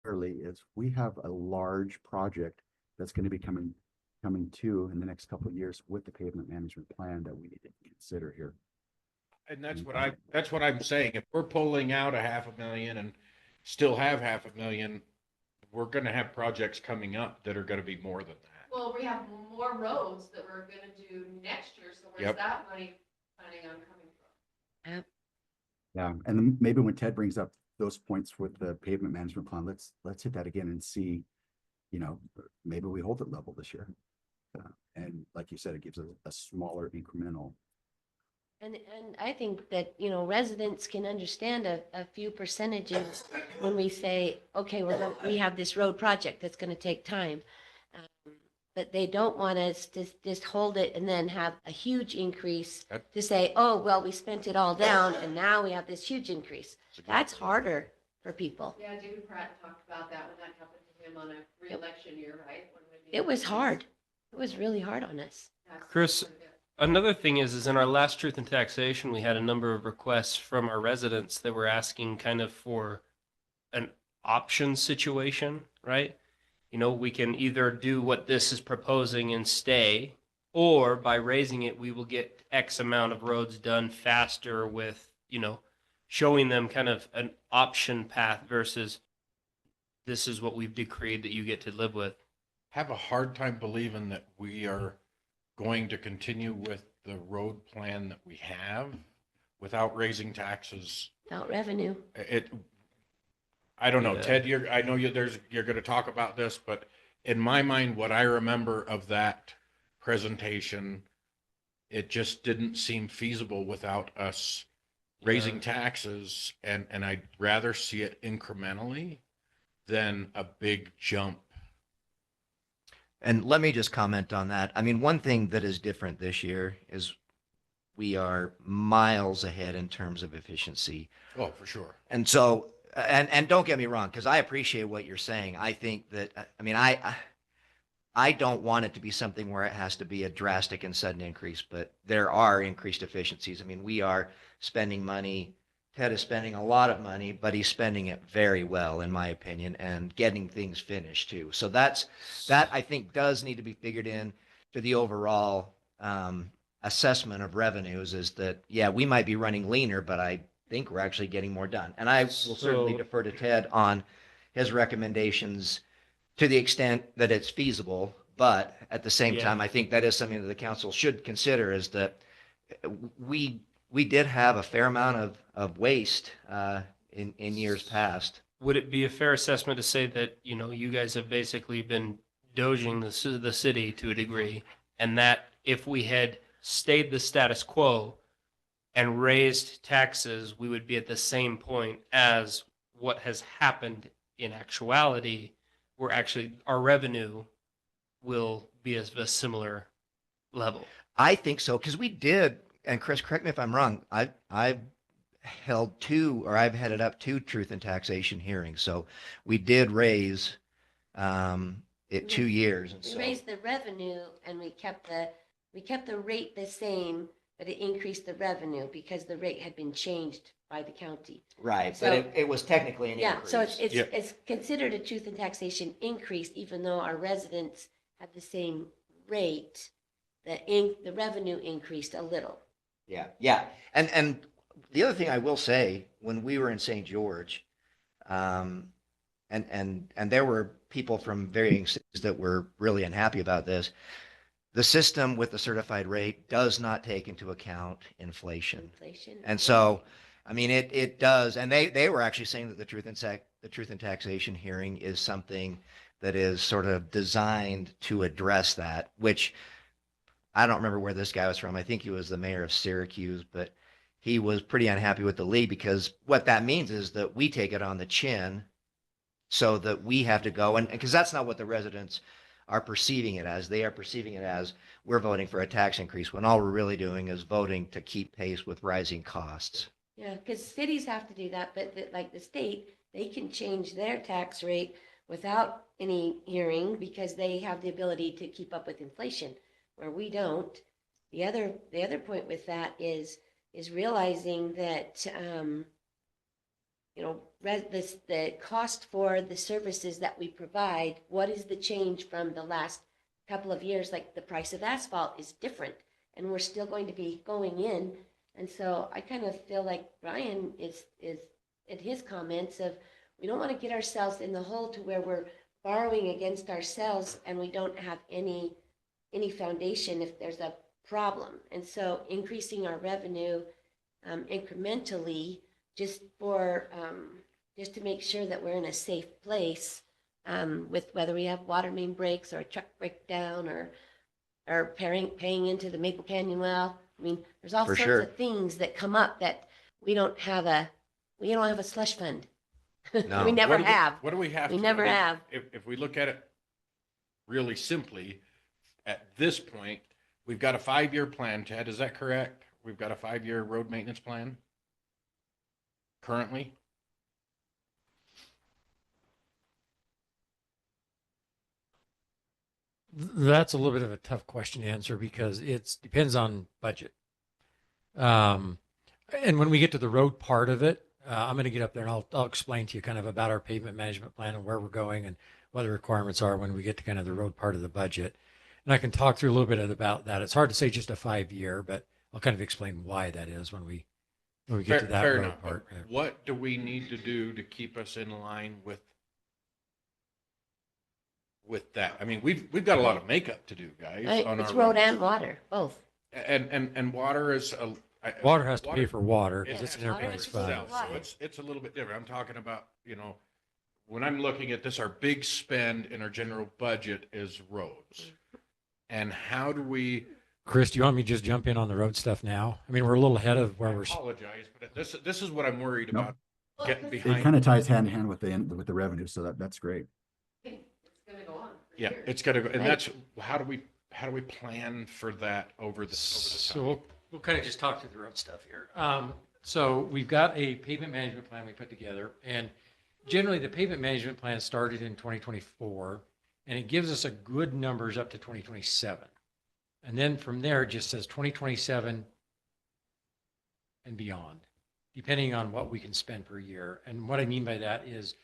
is we have a large project that's going to be coming to in the next couple of years with the pavement management plan that we need to consider here. And that's what I'm saying. If we're pulling out a 500,000 and still have 500,000, we're gonna have projects coming up that are gonna be more than that. Well, we have more roads that we're gonna do next year, so where's Yep. that money planning on coming from? Yep. Yeah, and then maybe when Ted brings up those points with the pavement management plan, let's hit that again and see, maybe we hold it level this year. And like you said, it gives a smaller incremental. And I think that, residents can understand a few percentages when we say, okay, we have this road project that's going to take time. But they don't want us to just hold it and then have a huge increase to say, oh, well, we spent it all down and now we have this huge increase. That's harder for people. Yeah, David Pratt talked about that when that happened to him on a re-election year, right? It was hard. It was really hard on us. Chris, another thing is in our last Truth and Taxation, we had a number of requests from our residents that were asking kind of for an option situation, right? We can either do what this is proposing and stay, or by raising it, we will get X amount of roads done faster with, showing them kind of an option path versus this is what we've decreed that you get to live with. Have a hard time believing that we are going to continue with the road plan that we have without raising taxes. Without revenue. I don't know, Yeah. Ted, I know you're going to talk about this, but in my mind, what I remember of that presentation, it just didn't seem feasible without us raising taxes, and I'd rather see it incrementally than a big jump. And let me just comment on that. I mean, one thing that is different this year is we are miles ahead in terms of efficiency. Oh, for sure. And so, and don't get me wrong, because I appreciate what you're saying. I think that, I don't want it to be something where it has to be a drastic and sudden increase, but there are increased efficiencies. I mean, we are spending money. Ted is spending a lot of money, but he's spending it very well, in my opinion, and getting things finished too. So that I think does need to be figured in to the overall assessment of revenues, is that, yeah, we might be running leaner, but I think we're actually getting more done. And I will certainly defer to Ted on his recommendations to the extent that it's feasible. But at the same time, I think that is something that the council should consider, is that we did have a fair amount of waste in years past. Would it be a fair assessment to say that, you guys have basically been doging the city to a degree, and that if we had stayed the status quo and raised taxes, we would be at the same point as what has happened in actuality, where actually our revenue will be as a similar level? I think so, because we did, and Chris, correct me if I'm wrong, I've headed up 2 truth and taxation hearings. So we did raise it 2 years. And We so, raised the revenue and we kept the rate the same, but it increased the revenue because the rate had been changed by the county. right, So- but it was technically an Yeah, increase. so it's Yep. it's considered a truth and taxation increase, even though our residents have the same rate. The revenue increased a little. Yeah. And the other thing I will say, when we were in St. George, and there were people from varying cities that were really unhappy about this. The system with the certified rate does not take into account inflation. And so, I mean, it does. And they were actually saying that the truth and taxation hearing is something that is sort of designed to address that, which I don't remember where this guy was from. I think he was the mayor of Syracuse, but he was pretty unhappy with the league, because what that means is that we take it on the chin, so that we have to go, and because that's not what the residents are perceiving it as. They are perceiving it as we're voting for a tax increase, when all we're really doing is voting to keep pace with rising costs. Yeah, because cities have to do that, but like the state, they can change their tax rate without any hearing because they have the ability to keep up with inflation, where we don't. The other point with that is realizing that the cost for the services that we provide, what is the change from the last couple of years? Like the price of asphalt is different and we're still going to be going in. And so I kind of feel like Brian is in his comments of, we don't want to get ourselves in the hole to where we're borrowing against ourselves and we don't have any foundation if there's a problem. And so increasing our revenue incrementally just to make sure that we're in a safe place with whether we have water main breaks or a truck breakdown or paying into the Maple Canyon well. I mean, there's all For sorts sure. of things that come up that we don't have a slush fund. No. We never What do we- have. What do we have? We to- never I mean, have. If we look at it really simply, at this point, we've got a 5-year plan, Ted, is that correct? We've got a 5-year road maintenance plan currently? That's a little bit of a tough question to answer because it depends on budget. And when we get to the road part of it, I'm going to get up there and I'll explain to you kind of about our pavement management plan and where we're going and what the requirements are when we get to kind of the road part of the budget. And I can talk through a little bit about that. It's hard to say just a 5-year, but I'll kind of explain why that is when we get to that Fair road enough. part. What do we need to do to keep us in line with that? I mean, we've got a lot of makeup to do, guys. Right? on It's our road roads. and water, both. And water is Water has to pay for water because It's it's an enterprise fund. itself, so it's a little bit different. I'm talking about, when I'm looking at this, our big spend in our general budget is roads. And how do we, Chris, do you want me to just jump in on the road stuff now? I mean, we're a little ahead of where I we're. apologize, but this is what I'm worried No. about, getting It behind. kind of ties hand in hand with the revenue, so that's great. It's gonna go on. for Yeah, years. it's gotta go, and Right. that's, how do we plan for that over the So time? we'll kind of just talk through the road stuff here. So we've got a pavement management plan we put together, and generally the pavement management plan started in 2024, and it gives us a good numbers up to 2027. And then from there, it just says 2027 and beyond, depending on what we can spend per year. And what I mean by that is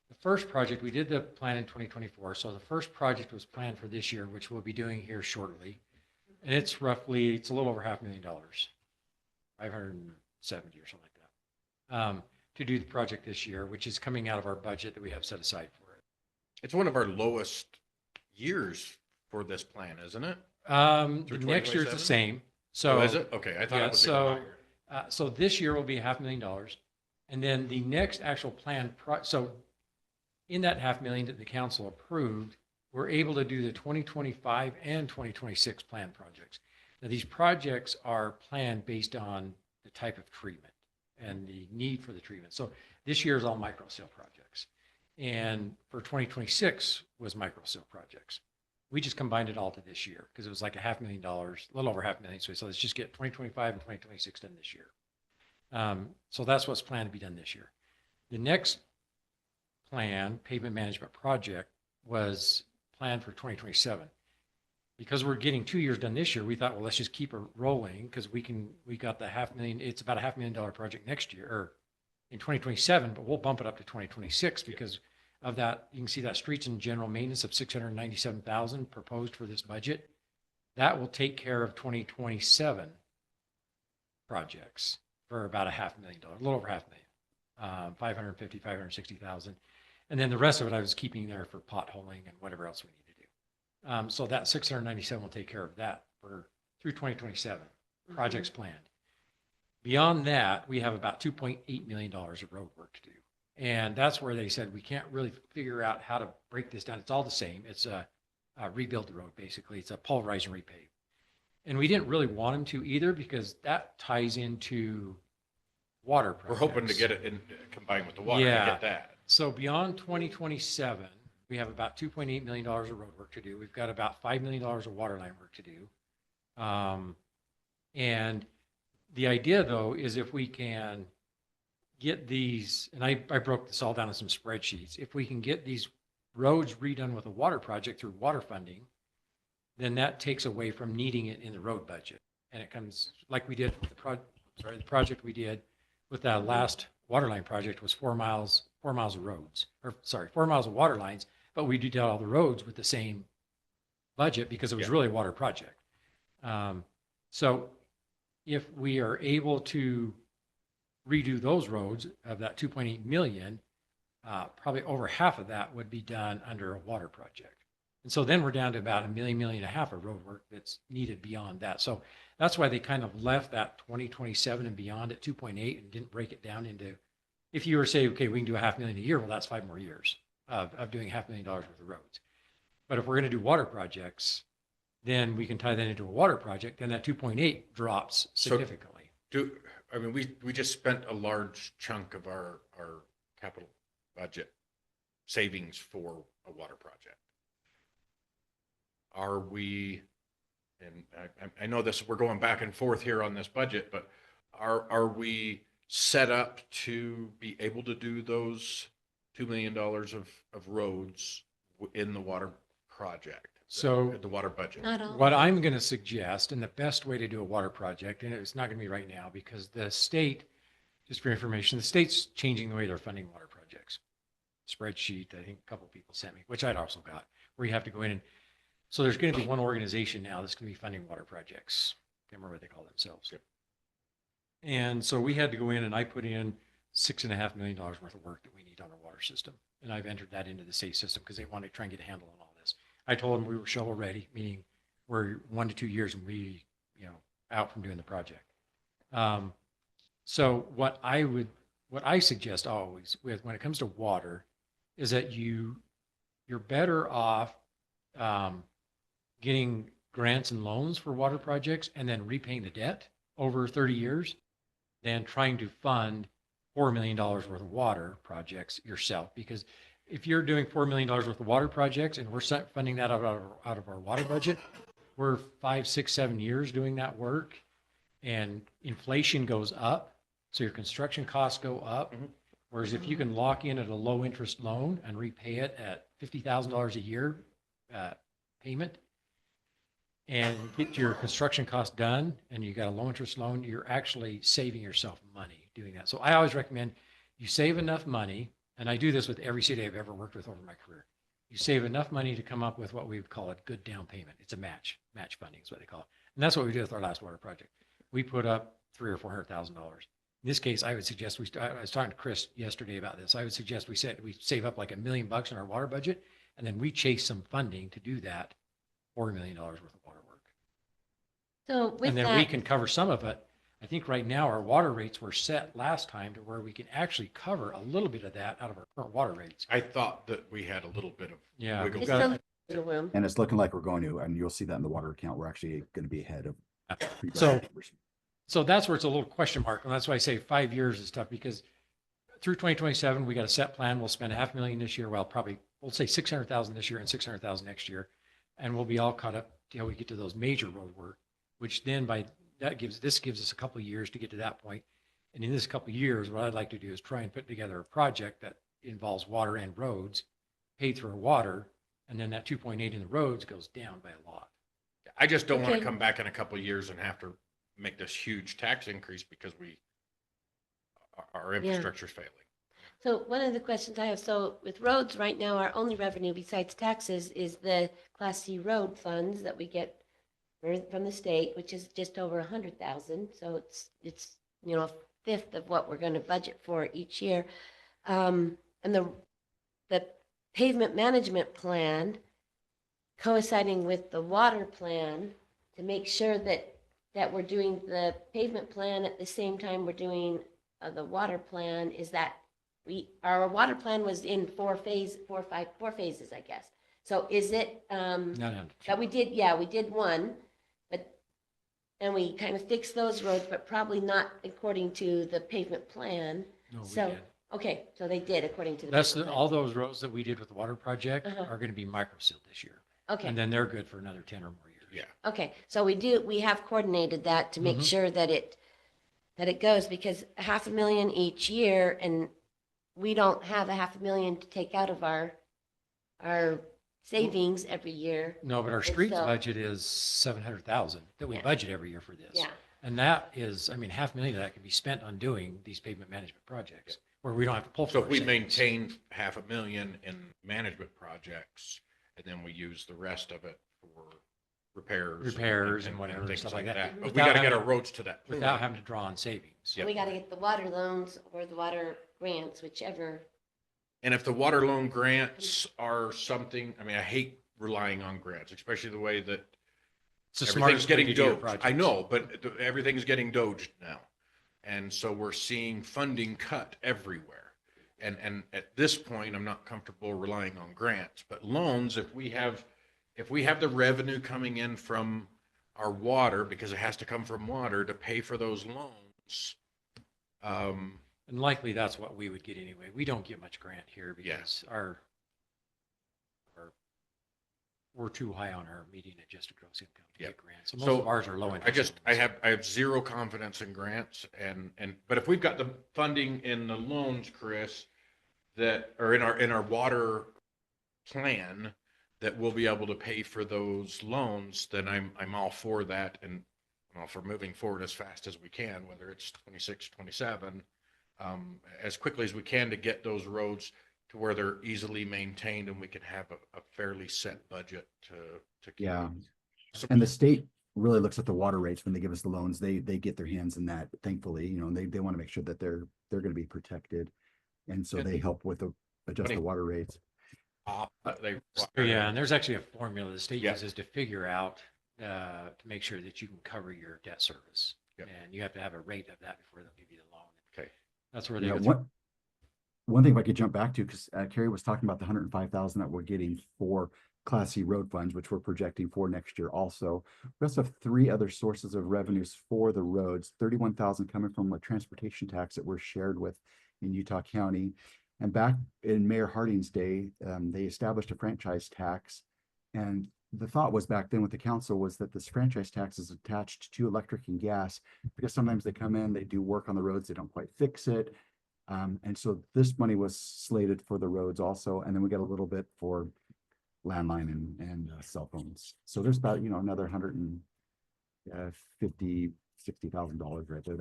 the first project, we did the plan in 2024. So the first project was planned for this year, which we'll be doing here shortly. And it's a little over $500,000, 570 or something like that, to do the project this year, which is coming out of our budget that we have set aside for it. It's one of our lowest years for this plan, isn't it? The next year's the 2027? same. So Oh, is it? Okay, I thought yeah, it was even so- higher. So this year will be $500,000. And then the next actual plan, so in that $500,000 that the council approved, we're able to do the 2025 and 2026 plan projects. Now, these projects are planned based on the type of treatment and the need for the treatment. So this year is all micro seal projects. And for 2026 was micro seal projects. We just combined it all to this year because it was like $500,000, a little over $500,000. So let's just get 2025 and 2026 done this year. So that's what's planned to be done this year. The next plan, pavement management project, was planned for 2027. Because we're getting 2 years done this year, we thought, well, let's just keep it rolling because we got the $500,000. It's about a $500,000 project next year or in 2027, but we'll bump it up to 2026 because of that. You can see that streets and general maintenance of 697,000 proposed for this budget. That will take care of 2027 projects for about a $500,000, a little over $500,000, 550, 560,000. And then the rest of it I was keeping there for potholing and whatever else we need to do. So that 697 will take care of that through 2027 projects planned. Beyond that, we have about $2.8 million of road work to do. And that's where they said we can't really figure out how to break this down. It's all the same. It's a rebuild the road, basically. It's a pulverize and repave. And we didn't really want them to either because that ties into water We're projects. hoping to get it in, combined with the water to Yeah. get that. So beyond 2027, we have about $2.8 million of road work to do. We've got about $5 million of water line work to do. And the idea, though, is if we can get these, and I broke this all down in some spreadsheets, if we can get these roads redone with a water project through water funding, then that takes away from needing it in the road budget. And it comes like we did with the project we did with that last water line project was 4 miles of roads, or sorry, 4 miles of water lines, but we did all the roads with the same budget because it was Yeah. really a water project. So if we are able to redo those roads of that 2.8 million, probably over half of that would be done under a water project. And so then we're down to about $1.5 million of road work that's needed beyond that. So that's why they kind of left that 2027 and beyond at 2.8 and didn't break it down into, if you were to say, okay, we can do $500,000 a year, well, that's 5 more years of doing $500,000 worth of roads. But if we're going to do water projects, then we can tie that into a water project, then that 2.8 drops So- significantly. I mean, we just spent a large chunk of our capital budget savings for a water project. Are we, and I know this, we're going back and forth here on this budget, but are we set up to be able to do those $2 million of roads in the water project? So- The water budget? Not all. What I'm going to suggest, and the best way to do a water project, and it's not going to be right now because the state, just for information, the state's changing the way they're funding water projects. Spreadsheet, I think a couple people sent me, which I'd also got, where you have to go in and, so there's going to be one organization now that's going to be funding water projects. Can't remember what they call themselves. Yep. And so we had to go in and I put in $6.5 million worth of work that we need on our water system. And I've entered that into the state system because they want to try and get a handle on all this. I told them we were shovel ready, meaning we're 1 to 2 years and we, out from doing the project. So what I suggest always with, when it comes to water, is that you're better off getting grants and loans for water projects and then repaying the debt over 30 years than trying to fund $4 million worth of water projects yourself. Because if you're doing $4 million worth of water projects and we're funding that out of our water budget, we're 5, 6, 7 years doing that work and inflation goes up. So your construction costs go up. Mhm. Whereas if you can lock in at a low interest loan and repay it at $50,000 a year payment and get your construction costs done and you got a low interest loan, you're actually saving yourself money doing that. So I always recommend you save enough money, and I do this with every city I've ever worked with over my career. You save enough money to come up with what we would call a good down payment. It's a match funding is what they call it. And that's what we did with our last water project. We put up $300,000 or $400,000. In this case, I would suggest I was talking to Chris yesterday about this. I would suggest we save up like $1 million in our water budget, and then we chase some funding to do that $4 million worth of water work. So with And then we that, can cover some of it. I think right now our water rates were set last time to where we can actually cover a little bit of that out of our current water rates. I thought that we had a little bit of Yeah. wiggle we've it's got- still little room. And it's looking like we're going to, and you'll see that in the water account, we're actually going to be ahead of. So- So that's where it's a little question mark. And that's why I say 5 years is tough because through 2027, we got a set plan. We'll spend $500,000 this year. Well, probably we'll say 600,000 this year and 600,000 next year. And we'll be all caught up till we get to those major road work, which then this gives us a couple of years to get to that point. And in this couple of years, what I'd like to do is try and put together a project that involves water and roads, paid through our water. And then that 2.8 in the roads goes down by a lot. I just don't want Okay. to come back in a couple of years and have to make this huge tax increase because our infrastructure's failing. So one of the questions I have, so with roads right now, our only revenue besides taxes is the Class C road funds that we get from the state, which is just over 100,000. So it's a fifth of what we're going to budget for each year. And the pavement management plan coinciding with the water plan to make sure that we're doing the pavement plan at the same time we're doing the water plan, is that our water plan was in 4 phases, I guess. So is it No. that we did one, and we kind of fixed those roads, but probably not according to the pavement plan. No, we So, did. okay, so they did according to the. That's pavement plan. all those roads that we did with the water project Uh-huh. are going to be micro-sealed this year. Okay. And then they're good for another 10 or more years. Yeah. Okay, so we have coordinated that to make Mhm. sure that it goes, because $500,000 each year, and we don't have $500,000 to take out of our savings every year. No, but our And streets so- budget is 700,000 that we Yeah. budget every year for this. Yeah, And that is, I mean, $500,000 of that could be spent on doing these pavement management projects where we don't have to pull. So from if our we savings. maintain 500,000 in management projects and then we use the rest of it for repairs. Repairs and whatever, things stuff like that. But we Without got to get having- our roads to that point. Without having to draw on savings. Yep. We gotta get the water loans or the water grants, whichever. And if the water loan grants are something, I mean, I hate relying on grants, especially the way that It's the everything's smartest way getting to do your doged. I projects. know, but everything's getting doged now. And so we're seeing funding cut everywhere. And at this point, I'm not comfortable relying on grants, but loans, if we have the revenue coming in from our water, because it has to come from water to pay for those loans. And likely that's what we would get anyway. We don't get much grant here Yeah. because we're too high on our median adjusted gross income to Yep. get grants. So most So, of ours are low interest. I have zero confidence in grants but if we've got the funding in the loans, Chris, that are in our water plan, that we'll be able to pay for those loans, then I'm all for that and I'm all for moving forward as fast as we can, whether it's 26, 27, as quickly as we can to get those roads to where they're easily maintained and we can have a fairly set budget to. Yeah. So- And the state really looks at the water rates when they give us the loans. They get their hands in that, thankfully, and they want to make sure that they're going to be protected. And so Good. they help with adjust the Funny. water rates. They. Yeah, and there's actually a formula the state Yeah. uses to figure out, to make sure that you can cover your debt service. Yep. And you have to have a rate of that before they'll give you the loan. Okay. That's where they Yeah, go through. one thing if I could jump back to, because Carrie was talking about the 105,000 that we're getting for Class C road funds, which we're projecting for next year also. We also have three other sources of revenues for the roads, 31,000 coming from a transportation tax that we're shared with in Utah County. And back in Mayor Harding's day, they established a franchise tax. And the thought was back then with the council was that this franchise tax is attached to electric and gas because sometimes they come in, they do work on the roads, they don't quite fix it. And so this money was slated for the roads also, and then we get a little bit for landline and cell phones. So there's about, another $60,000 right there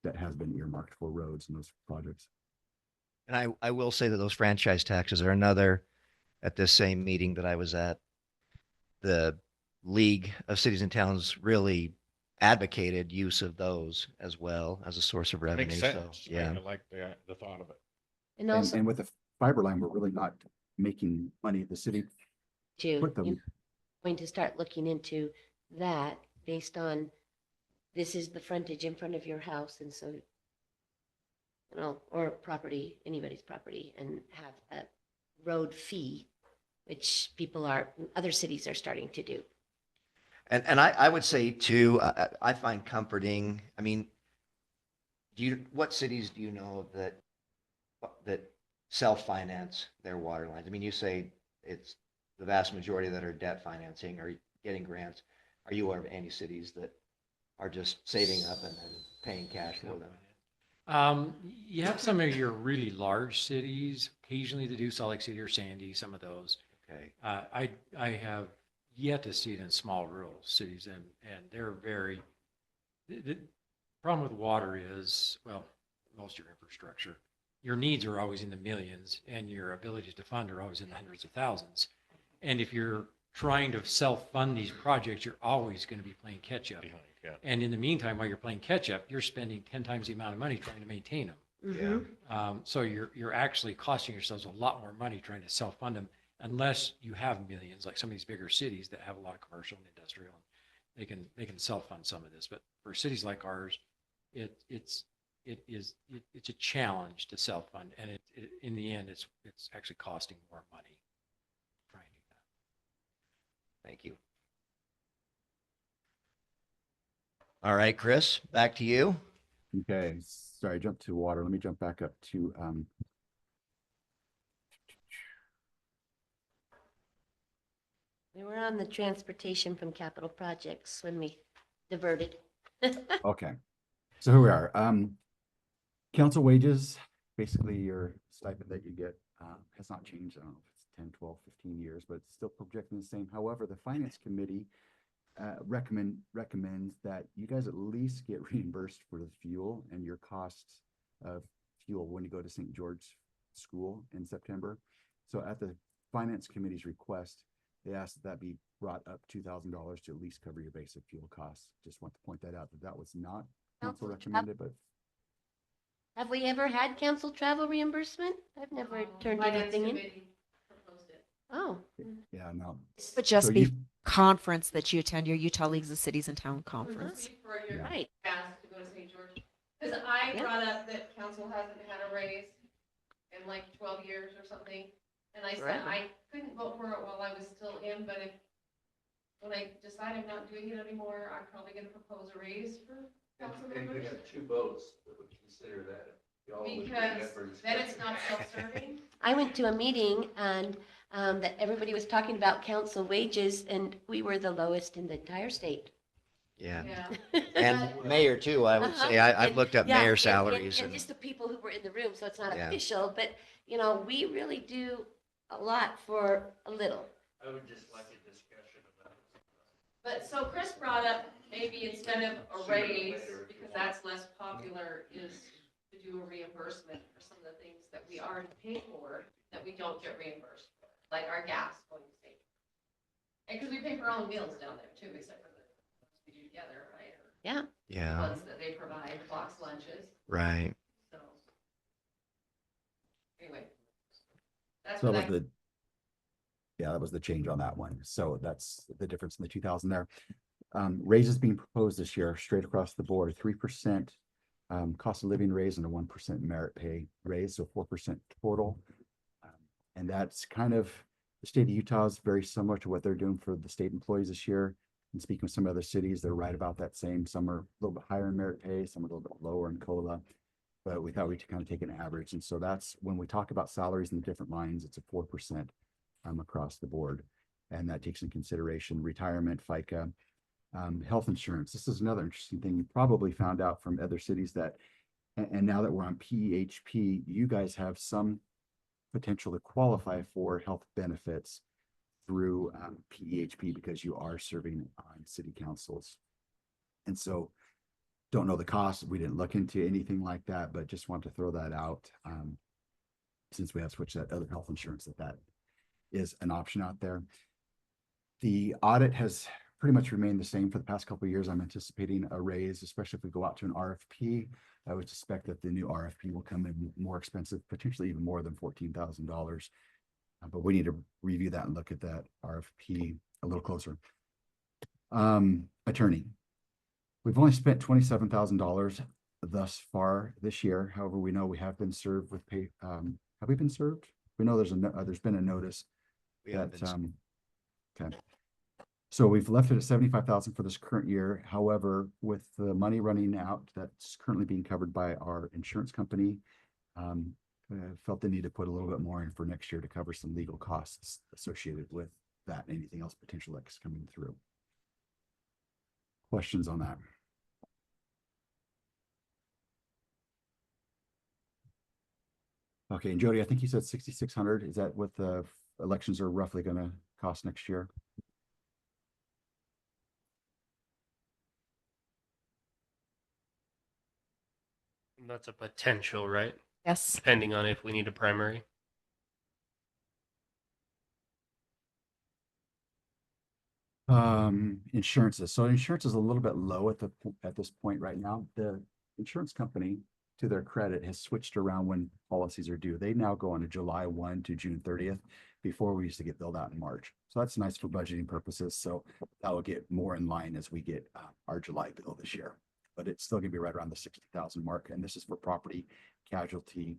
that has been earmarked for roads and those projects. And I will say that those franchise taxes are another, at this same meeting that I was at, the League of Cities and Towns really advocated use of those as well as a source of revenue. Makes So, sense. yeah. I like the thought of it. And And, also and with the fiber line, we're really not making money. The city to, put them. going to start looking into that based on, this is the frontage in front of your house, and so, or property, anybody's property, and have a road fee, which other cities are starting to do. And I would say too, I find comforting, I mean, what cities do you know that self-finance their water lines? I mean, you say it's the vast majority that are debt financing or getting grants. Are you aware of any cities that are just saving up and paying cash for them? You have some of your really large cities occasionally to do, Salt Lake City or Sandy, some of those. Okay. I have yet to see it in small rural cities, and they're the problem with water is, well, most of your infrastructure, your needs are always in the millions and your abilities to fund are always in the hundreds of thousands. And if you're trying to self-fund these projects, you're always going to be playing catch up. Yeah. And in the meantime, while you're playing catch up, you're spending 10 times the amount of money trying to maintain them. Mhm. So you're actually costing yourselves a lot more money trying to self-fund them unless you have millions, like some of these bigger cities that have a lot of commercial and industrial. They can self-fund some of this, but for cities like ours, it's a challenge to self-fund, and in the end, it's actually costing more money trying to do that. Thank you. All right, Chris, back to you. Okay, sorry, I jumped to water. Let me jump back up to, We were on the transportation from capital projects when we diverted. okay. So here we are. Council wages, basically your stipend that you get, has not changed. I don't know if it's 10, 12, 15 years, but it's still projecting the same. However, the finance committee recommends that you guys at least get reimbursed for the fuel and your costs of fuel when you go to St. George School in September. So at the Finance Committee's request, they asked that be brought up $2,000 to at least cover your basic fuel costs. Just want to point that out, that was not council recommended, but Have we ever had council travel reimbursement? I've never turned Finance anything in. committee proposed it. Oh, yeah, no. This would just So be you- conference that you attend, your Utah Leagues of Cities and Town conference. For your Yeah. right. ask to go to St. George. Because I Yeah. brought up that council hasn't had a raise in like 12 years or something. And I said, Forever. I couldn't vote for it while I was still in, but when I decide I'm not doing it anymore, I'm probably gonna propose a raise for council members. two votes that would consider that. Because then it's not self-serving. I went to a meeting and that everybody was talking about council wages and we were the lowest in the entire state. Yeah. Yeah. And mayor too, I would say. I've And- looked up yeah, mayor and- salaries And and just the people who were in the room, so it's not Yeah. official, but you know, we really do a lot for a little. I would just like a discussion about it. But so Chris brought up maybe instead of a raise, because that's less popular, is to do a reimbursement for some of the things that we already pay for that we don't get reimbursed for, like our gas going to state. And because we pay for our own meals down there too, except for the ones we do together, right? Or Yeah. the yeah, ones that they provide, box lunches, right. so. Anyway. That's So what that I. was that was the change on that one. So that's the difference in the 2,000 there. Raises being proposed this year, straight across the board, 3% cost of living raise and a 1% merit pay raise, so 4% total. And that's kind of, the state of Utah is very similar to what they're doing for the state employees this year. And speaking with some other cities, they're right about that same. Some are a little bit higher in merit pay, some are a little bit lower in COLA. But we thought we'd kind of take an average. And so that's when we talk about salaries in the different lines, it's a 4% across the board. And that takes into consideration retirement, FICA, health insurance. This is another interesting thing. You probably found out from other cities that, and now that we're on PHP, you guys have some potential to qualify for health benefits through PEHP because you are serving on city councils. And so don't know the cost. We didn't look into anything like that, but just want to throw that out. Since we have switched that other health insurance, that is an option out there. The audit has pretty much remained the same for the past couple of years. I'm anticipating a raise, especially if we go out to an RFP. I would suspect that the new RFP will come in more expensive, potentially even more than $14,000. But we need to review that and look at that RFP a little closer. Attorney. We've only spent $27,000 thus far this year. However, we know we have been served with pay. Have we been served? We know there's been a notice We have that, been- okay. So we've left it at 75,000 for this current year. However, with the money running out that's currently being covered by our insurance company, felt the need to put a little bit more in for next year to cover some legal costs associated with that and anything else potential that's coming through. Questions on that? Okay, and Jody, I think you said 6,600. Is that what the elections are roughly going to cost next year? That's a potential, right? Yes. Depending on if we need a primary. Insurances. So insurance is a little bit low at this point right now. The insurance company, to their credit, has switched around when policies are due. They now go on a July 1 to June 30th. Before we used to get billed out in March. So that's nice for budgeting purposes. So that will get more in line as we get our July bill this year. But it's still gonna be right around the 60,000 mark. And this is for property, casualty,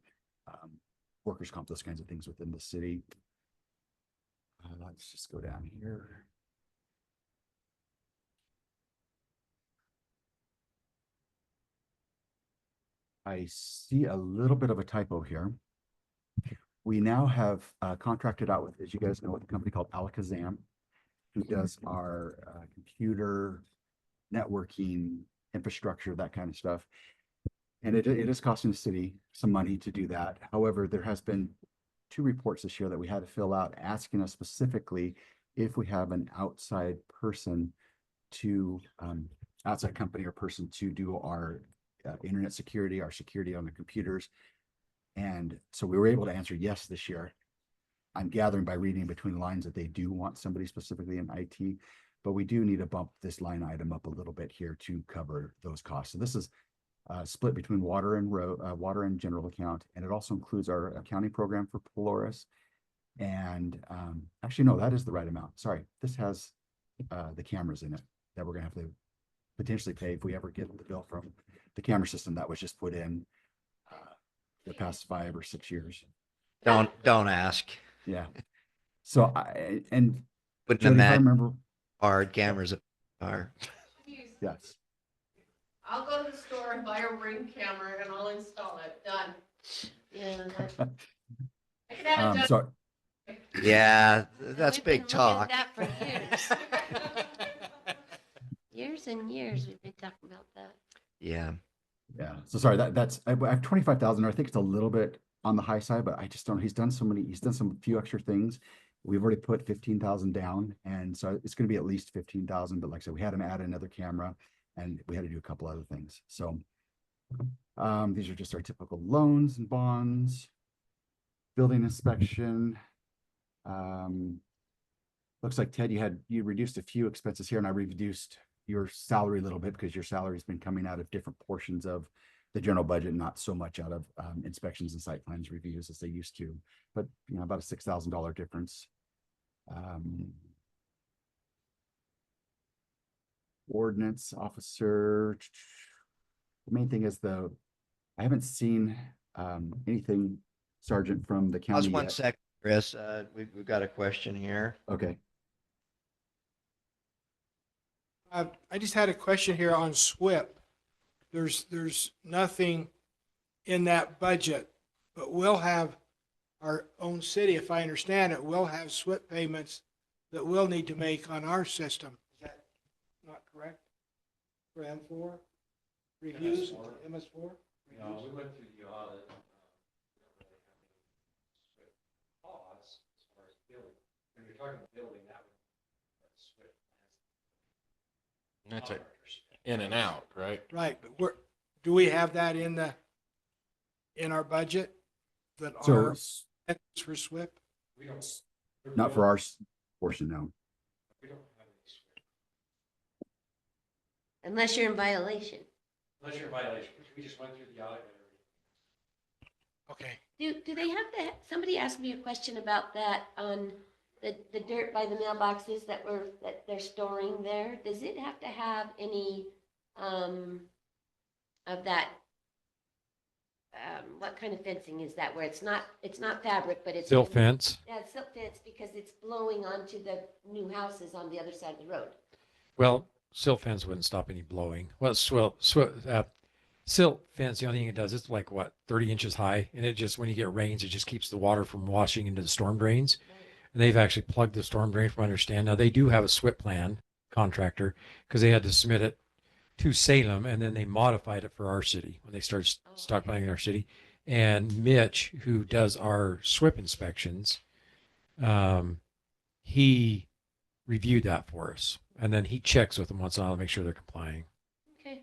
workers' comp, those kinds of things within the city. Let's just go down here. I see a little bit of a typo here. We now have contracted out with, as you guys know, with a company called Alakazam, who does our computer networking infrastructure, that kind of stuff. And it is costing the city some money to do that. However, there has been 2 reports this year that we had to fill out asking us specifically if we have an outside person to outside company or person to do our internet security, our security on the computers. And so we were able to answer yes this year. I'm gathering by reading between the lines that they do want somebody specifically in IT, but we do need to bump this line item up a little bit here to cover those costs. So this is split between water and water and general account, and it also includes our accounting program for Polaris. And actually, no, that is the right amount. Sorry, this has the cameras in it that we're gonna have to potentially pay if we ever get the bill from the camera system that was just put in the past 5 or 6 years. Don't ask. Yeah. So and Wouldn't Jody, if I imagine remember, hard cameras are. yes. I'll go to the store and buy a Ring camera and I'll install it. Done. Yeah, that- I can have it done. So Yeah, that's we've big been looking at talk. that for years. Years and years we've been talking about that. Yeah. yeah, so sorry, that's I have 25,000. I think it's a little bit on the high side, but I just don't, he's done some few extra things. We've already put 15,000 down, and so it's going to be at least 15,000. But like I said, we had him add another camera, and we had to do a couple other things. So these are just our typical loans and bonds, building inspection. Looks like Ted, you reduced a few expenses here, and I reduced your salary a little bit because your salary's been coming out of different portions of the general budget, not so much out of inspections and site plans reviews as they used to, but you know, about a $6,000 difference. Ordinance officer. The main thing is I haven't seen anything, Sergeant, from the Pause county one yet. sec, Chris. We've got a question here. Okay. I just had a question here on SWIP. There's nothing in that budget, but we'll have our own city, if I understand it, we'll have SWIP payments that we'll need to make on our system. Is that not correct? For M4? Reviews, MS4? No, we went through the audit. Pause as far as billing. When you're talking about billing, that would SWIFT. That's it, in and out, right? Right, but do we have that in our budget that So are for SWIP? We don't. not for our portion, no. We don't have any SWIFT. Unless you're in violation. Unless you're in violation, we just went through the audit. Okay. Do they have to, somebody asked me a question about that on the dirt by the mailboxes that they're storing there. Does it have to have any, of that, what kind of fencing is that where it's not fabric, but it's. Silt fence. Yeah, it's silt fence because it's blowing onto the new houses on the other side of the road. Well, silt fence wouldn't stop any blowing. Well, silt fence, the only thing it does, it's like what, 30 inches high. And it just, when you get rains, it just keeps the water from washing into the storm drains. And they've actually plugged the storm drain from what I understand. Now they do have a SWIP plan contractor because they had to submit it to Salem and then they modified it for our city when they started stockpiling in our city. And Mitch, who does our SWIP inspections, he reviewed that for us. And then he checks with them once in a while to make sure they're complying. Okay.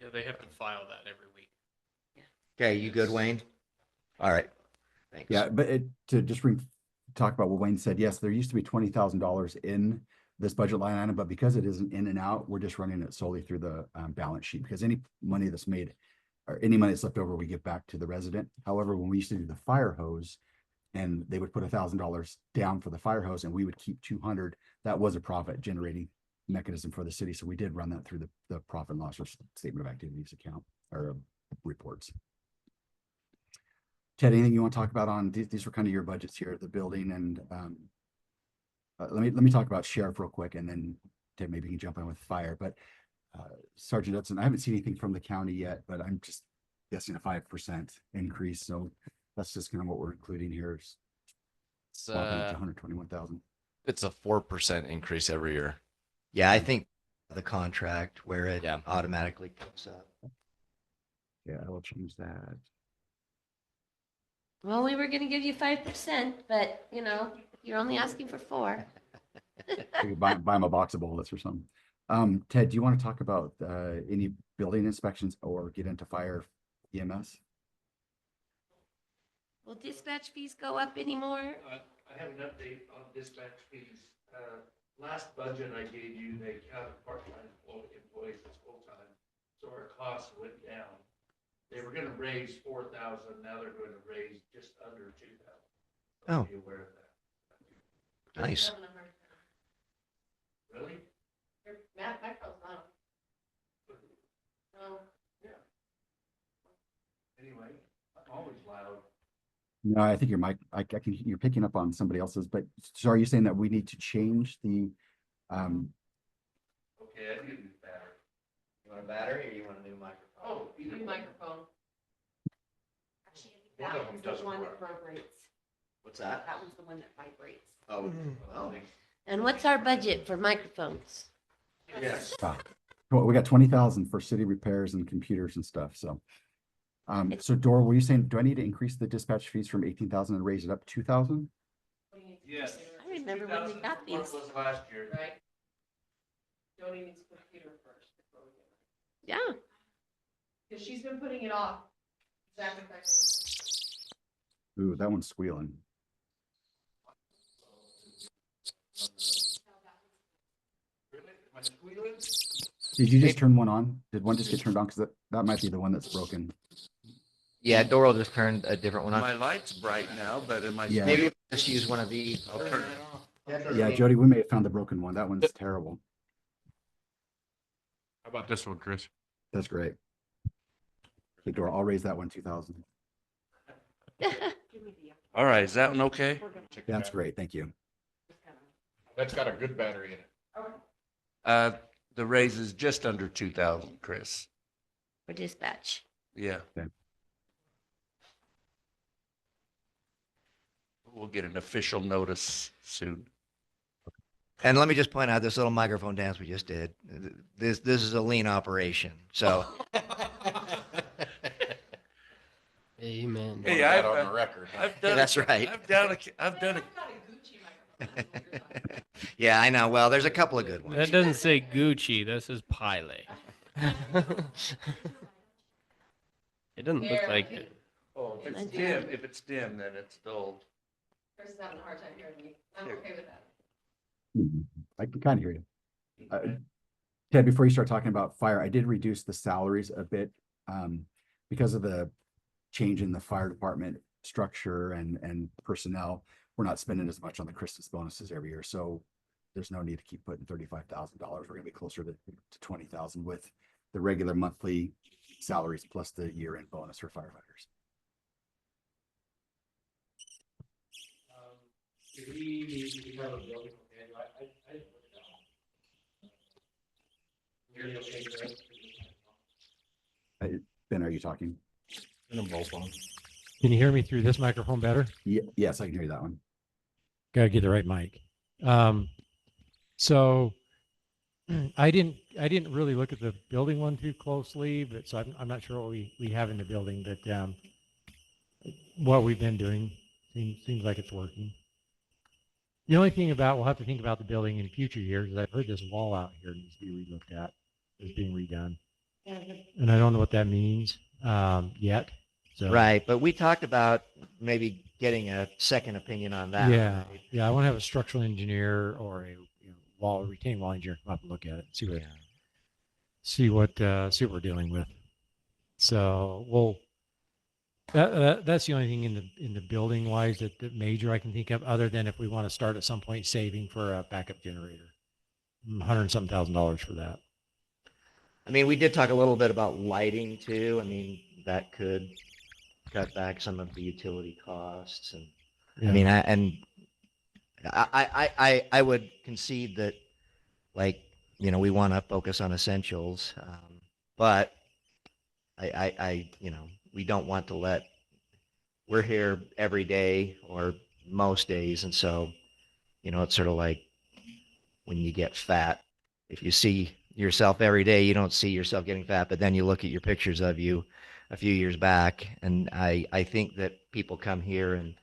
Yeah, they have to file that every week. Okay, you good, Wayne? All right. Thanks. Yeah, but to just talk about what Wayne said, yes, there used to be $20,000 in this budget line item, but because it isn't in and out, we're just running it solely through the balance sheet because any money that's made or any money that's left over, we give back to the resident. However, when we used to do the fire hose and they would put $1,000 down for the fire hose and we would keep 200, that was a profit generating mechanism for the city. So we did run that through the profit and loss or statement of activities account or reports. Ted, anything you want to talk about on these were kind of your budgets here, the building and let me talk about sheriff real quick and then Ted, maybe you can jump in with fire. But Sergeant Hudson, I haven't seen anything from the county yet, but I'm just guessing a 5% increase. So that's just kind of what we're including here. It's 121,000. it's a 4% increase every year. Yeah, I think the contract where it Yeah. automatically comes up. Yeah, I will change that. Well, we were gonna give you 5%, but you know, you're only asking for 4. We could buy them a box of bullets or something. Ted, do you want to talk about any building inspections or get into fire E EMS? Will dispatch fees go up anymore? I have an update on dispatch fees. Last budget I gave you, they counted part-time employees as full-time, so our costs went down. They were gonna raise 4,000, now they're going to raise just under 2,000. Oh. Be aware of that. Nice. Having a hard time. Really? Matt, microphone's not on. No. Anyway, I'm always loud. No, I think your mic, I can, you're picking up on somebody else's, but so are you saying that we need to change the, Okay, I do need battery. You want a battery or you want a new microphone? Oh, either New one. microphone. Actually, I think One that of them one's the doesn't one work. that vibrates. What's that? That one's the one that vibrates. Oh, well, And what's our budget for microphones? Yes. well, we got 20,000 for city repairs and computers and stuff, so. So Dora, were you saying, do I need to increase the dispatch fees from 18,000 and raise it up 2,000? What do you need to Yes. consider? I remember when we got 2000 these. was last year. Right? Jody needs a computer first before we get it. Yeah. Because she's been putting it off. Exactly. Ooh, that one's squealing. Really? Am I squealing? Did you just turn one on? Did one just get turned on? Because that might be the one that's broken. yeah, Doral just turned a different one My on. light's bright now, but am I? Yeah. Maybe we'll just use one of these. I'll turn it off. Yeah, Jody, we may have found the broken one. That one's terrible. How about this one, Chris? That's great. Okay, Dora, I'll raise that one 2,000. All right, is that one okay? That's great. Thank you. That's got a good battery in it. The raise is just under 2,000, Chris. For dispatch. Yeah. Okay. We'll get an official notice soon. And let me just point out this little microphone dance we just did. This is a lean operation. So Amen. Hey, Want that I've, on the record. I've done. That's right. I've done. I've got a Gucci microphone. yeah, I know. Well, there's a couple of good That ones. doesn't say Gucci. That says Pile. It doesn't look like it. Oh, if it's dim, then it's dull. Chris is having a hard time hearing me. I'm okay with that. I can kind of hear you. Ted, before you start talking about fire, I did reduce the salaries a bit because of the change in the fire department structure and personnel. We're not spending as much on the Christmas bonuses every year, so there's no need to keep putting $35,000. We're gonna be closer to 20,000 with the regular monthly salaries plus the year-end bonus for firefighters. Ben, are you talking? Can you hear me through this microphone better? Yes, I can hear that one. Got to get the right mic. So I didn't really look at the building one too closely, but so I'm not sure what we have in the building, but what we've been doing seems like it's working. The only thing we'll have to think about the building in future years is I've heard this wall out here needs to be relooked at. It's being redone. And I don't know what that means yet. So Right, but we talked about maybe getting a second opinion on that. yeah, yeah. I want to have a structural engineer or a retaining wall engineer come up and look at it, see what we're dealing with. So that's the only thing in the building wise that major I can think of, other than if we want to start at some point saving for a backup generator, $100,000 for that. I mean, we did talk a little bit about lighting too. I mean, that could cut back some of the utility costs, and Yeah. I mean, I would concede that, like, we want to focus on essentials, but we don't want to we're here every day or most days, and so, it's sort of like when you get fat. If you see yourself every day, you don't see yourself getting fat, but then you look at your pictures of you a few years back, and I think that people come here and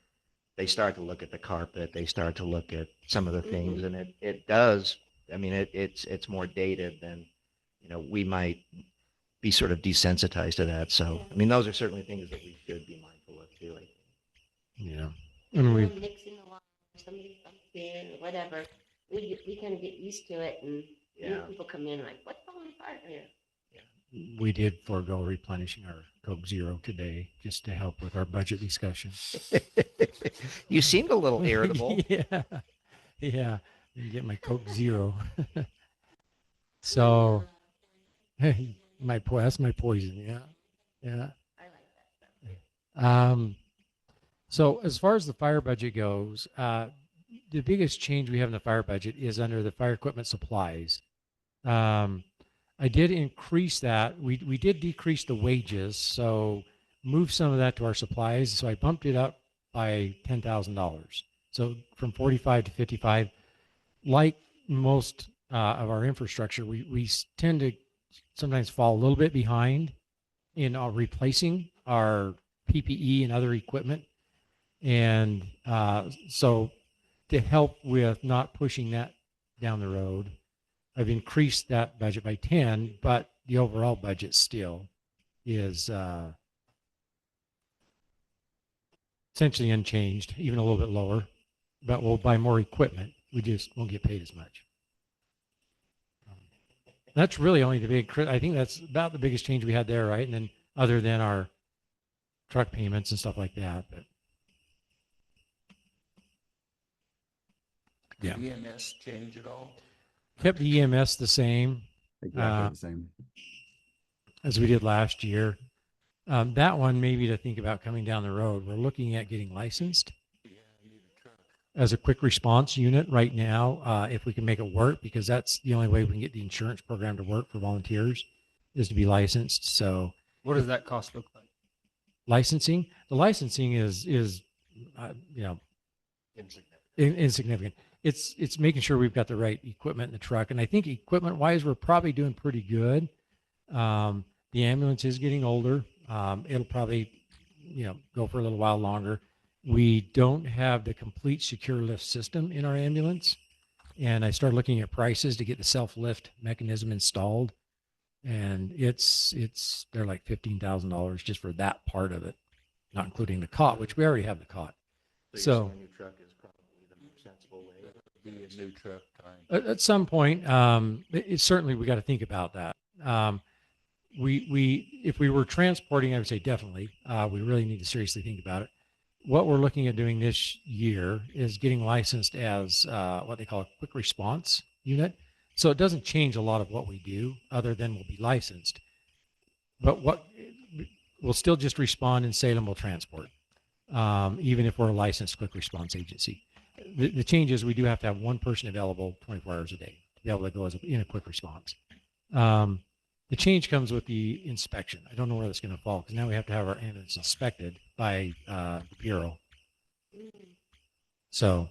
they start to look at the carpet, they start to look at some of the things, and it does. I mean, it's more dated than, we might be sort of desensitized to that. So, I mean, those are certainly things that we should be mindful of too. I think. Yeah. And we, Mixing the water, somebody comes in, or whatever, we kind of get used to it, and new Yeah. people come in like, what's falling apart here? we did forego replenishing our Coke Zero today just to help with our budget discussion. You seemed a little irritable. Yeah. Yeah. Didn't get my Coke Zero. So, that's my poison. Yeah. Yeah. I like that. So as far as the fire budget goes, the biggest change we have in the fire budget is under the fire equipment supplies. I did increase that. We did decrease the wages, so move some of that to our supplies. So I bumped it up by $10,000. So from 45 to 55. Like most of our infrastructure, we tend to sometimes fall a little bit behind in replacing our PPE and other equipment. And so to help with not pushing that down the road, I've increased that budget by 10, but the overall budget still is essentially unchanged, even a little bit lower. But we'll buy more equipment. We just won't get paid as much. That's really only the big, I think that's about the biggest change we had there, right? And then other than our truck payments and stuff like that. But yeah. EMS change at all? Kept the EMS the same Exactly the same. as we did last year. That one maybe to think about coming down the road. We're looking at getting licensed as a quick response unit right now, if we can make it work, because that's the only way we can get the insurance program to work for volunteers is to be licensed. So What does that cost look like? the licensing is insignificant. It's making sure we've got the right equipment in the truck. And I think equipment wise, we're probably doing pretty good. The ambulance is getting older. It'll probably, go for a little while longer. We don't have the complete secure lift system in our ambulance. And I started looking at prices to get the self-lift mechanism installed. And they're like $15,000 just for that part of it, not including the cot, which we already have the cot. So a new truck is probably the more sensible way. Be a new truck time. at some point, certainly we got to think about that. If we were transporting, I would say definitely. We really need to seriously think about it. What we're looking at doing this year is getting licensed as what they call a quick response unit. So it doesn't change a lot of what we do, other than we'll be licensed. But we'll still just respond in Salem, we'll transport, even if we're a licensed quick response agency. The change is we do have to have one person available 24 hours a day to be able to go in a quick response. The change comes with the inspection. I don't know where that's going to fall, because now we have to have our ambulance inspected by the Bureau. So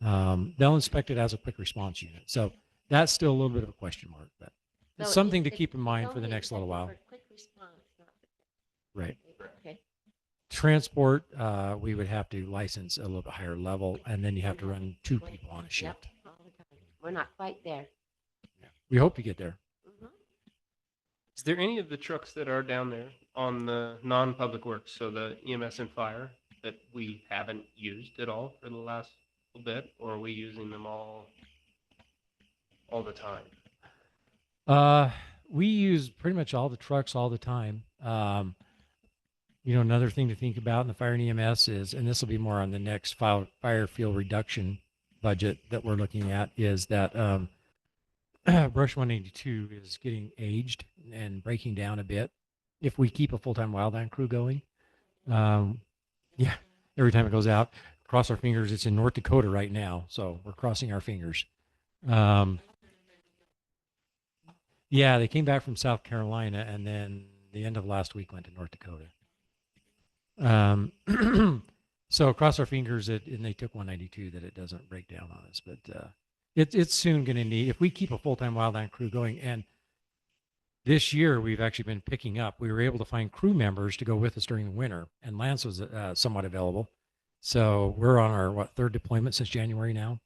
they'll inspect it as a quick response unit. So that's still a little bit of a question mark, but it's So something to it's keep in mind for the only next little while. for quick response, not for- Right. Okay. Transport, we would have to license a little bit higher level, and then you have to run 2 people on a shift. Yep, all the time. We're not quite there. We hope to get there. Mhm. Is there any of the trucks that are down there on the non-public works, so the EMS and fire, that we haven't used at all for the last little bit, or are we using them all the time? We use pretty much all the trucks all the time. Another thing to think about in the fire and EMS is, and this will be more on the next fire fuel reduction budget that we're looking at, is that Brush 182 is getting aged and breaking down a bit. If we keep a full-time wildland crew going, every time it goes out, cross our fingers. It's in North Dakota right now, so we're crossing our fingers. They came back from South Carolina, and then the end of last week went to North Dakota. So cross our fingers, and they took 192 that it doesn't break down on us. But it's soon going to need, if we keep a full-time wildland crew going, and this year we've actually been picking up. We were able to find crew members to go with us during the winter, and Lance was somewhat available. So we're on our, what, third deployment since January now.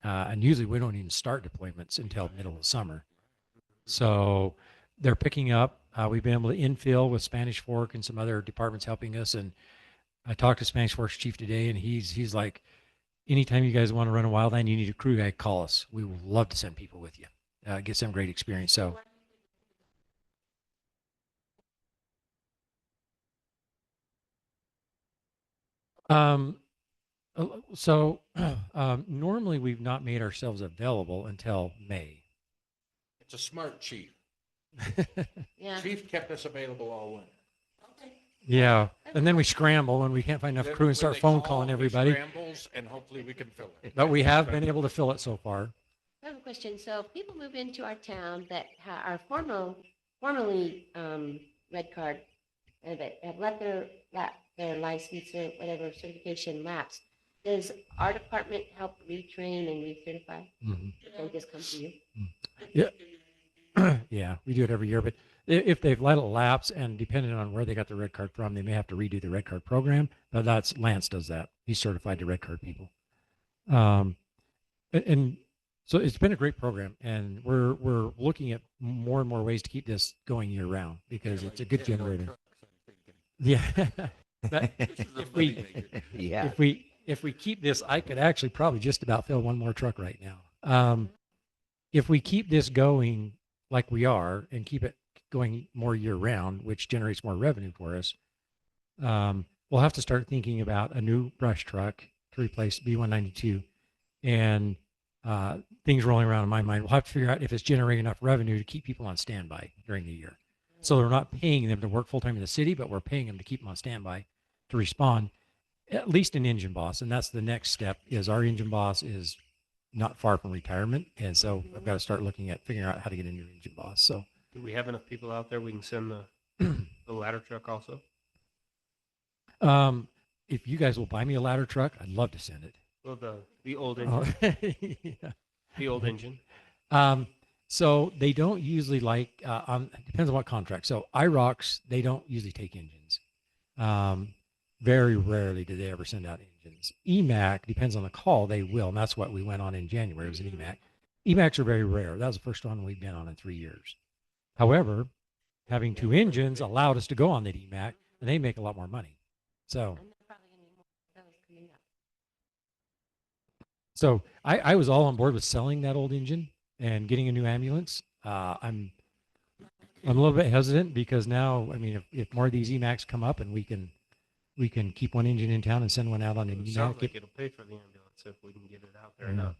And usually we don't even start deployments until middle of summer. So they're picking up. We've been able to infill with Spanish Fork and some other departments helping us. And I talked to Spanish Fork's chief today, and he's like, anytime you guys want to run a wildland, you need a crew guy, call us. We would love to send people with you. Get some great experience. So um, normally we've not made ourselves available until May. It's a smart chief. Yeah. Chief kept us available all winter. Yeah. And then we scramble when we can't find enough Then crew when and start they phone call, calling he everybody. scrambles, and hopefully we can fill it. But we have been able to fill it so far. I have a question. So if people move into our town that are formerly red card, that have let their license or whatever certification lapse, does our department help retrain and recertify? Mhm. They just come to you? Yeah, we do it every year. But if they've let it lapse, and depending on where they got the red card from, they may have to redo the red card program. But that's Lance does that. He's certified to red card people. And so it's been a great program, and we're looking at more and more ways to keep this going year round because it's a good generator. Yeah. But if we Yeah. if we keep this, I could actually probably just about fill one more truck right now. If we keep this going like we are and keep it going more year round, which generates more revenue for us, we'll have to start thinking about a new brush truck to replace B192, and things rolling around in my mind. We'll have to figure out if it's generating enough revenue to keep people on standby during the year. So we're not paying them to work full time in the city, but we're paying them to keep them on standby to respond, at least an engine boss. And that's the next step. Is our engine boss is not far from retirement, and so I've got to start looking at figuring out how to get a new engine boss. So Do we have enough people out there we can send the ladder truck also? if you guys will buy me a ladder truck, I'd love to send it. Well, the old engine, Yeah. the old engine. So they don't usually like, depends on what contract. So IROCs, they don't usually take engines. Very rarely do they ever send out engines. EMAC, depends on the call, they will. And that's what we went on in January, was an EMAC. EMACs are very rare. That was the first one we've been on in 3 years. However, having two engines allowed us to go on that EMAC, and they make a lot more money. So, And they're probably going to need more of those coming up. so I was all on board with selling that old engine and getting a new ambulance. I'm a little bit hesitant because now, I mean, if more of these EMACs come up and we can keep one engine in town and send one out on an It sounds EMAC. like it'll pay for the ambulance if we can get it out there enough.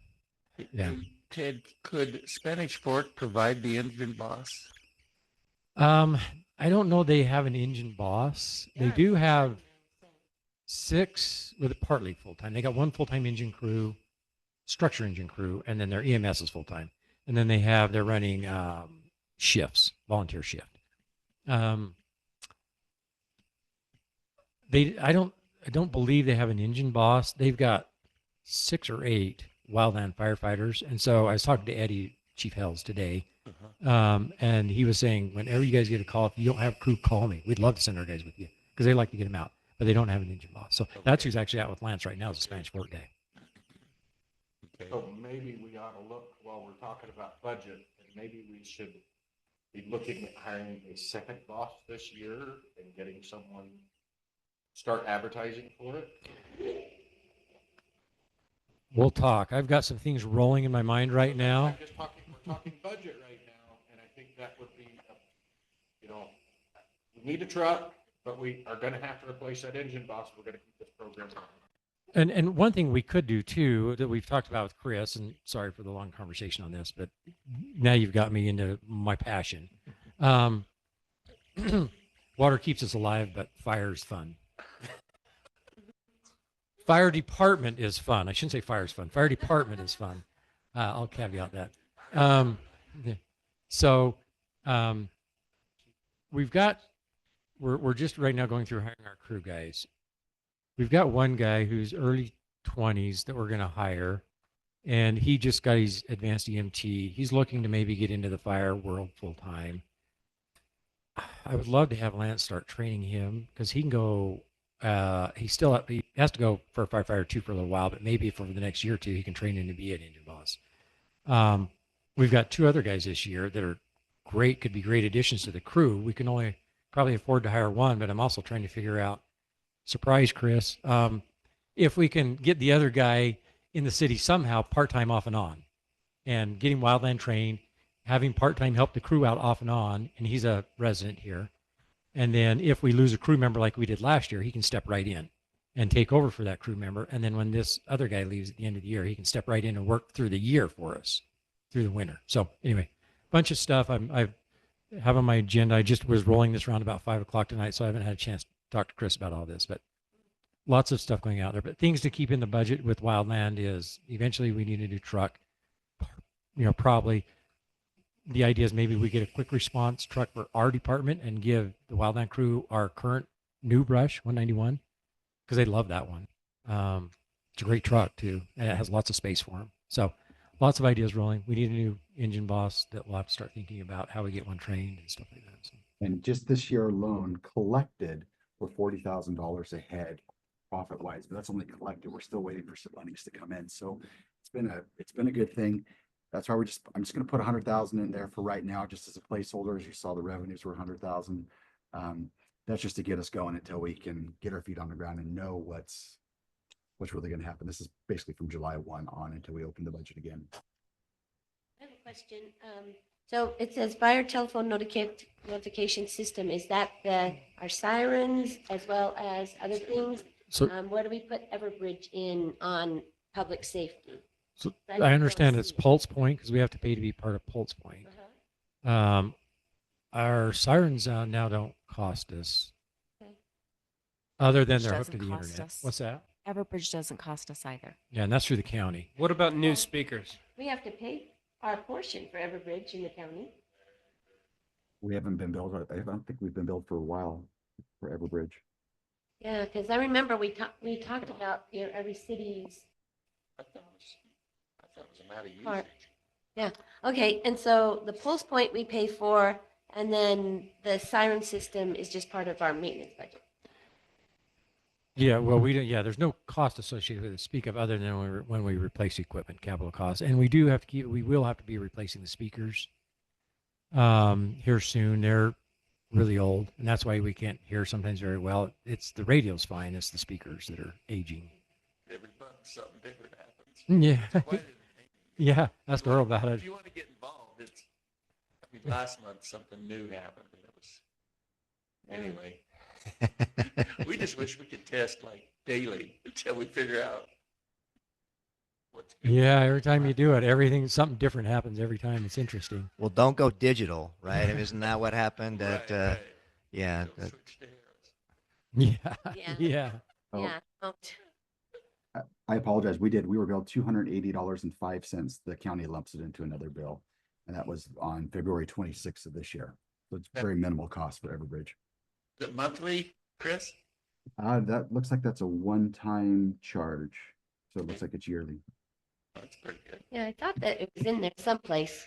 Yeah. Ted, could Spanish Fork provide the engine boss? I don't know they have an engine boss. They do have 6 with partly full time. They got 1 full time engine crew, structure engine crew, and then their EMS is full time. And then they're running shifts, volunteer shift. I don't believe they have an engine boss. They've got 6 or 8 wildland firefighters. And so I was talking to Eddie, Chief Hells, today. And he was saying, whenever you guys get a call, if you don't have crew, call me. We'd love to send our guys with you because they like to get them out, but they don't have an engine boss. So that's who's actually out with Lance right now, is a Spanish Fork guy. So maybe we ought to look, while we're talking about budget, and maybe we should be looking at hiring a second boss this year and getting someone, start advertising for it. We'll talk. I've got some things rolling in my mind right now. I'm just talking, we're talking budget right now, and I think that would be, we need a truck, but we are gonna have to replace that engine boss. We're gonna keep this program going. And one thing we could do too, that we've talked about with Chris, and sorry for the long conversation on this, but now you've got me into my passion. Water keeps us alive, but fire's fun. Fire department is fun. I shouldn't say fire's fun. Fire department is fun. I'll caveat that. We're just right now going through hiring our crew guys. We've got one guy who's early 20s that we're going to hire, and he just got his advanced EMT. He's looking to maybe get into the fire world full time. I would love to have Lance start training him because he can go he has to go for a firefighter two for a little while, but maybe for the next year or two, he can train in to be an engine boss. We've got two other guys this year that are great, could be great additions to the crew. We can only probably afford to hire one, but I'm also trying to figure out, surprise, Chris, if we can get the other guy in the city somehow part-time off and on and getting wildland trained, having part-time help the crew out off and on. And he's a resident here. And then if we lose a crew member like we did last year, he can step right in and take over for that crew member. And then when this other guy leaves at the end of the year, he can step right in and work through the year for us through the winter. So anyway, bunch of stuff I have on my agenda. I just was rolling this around about 5 o'clock tonight, so I haven't had a chance to talk to Chris about all this, but lots of stuff going out there. But things to keep in the budget with wildland is eventually we need a new truck. Probably the idea is maybe we get a quick response truck for our department and give the wildland crew our current new brush 191 because they love that one. It's a great truck too, and it has lots of space for them. So lots of ideas rolling. We need a new engine boss that we'll have to start thinking about how we get one trained and stuff like that. So. And just this year alone, collected, we're $40,000 ahead profit wise, but that's only collected. We're still waiting for some monies to come in. So it's been a good thing. That's why I'm just going to put 100,000 in there for right now, just as a placeholder. As you saw, the revenues were 100,000. That's just to get us going until we can get our feet on the ground and know what's really going to happen. This is basically from July 1 on until we open the budget again. I have a question. So it says fire telephone notification system. Is that our sirens as well as other things? So Where do we put Everbridge in on public safety? So Right. I understand it's Pulse Point because we have to pay to be part of Pulse Point. Uh-huh. Our sirens now don't cost us, Okay. other than they're Doesn't hooked to the cost internet. us. What's that? Everbridge doesn't cost us either. Yeah, and that's through the county. What about new speakers? We have to pay our portion for Everbridge in the county. We haven't been billed. I don't think we've been billed for a while for Everbridge. Yeah, because I remember we talked about every city's I thought it was a matter of part. usage. Yeah. Okay. And so the Pulse Point we pay for, and then the siren system is just part of our maintenance budget. Yeah, well, we don't. Yeah, there's no cost associated with it. Speak of other than when we replace equipment, capital costs, and we do have to keep. We will have to be replacing the speakers here soon. They're really old, and that's why we can't hear sometimes very well. It's the radio's fine. It's the speakers that are aging. Every month, something different happens. Yeah, It's quite entertaining. yeah. Ask Earl about it. If you want to get involved, last month, something new happened, and it was, anyway. We just wish we could test like daily until we figure out what's good. Yeah, every time you do it, something different happens every time. It's interesting. Well, don't go digital, right? I mean, isn't that what happened? Right, That right. yeah. Don't that- switch to heroes. Yeah, Yeah. yeah. Oh. Yeah. Don't. I apologize. We were billed $280.05. The county lumps it into another bill. And that was on February 26th of this year. So it's very minimal cost for Everbridge. Is it monthly, Chris? That looks like that's a one-time charge. So it looks like it's yearly. That's pretty good. Yeah, I thought that it was in there someplace.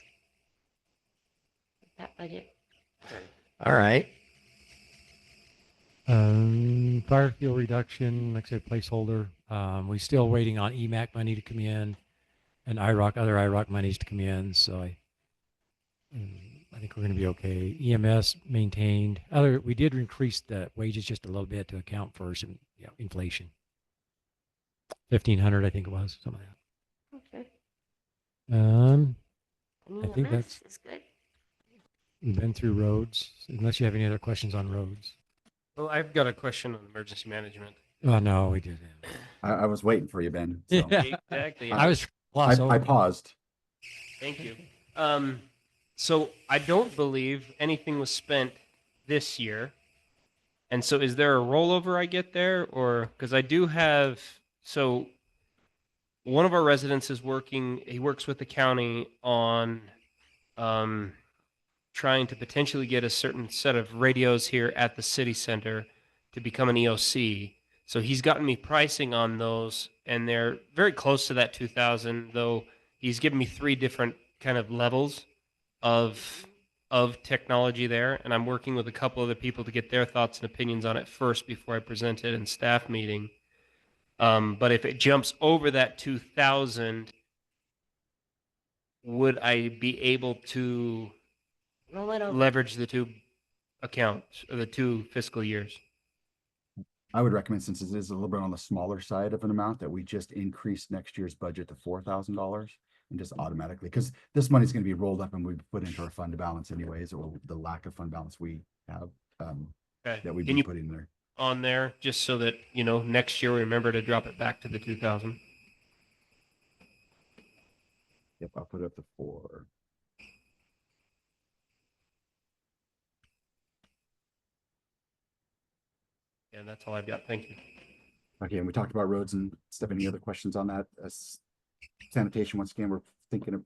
That budget. All right. Fire fuel reduction, like I said, placeholder. We're still waiting on EMAC money to come in and other IROC monies to come in. So I think we're going to be okay. EMS maintained. We did increase the wages just a little bit to account for some inflation. 1,500, I think it was, something like Okay. that. And I think EMS that's- is good. We've been through roads, unless you have any other questions on roads. Well, I've got a question on emergency management. Oh, no, we didn't. I was waiting for you, Ben. So Yeah. Exactly. I was I paused. Thank you. So I don't believe anything was spent this year. And so is there a rollover I get there, or because I do have, so one of our residents is he works with the county on trying to potentially get a certain set of radios here at the city center to become an EOC. So he's gotten me pricing on those, and they're very close to that 2,000, though he's given me 3 different kind of levels of of technology there, and I'm working with a couple other people to get their thoughts and opinions on it first before I present it in staff meeting. But if it jumps over that 2,000, would I be able to Roll it over. leverage the two accounts or the two fiscal years? I would recommend, since it is a little bit on the smaller side of an amount, that we just increase next year's budget to $4,000 and just automatically, because this money's going to be rolled up and we put into our fund balance anyways, or the lack of fund balance we have Okay. that we Can be you put in there. on there just so that, you know, next year we remember to drop it back to the 2,000? Yep, I'll put it up to 4. Yeah, that's all I've got. Thank you. Okay, and we talked about roads and stuff. Any other questions on that? Sanitation, once again, we're thinking of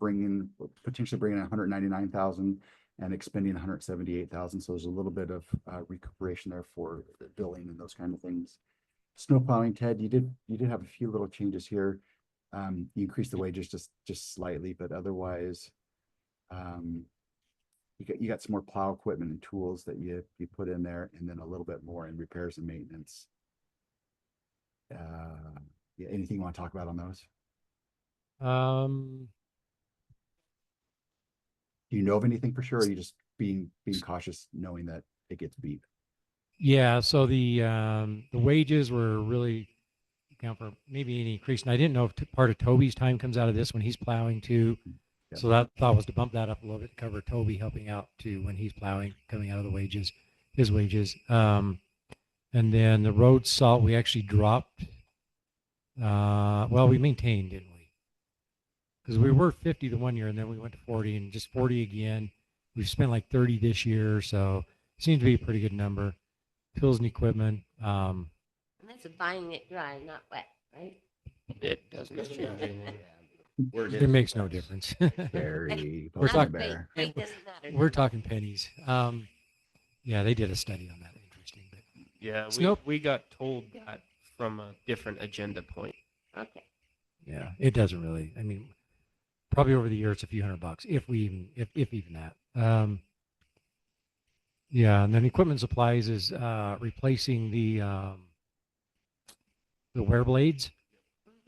potentially bringing 199,000 and expending 178,000. So there's a little bit of recuperation there for the billing and those kind of things. Snow plowing, Ted, you did have a few little changes here. You increased the wages just slightly, but otherwise, you got some more plow equipment and tools that you put in there, and then a little bit more in repairs and maintenance. Yeah, anything you want to talk about on those? Do you know of anything for sure, or are you just being cautious knowing that it gets beat? Yeah, so the wages were really account for maybe any increase. And I didn't know if part of Toby's time comes out of this when he's plowing too. Yeah. So that thought was to bump that up a little bit to cover Toby helping out too when he's plowing, coming out of the wages, his wages. And then the road salt, we actually dropped. Well, we maintained, didn't we? Because we were 50 the one year, and then we went to 40, and just 40 again. We've spent like 30 this year, so it seems to be a pretty good number. Tools and equipment. And that's buying it dry, not wet, right? It doesn't. It makes no difference. Very. We're talking- bear. Weight doesn't matter. We're talking pennies. Yeah, they did a study on that. Interesting. But Yeah, Snow- we got told that from a different agenda point. Okay. yeah, it doesn't really. I mean, probably over the year it's a few $100, if even that. Yeah, and then equipment supplies is replacing the wear blades.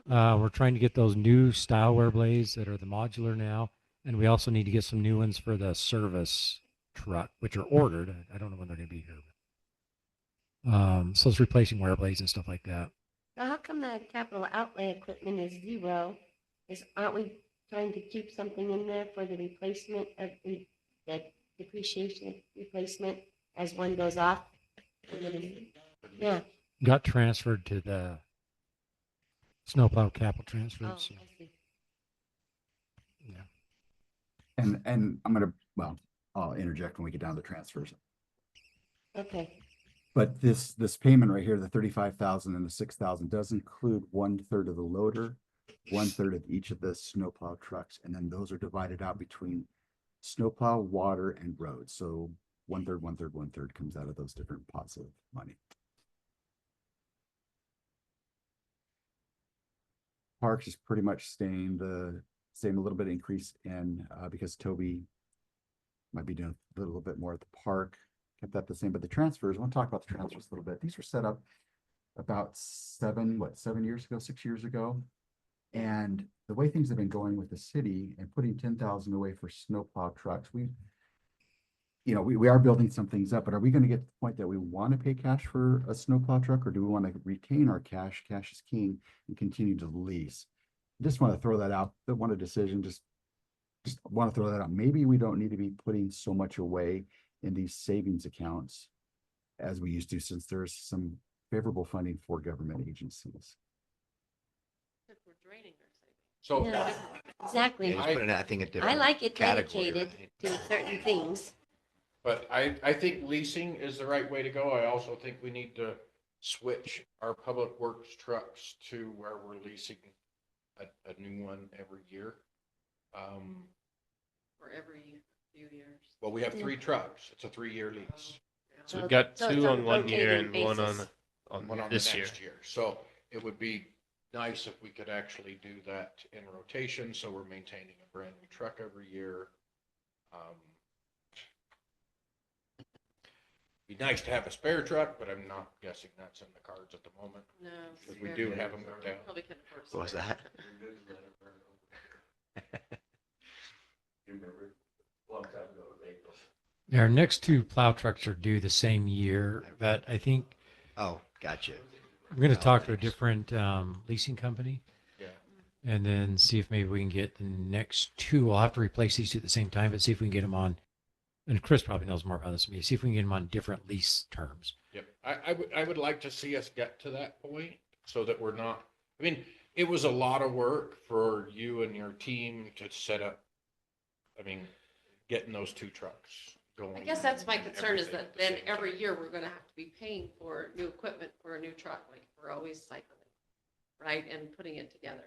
We're trying to get those new style wear blades that are the modular now, and we also need to get some new ones for the service truck, which are ordered. I don't know when they're going to be here. So it's replacing wear blades and stuff like that. So how come that capital outlay equipment is zero? Aren't we trying to keep something in there for the replacement of the depreciation replacement as one goes off? Yeah. Got transferred to the snowplow capital Oh, transfer. I So, see. yeah. And I'll interject when we get down to the transfers. Okay. But this payment right here, the 35,000 and the 6,000, does include 1/3 of the loader, 1/3 of each of the snowplow trucks, and then those are divided out between snowplow, water, and roads. So 1/3, 1/3, 1/3 comes out of those different pots of money. Parks is pretty much staying the same, a little bit increase in because Toby might be doing a little bit more at the park. Kept that the same, but the transfers, I want to talk about the transfers a little bit. These were set up about 7 years ago, 6 years ago. And the way things have been going with the city and putting 10,000 away for snowplow trucks, we are building some things up, but are we going to get to the point that we want to pay cash for a snowplow truck, or do we want to retain our cash? Cash is king, and continue to lease. Just want to throw that out. Don't want a decision. Just want to throw that out. Maybe we don't need to be putting so much away in these savings accounts as we used to, since there's some favorable funding for government agencies. So Yeah, exactly. Just put it, I think, a different I like it category, dedicated right? to certain things. But I think leasing is the right way to go. I also think we need to switch our public works trucks to where we're leasing a new one every year. For every few years. Well, we have 3 trucks. It's a 3-year lease. So we've got So it's 2 on on a one year rotating and one basis. on One on this the year. next year. So it would be nice if we could actually do that in rotation. So we're maintaining a brand new truck every year. Be nice to have a spare truck, but I'm not guessing that's in the cards at the moment. No. Because we do have them go down. Probably couldn't afford What was something. that? You remember, a long time ago, April. Our next two plow trucks are due the same year, but I think Oh, gotcha. I'm going to Oh, talk to a thanks. different leasing company Yeah. and then see if maybe we can get the next two. We'll have to replace these two at the same time, but see if we can get them on. And Chris probably knows more about this than me. See if we can get them on different lease terms. Yep. I would like to see us get to that point so that we're not, I mean, it was a lot of work for you and your team to set up. I mean, getting those two trucks going. I guess that's my and concern is everything that at the then same time. every year we're gonna have to be paying for new equipment for a new truck, like we're always cycling, right, and putting it together.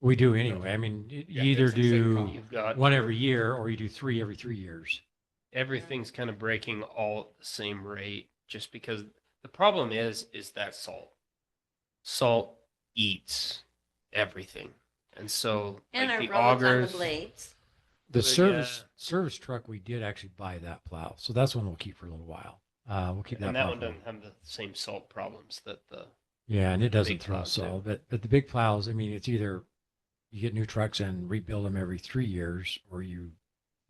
We do anyway. I mean, Yeah, you either it's the same do cost. You've got one every year or you do three every 3 years. everything's kind of breaking all at the same rate just because the problem is that salt eats everything. And so And like our the roads on the augers, blades. The But service truck, we did actually buy that plow. So that's one we'll keep for a little while. We'll keep that. and that plow one for- doesn't have the same salt problems that the Yeah, and it doesn't big throw plows do. salt, but the big plows, I mean, it's either you get new trucks and rebuild them every 3 years, or you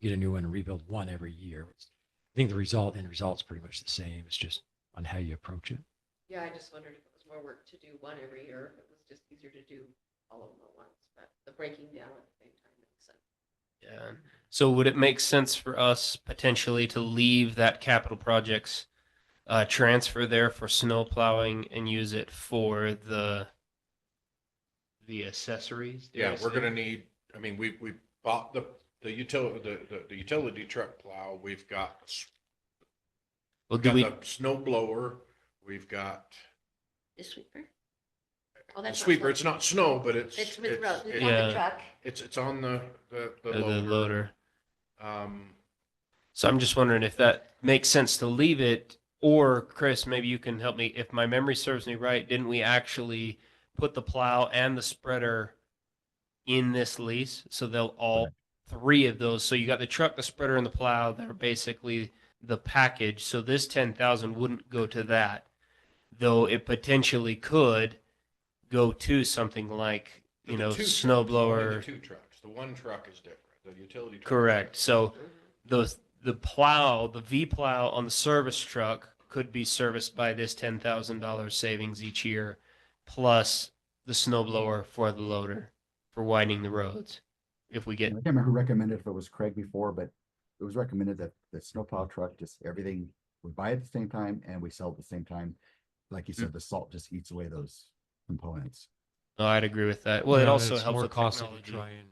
get a new one and rebuild one every year. I think the end result's pretty much the same. It's just on how you approach it. Yeah, I just wondered if it was more work to do one every year, if it was just easier to do all of them at once, but the breaking down at the same time makes sense. Yeah. So would it make sense for us potentially to leave that capital projects transfer there for snow plowing and use it for the accessories? dare Yeah, I we're say? gonna need, I mean, we bought the utility truck plow. We've got, Well, we've do got we? the snow blower. We've got The sweeper. Oh, the that's not sweeper. snow. It's not snow, but It's with road, it's it- on Yeah. the truck. it's on the The loader. loader. Um, So I'm just wondering if that makes sense to leave it, or Chris, maybe you can help me. If my memory serves me right, didn't we actually put the plow and the spreader in this lease? So they'll all three of those. So you got the truck, the spreader, and the plow. They're basically the package. So this 10,000 wouldn't go to that, though it potentially could go to something like the you know two snow trucks, only blower. The two trucks. The one truck is different. The utility truck. Correct. So the plow, the V plow on the service truck could be serviced by this $10,000 savings each year, plus the snow blower for the loader for widening the roads. If we I get can't remember who recommended if it was Craig before, but it was recommended that the snowplow truck, just everything, we buy it at the same time and we sell it at the same time. Like you said, the salt just eats away those components. oh, I'd agree with that. Well, it Yeah, also it's helps more with costly to technology. try and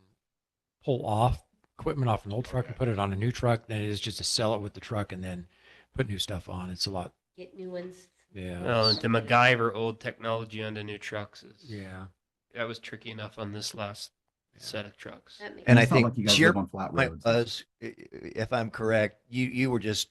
pull off equipment off an old truck and put it on a new truck than it is just to sell it with the truck and then put new stuff on. It's a lot. Get new ones. Yeah. Well, it's- to MacGyver old technology onto new trucks is yeah. that was tricky enough on this last set of trucks. That makes And I It's not think like you guys to your live on flat point roads. was, if I'm correct, you were just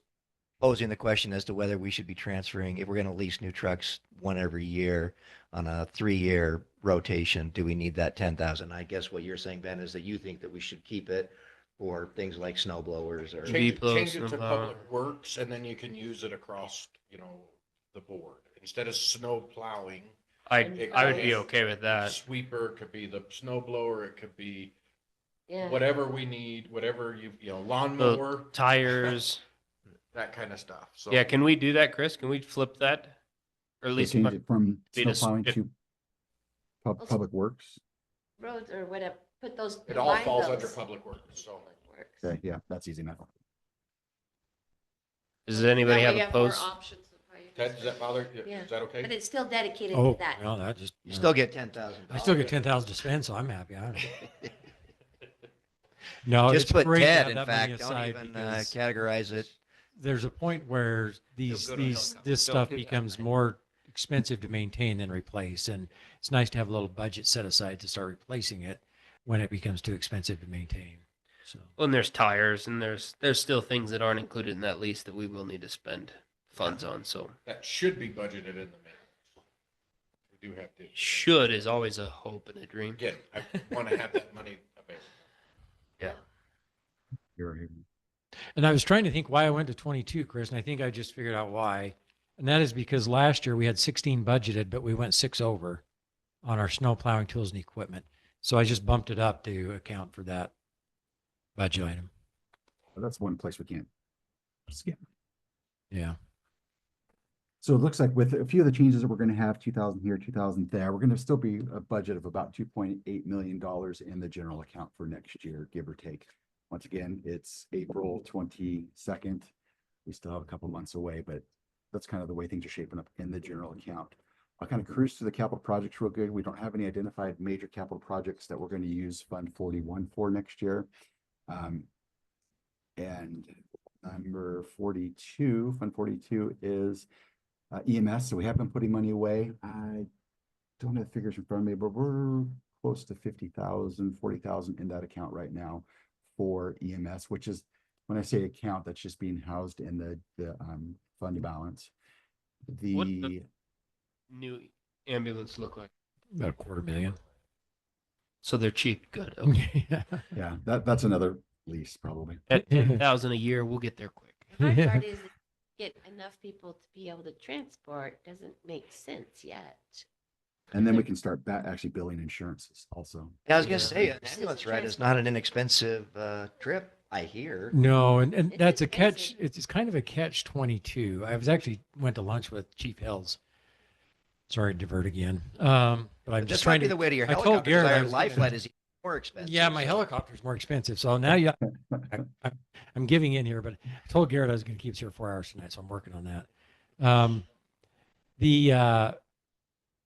posing the question as to whether we should be transferring, if we're going to lease new trucks one every year on a 3-year rotation, do we need that 10,000? I guess what you're saying, Ben, is that you think that we should keep it for things like snow blowers or. V-plows, Change it to snowplower. public works, and then you can use it across, the board. Instead of snow plowing, I It I would could be okay with that. sweeper, it could be the snow blower, it could be Yeah. whatever we need, whatever lawnmower, Tires. that kind of stuff. So Yeah, can we do that, Chris? Can we flip that? Or at So least change it from be snow to plowing spit- to public works. Roads or whatever, put those. it all combine falls those. under public works. So Works. Okay, yeah, that's easy enough. does anybody That have way you a more post? options of how you Ted, does that bother? Yeah. Is that okay? But it's still dedicated Oh, to that. well, that just, You still get 10,000. I still get 10,000 to spend, so I'm happy. No, Just it's put great to Ted, have in that money fact, don't aside even because categorize it. there's a point where this stuff becomes more expensive to maintain than replace, and it's nice to have a little budget set aside to start replacing it when it becomes too expensive to maintain. So Well, and there's tires, and there's still things that aren't included in that lease that we will need to spend funds on. So That should be budgeted in the minutes. We do have to. should is always a hope and a dream. Again, I want to have that money available. Yeah. You're- And I was trying to think why I went to 22, Chris, and I think I just figured out why. And that is because last year we had 16 budgeted, but we went 6 over on our snow plowing tools and equipment. So I just bumped it up to account for that budget item. But that's one place we can't skip. Yeah. So it looks like with a few of the changes that we're gonna have, 2,000 here, 2,000 there, we're gonna still be a budget of about $2.8 million in the general account for next year, give or take. Once again, it's April 22nd. We still have a couple months away, but that's kind of the way things are shaping up in the general account. I'll kind of cruise through the capital projects real good. We don't have any identified major capital projects that we're going to use Fund 41 for next year. And number 42, Fund 42 is EMS. So we have been putting money away. I don't have figures in front of me, but we're close to 50,000, 40,000 in that account right now for EMS, which is, when I say account, that's just being housed in the fund balance. What The the new ambulance look like? About $250,000. So they're cheap. Good. Okay. yeah, that's another lease probably. At 10,000 a year, we'll get there quick. The hard part is get enough people to be able to transport doesn't make sense yet. And then we can start actually billing insurances also. Yeah, I was gonna Yeah. say, an ambulance ride is not an inexpensive trip, I hear. No, and It's that's a expensive. catch. It's kind of a catch 22. I was actually went to lunch with Chief Hills. Sorry to divert again. But I'm But just this trying might be to. the way to your I told helicopter. Garrett I Our was life gonna- flight is even more expensive. Yeah, my so- helicopter's more expensive. So now you, I'm giving in here, but I told Garrett I was going to keep us here 4 hours tonight, so I'm working on that.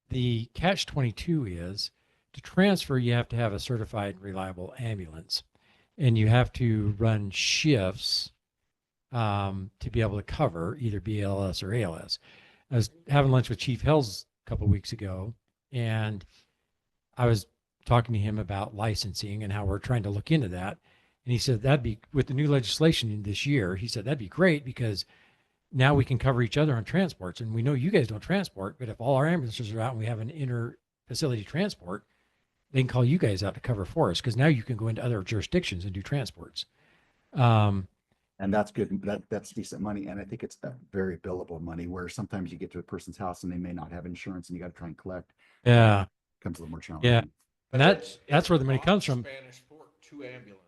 The catch 22 is to transfer, you have to have a certified reliable ambulance, and you have to run shifts to be able to cover either BLS or ALS. I was having lunch with Chief Hills a couple of weeks ago, and I was talking to him about licensing and how we're trying to look into that. And he said that'd be, with the new legislation in this year, he said that'd be great because now we can cover each other on transports. And we know you guys don't transport, but if all our ambulances are out and we have an inter facility transport, they can call you guys out to cover for us because now you can go into other jurisdictions and do transports. And that's good. That's decent money. And I think it's a very billable money where sometimes you get to a person's house and they may not have insurance and you got to try and collect. Yeah. Becomes a little more challenging. Yeah. And that's where the money on comes from. Spanish Fork, 2 ambulances.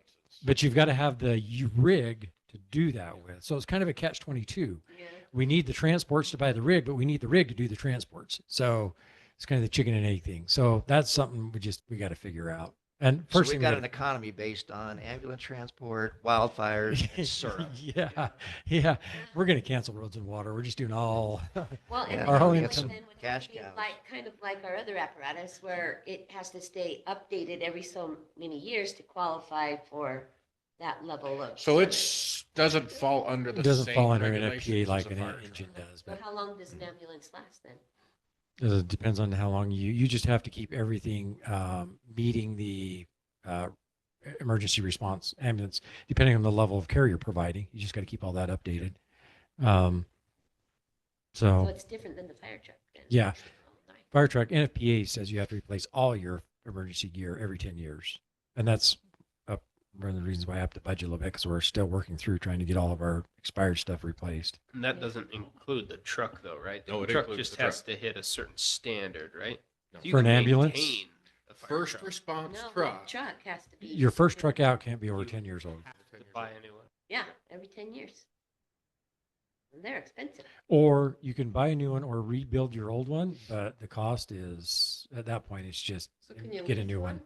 But you've got to have the rig to do that with. So it's kind of a catch 22. Yeah. We need the transports to buy the rig, but we need the rig to do the transports. So it's kind of the chicken and egg thing. So that's something we got to figure out. And So first we've thing got we an economy based on ambulance transport, wildfires, and syrup. yeah. We're going to cancel roads and water. We're just doing all. Well, Yeah, and our then whole then income- would have Cash to be cows. kind of like our other apparatus where it has to stay updated every so many years to qualify for that level of. So service. it doesn't fall under the It doesn't same fall under an regulations FPA like as a an fire engine truck. does. So But how long does an ambulance last then? it depends on how long you just have to keep everything meeting the emergency response ambulance, depending on the level of care you're providing. You just got to keep all that updated. So So it's different than the fire truck then? Yeah. fire truck, NFPA says you have to replace all your emergency gear every 10 years. And that's one of the reasons why I have to budget a little bit because we're still working through trying to get all of our expired stuff replaced. And that doesn't include the truck, though, right? The No, it truck includes just the has truck. to hit a certain standard, right? No. So you For can an ambulance? maintain a fire First truck response No, truck. the truck has to be. Your first truck out can't be over 10 years old. to buy a new one. Yeah, every 10 years. And they're expensive. Or you can buy a new one or rebuild your old one, but the cost is, at that point, it's just So can you get a lease new one.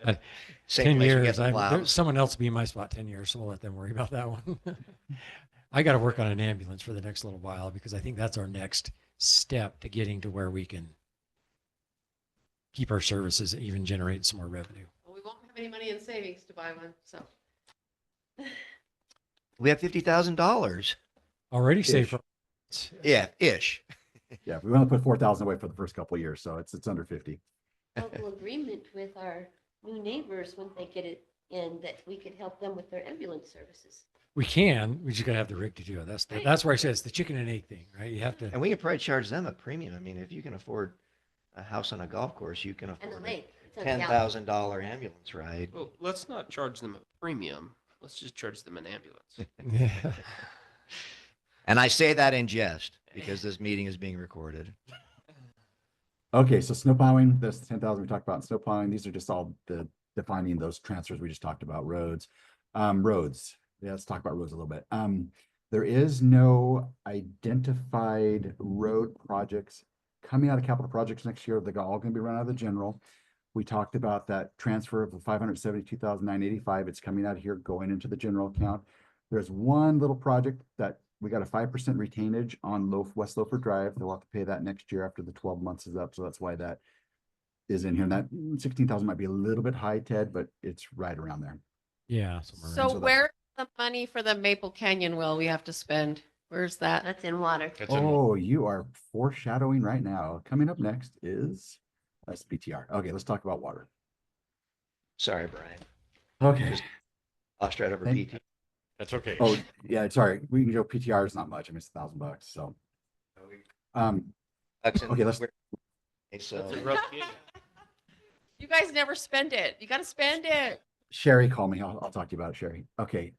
10 Same place we get years. the plows. Someone else will be in my spot 10 years, so we'll let them worry about that one. I got to work on an ambulance for the next little while because I think that's our next step to getting to where we can keep our services and even generate some more revenue. Well, we won't have any money in savings to buy one, so. We have $50,000. Already Ish. saved for. Yeah, ish. Yeah, we only put 4,000 away for the first couple of years, so it's under 50. Local agreement with our new neighbors when they get it in that we could help them with their ambulance services. We can. We just got to have the rig to do it. That's where I said it's the chicken and egg thing, right? You have to. And we can probably charge them a premium. I mean, if you can afford a house on a golf course, you can And afford the lake. a gallon. $10,000 ambulance ride. Well, let's not charge them a premium. Let's just charge them an ambulance. Yeah. And I say that in jest because this meeting is being recorded. Okay, so snow plowing, this 10,000 we talked about, snow plowing, these are just all the defining those transfers we just talked about, roads. Roads, yeah, let's talk about roads a little bit. There is no identified road projects coming out of capital projects next year. They're all gonna be run out of the general. We talked about that transfer of the 572,985. It's coming out of here, going into the general account. There's one little project that we got a 5% retainage on West Loafer Drive. They'll have to pay that next year after the 12 months is up. So that's why that is in here. And that 16,000 might be a little bit high, Ted, but it's right around there. Yeah. somewhere So around. that's- where's the money for the Maple Canyon well we have to spend? Where's that? That's in water. It's in- Oh, you are foreshadowing right now. Coming up next is SBTR. Okay, let's talk about water. Sorry, Brian. Okay. Lost right over Thank- PT. That's okay. Oh, yeah, sorry. We can go PTR is not much. I mean, it's $1,000. So, okay, let's- Okay, so That's a rough gig. You guys never spend it. You gotta spend it. Sherry, call me. I'll talk to you about it, Sherry. Okay,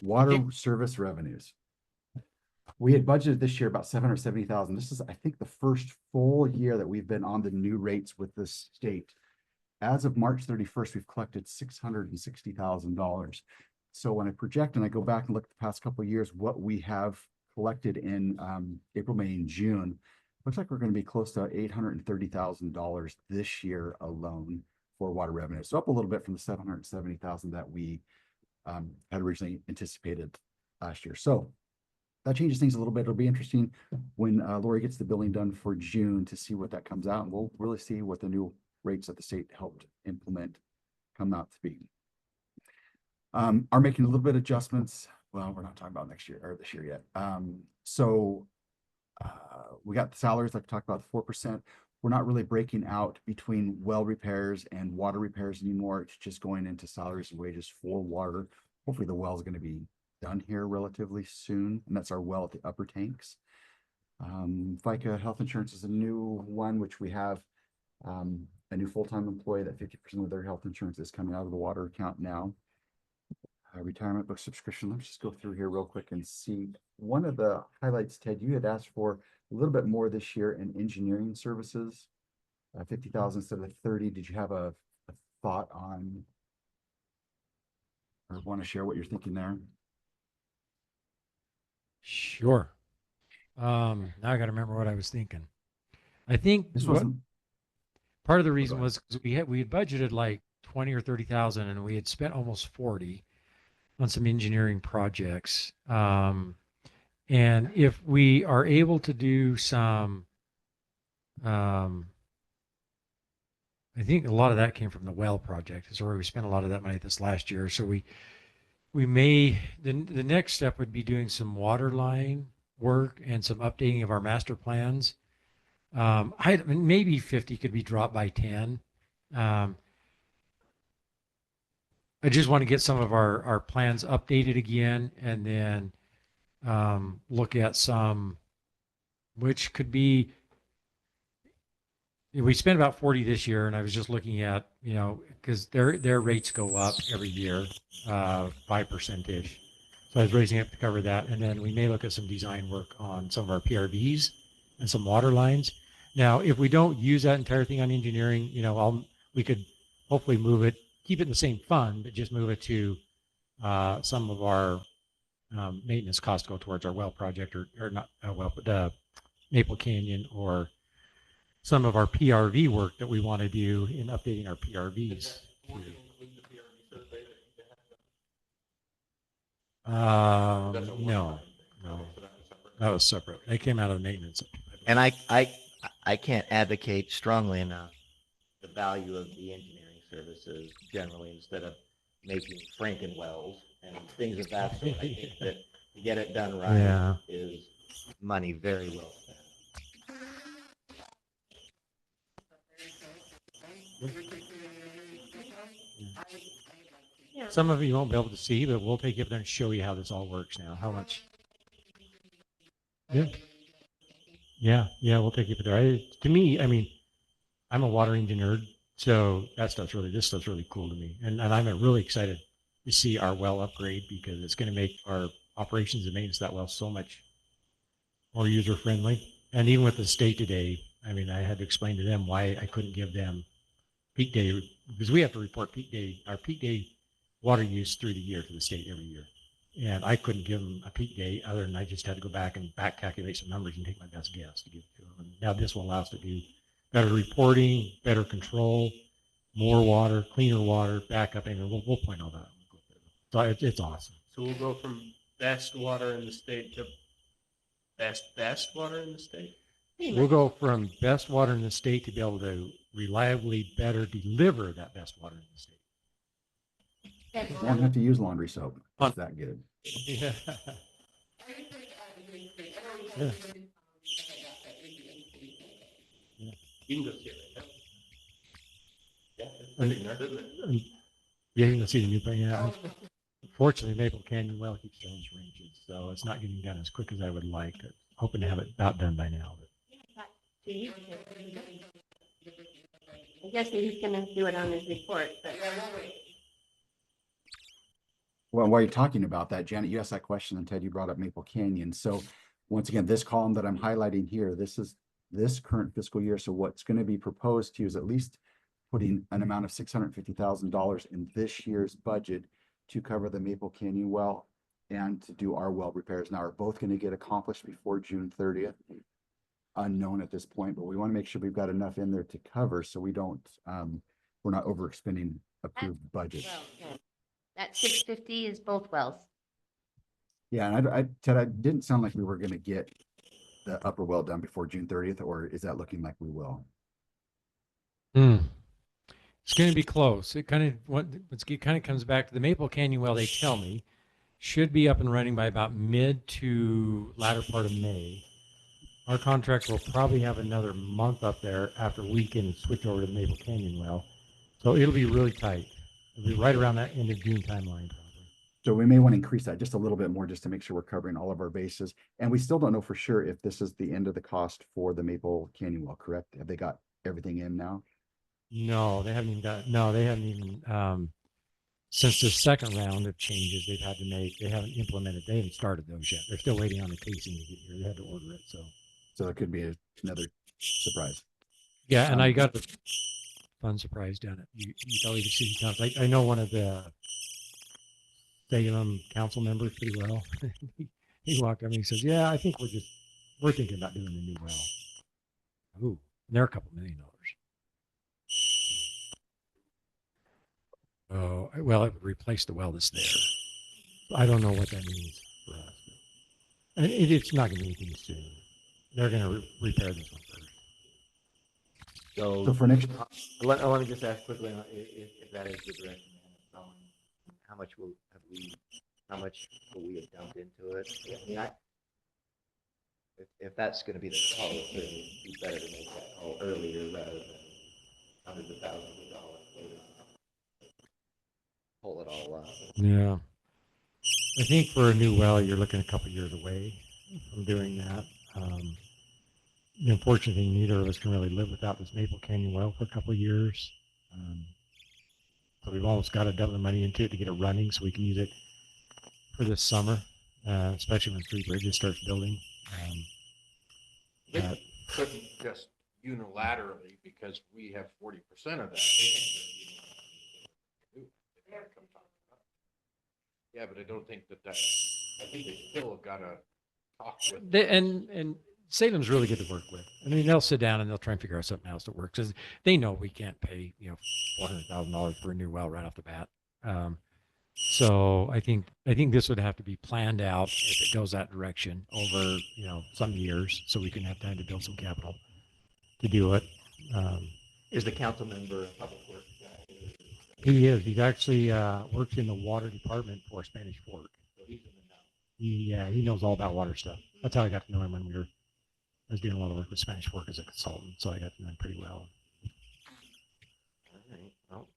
water service revenues. We had budgeted this year about 770,000. This is, I think, the first full year that we've been on the new rates with the state. As of March 31st, we've collected $660,000. So when I project and I go back and look at the past couple of years, what we have collected in April, May, and June, looks like we're going to be close to $830,000 this year alone for water revenue. So up a little bit from the 770,000 that we had originally anticipated last year. So that changes things a little bit. It'll be interesting when Lori gets the billing done for June to see what that comes out, and we'll really see what the new rates that the state helped implement come out to be. Are making a little bit of adjustments. Well, we're not talking about next year or this year yet. We got the salaries, like I talked about, the 4%. We're not really breaking out between well repairs and water repairs anymore. It's just going into salaries and wages for water. Hopefully the well is going to be done here relatively soon, and that's our well at the upper tanks. FICA health insurance is a new one, which we have a new full-time employee that 50% of their health insurance is coming out of the water account now. Retirement book subscription. Let's just go through here real quick and see. One of the highlights, Ted, you had asked for a little bit more this year in engineering services, 50,000 instead of 30. Did you have a thought on, or want to share what you're thinking there? Sure. Now I got to remember what I was thinking. I think This what- wasn't, part of the reason ahead. was 'cause we had budgeted like 20 or 30,000 and we had spent almost 40 on some engineering projects. And if we are able to do some, I think a lot of that came from the well project. Is where we spent a lot of that money this last year. So we may, the next step would be doing some water line work and some updating of our master plans. Maybe 50 could be dropped by 10. I just want to get some of our plans updated again and then look at some, which could be, we spent about 40 this year, and I was just looking at, because their rates go up every year, 5%-ish. So I was raising it to cover that. And then we may look at some design work on some of our PRVs and some water lines. Now, if we don't use that entire thing on engineering, we could hopefully move it, keep it in the same fund, but just move it to some of our maintenance costs go towards our well project or not well, but Maple Canyon or some of our PRV work that we want to do in updating our PRVs. No, that was separate. They came out of maintenance. And I can't advocate strongly enough the value of the engineering services generally instead of making Franken wells and things of that sort. I think that to get it done right Yeah. is money very well spent. Some of you won't be able to see, but we'll take you up there and show you how this all works now. How much? Yeah, we'll take you up there. To me, I'm a water engineer, So this stuff's really cool to me. And I'm really excited to see our well upgrade because it's going to make our operations and maintenance of that well so much more user friendly. And even with the state today, I mean, I had to explain to them why I couldn't give them peak day because we have to report our peak day water use through the year to the state every year. And I couldn't give them a peak day other than I just had to go back and back calculate some numbers and take my best guess to give it to them. And now this will allow us to do better reporting, better control, more water, cleaner water, backup, and we'll point all that out. So it's awesome. So we'll go from best water in the state to best water in the state. We'll go from best water in the state to be able to reliably better deliver that best water in the state. Won't have to use laundry soap. It's that good. Yeah. Yeah. You can go see it. Yeah, it's And- pretty nice, isn't it? Yeah, you can see the new thing. Yeah. Fortunately, Maple Canyon well keeps those ranges, so it's not getting done as quick as I would like. Hoping to have it about done by now. I guess he's gonna do it on his report, but. Well, while you're talking about that, Janet, you asked that question and Ted, you brought up Maple Canyon. So once again, this column that I'm highlighting here, this is this current fiscal year. So what's going to be proposed to you is at least putting an amount of $650,000 in this year's budget to cover the Maple Canyon well and to do our well repairs. Now, are both going to get accomplished before June 30th? Unknown at this point, but we want to make sure we've got enough in there to cover so we don't, we're not overexpending approved budget. Well, yeah. That 650 is both wells. Yeah, and Ted, I didn't sound like we were going to get the upper well done before June 30th, or is that looking like we will? It's going to be close. It kind of comes back to the Maple Canyon well. They tell me should be up and running by about mid to latter part of May. Our contract will probably have another month up there after we can switch over to the Maple Canyon well. So it'll be really tight. It'll be right around that end of June timeline probably. So we may want to increase that just a little bit more just to make sure we're covering all of our bases. And we still don't know for sure if this is the end of the cost for the Maple Canyon well, correct? Have they got everything in now? No, they haven't even since the second round of changes they've had to make, they haven't started those yet. They're still waiting on the casing to get here. They had to order it. So it could be another surprise. Yeah, and I got a fun surprise down at Utility City Council. I know one of the Salem council members pretty well. He walked up and he says, "Yeah, I think we're thinking about doing a new well." Ooh, and they're a couple $1 million. Oh, well, it would replace the well that's there. I don't know what that means for us. And it's not going to be anything soon. They're going to repair this one first. So for next, I want to just ask quickly if that is the direction man is going. How much will we have dumped into it? I mean, if that's going to be the call, it certainly be better to make that call earlier rather than hundreds of thousands of dollars later. Pull it all up. Yeah. I think for a new well, you're looking a couple years away from doing that. The unfortunate thing, neither of us can really live without this Maple Canyon well for a couple of years. So we've almost got to dump the money into it to get it running so we can use it for this summer, especially when Three Bridges starts building. It couldn't just unilaterally because we have 40% of that. Yeah, but I don't think I think they still got to talk with. And Salem's really good to work with. I mean, they'll sit down and they'll try and figure out something else that works. Because they know we can't pay, $400,000 for a new well right off the bat. So I think this would have to be planned out if it goes that direction over, some years, so we can have time to build some capital to do it. Is the council member a public works guy? He is. He's actually works in the water department for Spanish Fork. So he's in the know. He knows all about water stuff. That's how I got to know him when I was doing a lot of work with Spanish Fork as a consultant, so I got to know him pretty well. All right. Well,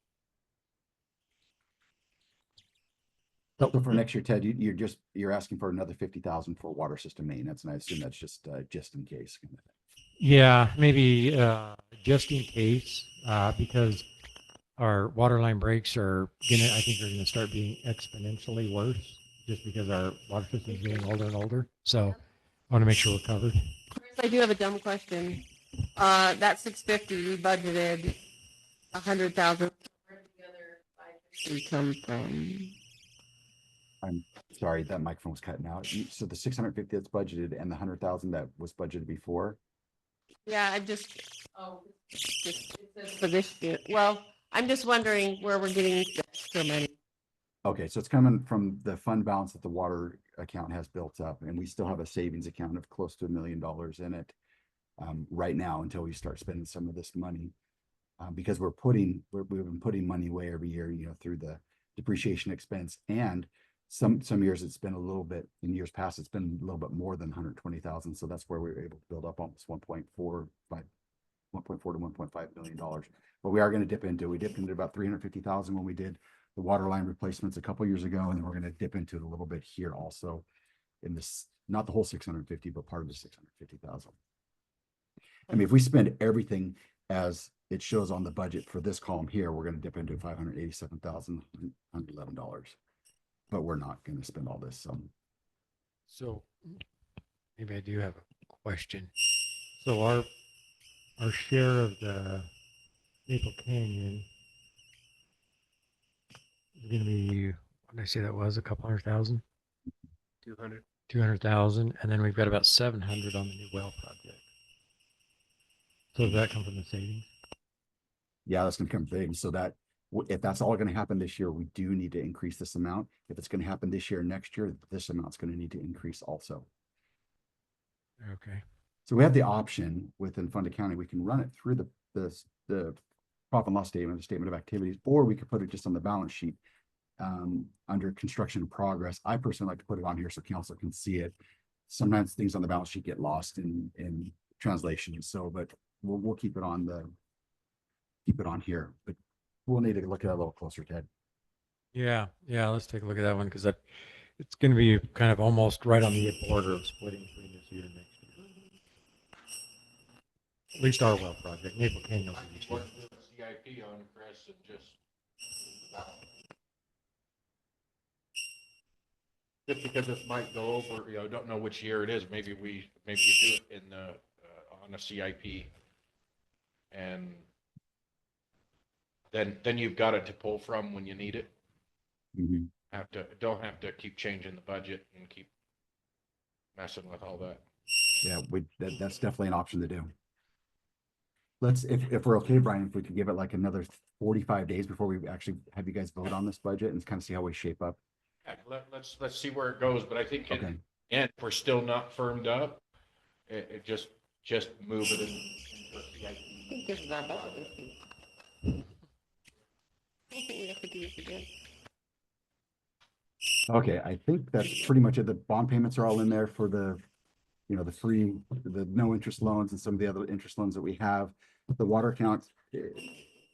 so for next year, Ted, you're asking for another 50,000 for water system maintenance, and I assume that's just in case kind of thing. Yeah, maybe just in case, because our water line breaks are gonna, I think, are gonna start being exponentially worse just because our water system is getting older and older. So I want to make sure we're covered. Chris, I do have a dumb question. That 650, we budgeted 100,000. Where did the other 550 come from? I'm sorry, that microphone was cutting out. So the 650 that's budgeted and the 100,000 that was budgeted before, Yeah, I just, oh, it says for this year. Well, I'm just wondering where we're getting the extra money. okay, so it's coming from the fund balance that the water account has built up, and we still have a savings account of close to $1 million in it right now until we start spending some of this money. Because we've been putting money away every year, you know, through the depreciation expense, and some years it's been a little bit, in years past, it's been a little bit more than 120,000. So that's where we were able to build up almost 1.4 to $1.5 million. But we are going to we dipped into about 350,000 when we did the water line replacements a couple years ago, and then we're going to dip into it a little bit here also in this, not the whole 650, but part of the 650,000. I mean, if we spend everything as it shows on the budget for this column here, we're going to dip into $587,111. But we're not going to spend all this. So maybe I do have a question. So our share of the Maple Canyon is going to be, what did I say that was? A couple 100,000? 200. 200,000. And then we've got about 700 on the new well project. So does that come from the savings? Yeah, that's going to come big. So that if that's all going to happen this year, we do need to increase this amount. If it's going to happen this year, next year, this amount's going to need to increase also. Okay. So we have the option within fund accounting, we can run it through the profit and loss statement, the statement of activities, or we could put it just on the balance sheet under construction in progress. I personally like to put it on here so council can see it. Sometimes things on the balance sheet get lost in translation. So, but we'll keep it on here, but we'll need to look at that a little closer, Ted. Yeah. Let's take a look at that one because it's going to be kind of almost right on the border of splitting between this year and next year. At least our well project, Maple Canyon. What's the CIP on, Chris, and just because this might go over, you know, don't know which year it is. Maybe you do it in on a CIP, and then you've got it to pull from when you need it. Mhm. Don't have to keep changing the budget and keep messing with all that. Yeah, that's definitely an option to do. Let's, if we're okay, Brian, if we could give it like another 45 days before we actually have you guys vote on this budget and kind of see how we shape up. Let's see where it goes, but I think Okay. and if we're still not firmed up, it just move it into a CIP. I think this is our budget. I think we have to do this again. Okay, I think that's pretty much it. The bond payments are all in there for the, you know, the no interest loans and some of the other interest loans that we have. The water account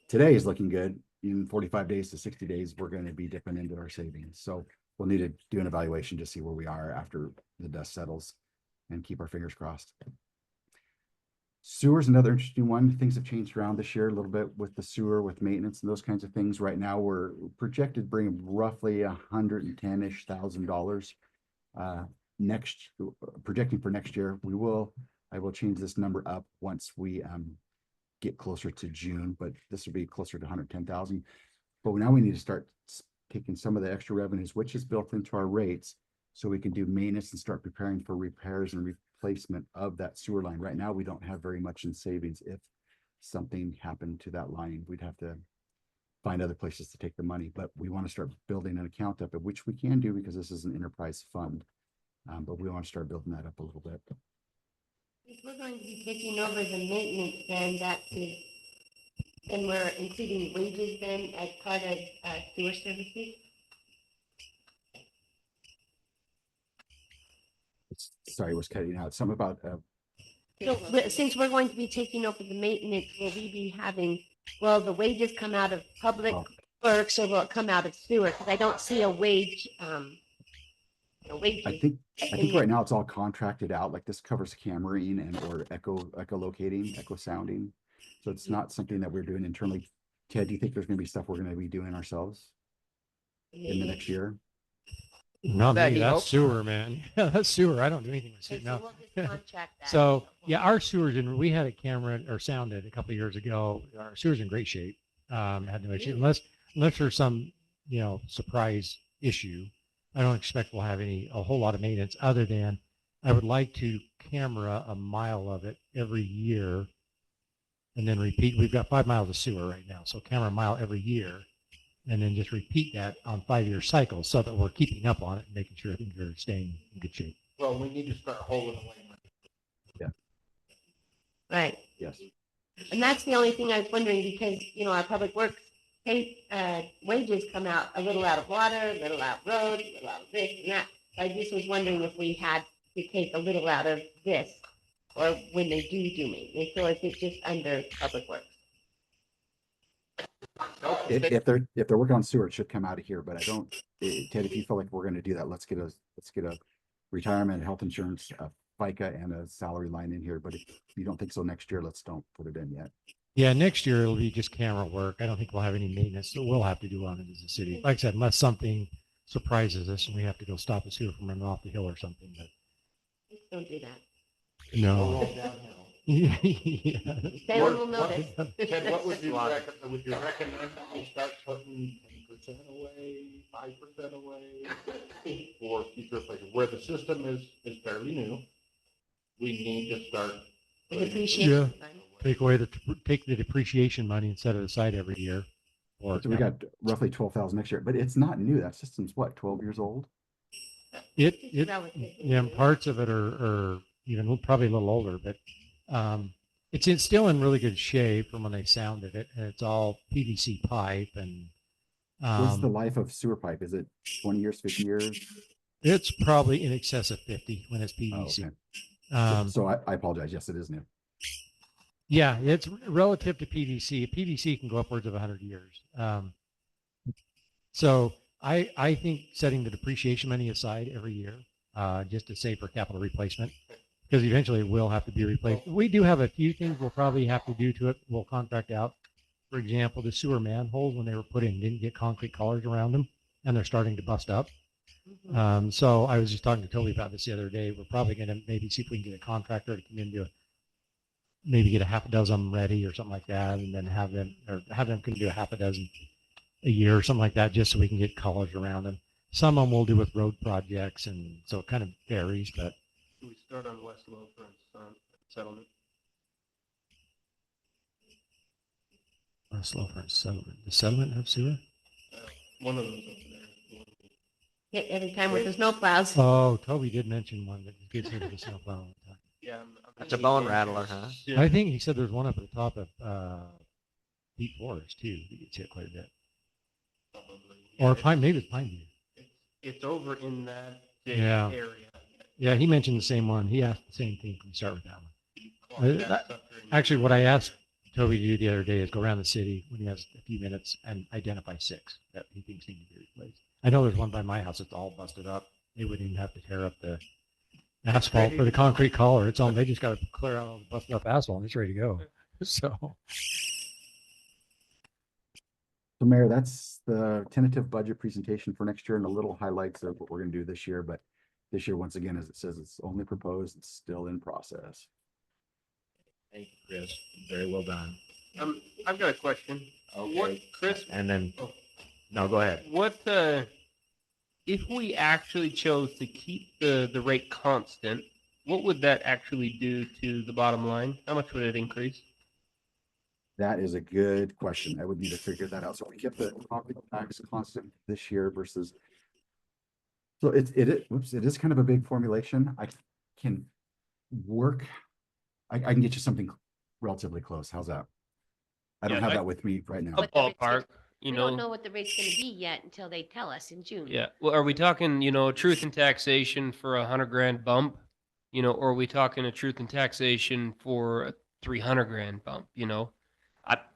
today is looking good. In 45 days to 60 days, we're going to be dipping into our savings. So we'll need to do an evaluation to see where we are after the dust settles and keep our fingers crossed. Sewer's another interesting one. Things have changed around this year a little bit with the sewer, with maintenance and those kinds of things. Right now, we're projected to bring roughly $110,000. Projecting for next year, I will change this number up once we get closer to June, but this will be closer to 110,000. But now we need to start taking some of the extra revenues, which is built into our rates, so we can do maintenance and start preparing for repairs and replacement of that sewer line. Right now, we don't have very much in savings. If something happened to that line, we'd have to find other places to take the money, but we want to start building an account up, which we can do because this is an enterprise fund. But we want to start building that up a little bit. If we're going to be taking over the maintenance, then we're including wages then as part of sewer services? Sorry, it was cutting out. Something about, So, but since we're going to be taking over the maintenance, will we be having, will the wages come out of public Oh. works or will it come out of sewer? Because I don't see a wage, I think right now it's all contracted out. Like this covers cammering and or echo locating, echo sounding. So it's not something that we're doing internally Ted, do you think there's gonna be stuff we're gonna be doing ourselves in the next year? Not That me, he that's hopes. sewer, man. Yeah, that's sewer. I don't do anything with sewer. Okay, so No. we'll just contract that. So yeah, our sewers, and we had a camera or sounded a couple of years ago. Our sewers in great shape. Had no issue unless there's some, surprise issue. I don't expect we'll have a whole lot of maintenance other than I would like to camera a mile of it every year and then repeat. We've got 5 miles of sewer right now. So camera a mile every year and then just repeat that on 5-year cycles so that we're keeping up on it and making sure things are staying in good shape. Well, we need to start holding away money. Right. Yes. And that's the only thing I was wondering because, our public works wages come out a little out of water, a little out of road, a little out of this and that. I just was wondering if we had to take a little out of this or when they do maintenance, or if it's just under public works. If they're working on sewer, it should come out of here, but I don't, Ted, if you feel like we're gonna do that, let's get a retirement, health insurance, a FICA and a salary line in here, but if you don't think so next year, let's don't put it in yet. Yeah, next year it'll be just camera work. I don't think we'll have any maintenance that we'll have to do on it as a city. Like I said, unless something surprises us and we have to go stop a sewer from running off the hill or something, but Just don't do that. no. Yeah. Salem will notice. Ted, what would you recommend we start putting 10% away, 5% away for future replacement? Where the system is fairly new, we need to start. The putting- depreciation fund. Take the depreciation money and set it aside every year. Or So we got roughly 12,000 next year, but it's not new. That system's what, 12 years old? it Relatively yeah, new. parts of it are even probably a little older, but it's still in really good shape from when they sounded it, and it's all PVC pipe and What's the life of sewer pipe? Is it 20 years, 50 years? it's probably in excess of 50 when it's Oh, PVC. okay. So I apologize. Yes, it is new. Yeah, it's relative to PVC. PVC can go upwards of 100 years. So I think setting the depreciation money aside every year, just to save for capital replacement, because eventually it will have to be replaced. We do have a few things we'll probably have to do to it. We'll contract out. For example, the sewer manholes, when they were put in, didn't get concrete collars around them, and they're starting to bust up. So I was just talking to Toby about this the other day. We're probably going to maybe see if we can get a contractor to come in and maybe get a half a dozen of them ready or something like that, and then have them can do a half a dozen a year or something like that, just so we can get collars around them. Some of them we'll do with road projects, and so it kind of varies, but We start on West Lower settlement. slow for settlement. The settlement have sewer? One of those over there. Yeah, every time with the snow plows. Oh, Toby did mention one that gets hit with the snowplow all the time. Yeah. That's a bone rattler, huh? I think he said there's one up at the top of Deep Forest too. That gets hit quite a bit. Or Pine, maybe it's Pine View. It's over in that Yeah. area. Yeah, he mentioned the same one. He asked the same thing. Can we start with that one? Actually, what I asked Toby to do the other day is go around the city when he has a few minutes and identify 6 that he thinks need to be replaced. I know there's one by my house that's all busted up. They wouldn't even have to tear up the asphalt for the concrete collar. It's all, they just got to clear out all the busted up asphalt and it's ready to go. So, So Mayor, that's the tentative budget presentation for next year and a little highlights of what we're gonna do this year, but this year, once again, as it says, it's only proposed, it's still in process. Thank you, Chris. Very well done. I've got a question. What, Chris, And then, no, go ahead. what, if we actually chose to keep the rate constant, what would that actually do to the bottom line? How much would it increase? That is a good question. I would need to figure that out. So we kept the property tax constant this year versus. So it is kind of a big formulation. I can work. I can get you something relatively close. How's that? I don't Yeah, have I- that with me right now. A What the rate's ballpark, We don't know what the rate's gonna be yet until they tell us in June. Yeah. Well, are we talking, truth and taxation for $100,000 bump? Or are we talking a truth and taxation for a $300,000 bump?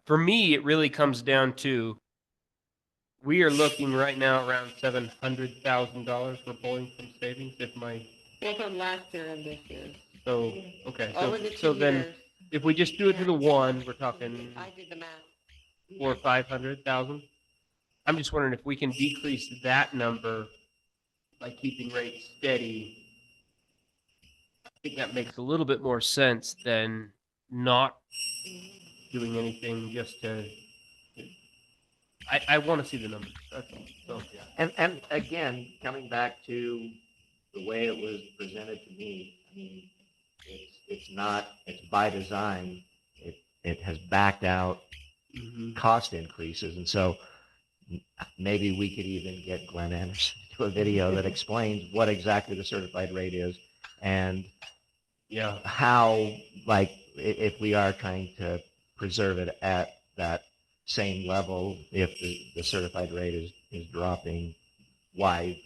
For me, it really comes down to we are looking right now around $700,000 we're pulling from savings. Well, from last year and this year. Okay. Over the So 2 then years, if we just do it to the one, we're talking I did the math. or 500,000. I'm just wondering if we can decrease that number by keeping rates steady. I think that makes a little bit more sense than not doing anything just to. I want to see the numbers. That's all. So, And again, coming back to the way it was presented to me, I mean, it's by design. It has backed out cost increases. And so maybe we could even get Glenn Anderson to do a video that explains what exactly the certified rate is and yeah. how, like, if we are trying to preserve it at that same level, if the certified rate is dropping, why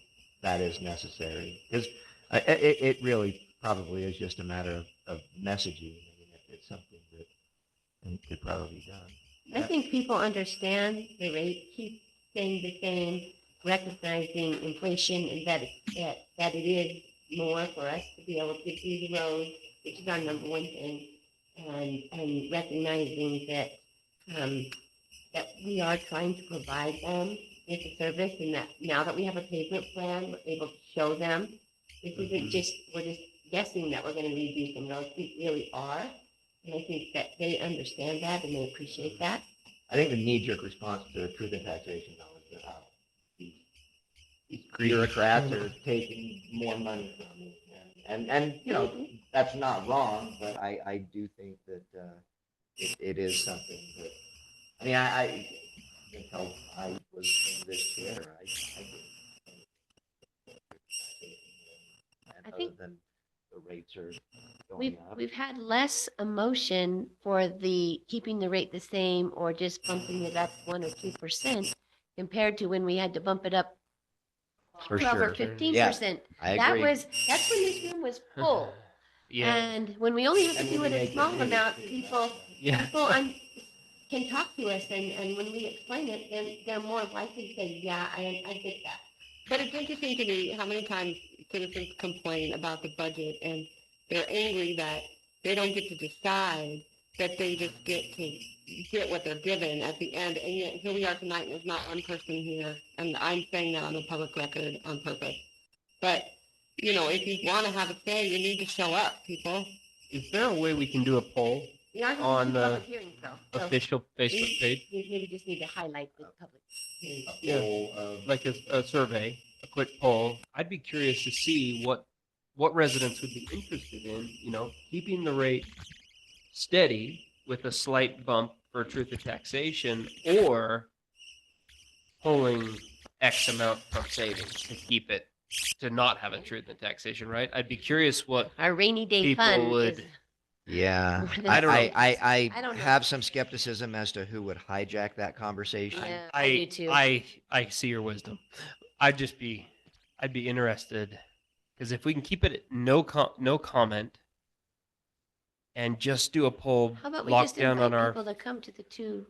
that is necessary. Because it really probably is just a matter of messaging. I mean, it's something that could probably be done. I think people understand the rate keep staying the same, recognizing inflation and that it is more for us to be able to do the road, which is our number one thing, and recognizing that that we are trying to provide them with a service, and that now that we have a pavement plan, we're able to show them this isn't just we're just guessing that we're going to redo some roads. We really are, and I think that they understand that and they appreciate that. I think the knee-jerk response to truth in taxation, though, is that these bureaucrats are taking more money from me. And you know, that's not wrong, but I do think that it is something that, I mean, I until I was in this chair, I think other than the rates are going up. we've had less emotion for the keeping the rate the same or just bumping it up 1 or 2% compared to when we had to bump it up For 12 sure. or 15%. I That's agree. when this room was full. Yeah. And when we only have to And do when it we a make small it amount, big, Yeah. people can talk to us, and when we explain it, then they're more likely to say, yeah, I get that. But it's interesting to me how many times citizens complain about the budget and they're angry that they don't get to decide, that they just get to get what they're given at the end. And yet here we are tonight, and there's not one person here, and I'm saying that on the public record on purpose. But, you know, if you want to have a say, you need to show up, people. Is there a way we can do a poll You know, I On think the public hearings though. So official Facebook page? we maybe just need to highlight the public hearings. Yeah. Like a survey, a quick poll. I'd be curious to see what residents would be interested in, you know, keeping the rate steady with a slight bump for truth of taxation, or pulling X amount from savings to keep it, to not have a truth in taxation, right? I'd be curious what Our rainy day people fund would. is Yeah, more than I don't know. I I don't know. have some skepticism as to who would hijack that conversation. Yeah, I do too. I see your wisdom. I'd be interested, because if we can keep it at no comment and just do a poll How about we locked just down on invite our, people to come to the 2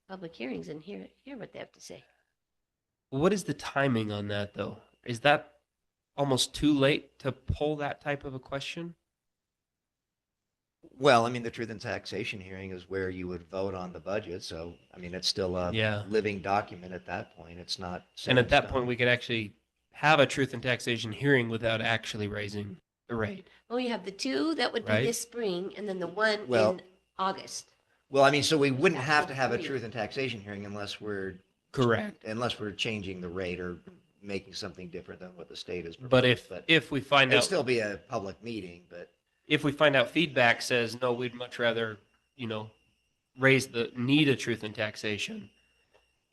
public hearings and hear what they have to say? what is the timing on that though? Is that almost too late to pull that type of a question? Well, I mean, the truth and taxation hearing is where you would vote on the budget. So, I mean, it's still a Yeah. living document at that point. It's not. set And in at that stone. point, we could actually have a truth and taxation hearing without actually raising the rate. Well, you have the 2 that would be Right. this spring, and then the one Well- in August. Well, I mean, so we wouldn't That's have the to have a three. truth and taxation hearing unless we're Correct. changing the rate or making something different than what the state is. But if we find it'd out still be a public meeting, but if we find out feedback says no, we'd much rather, you know, need a truth in taxation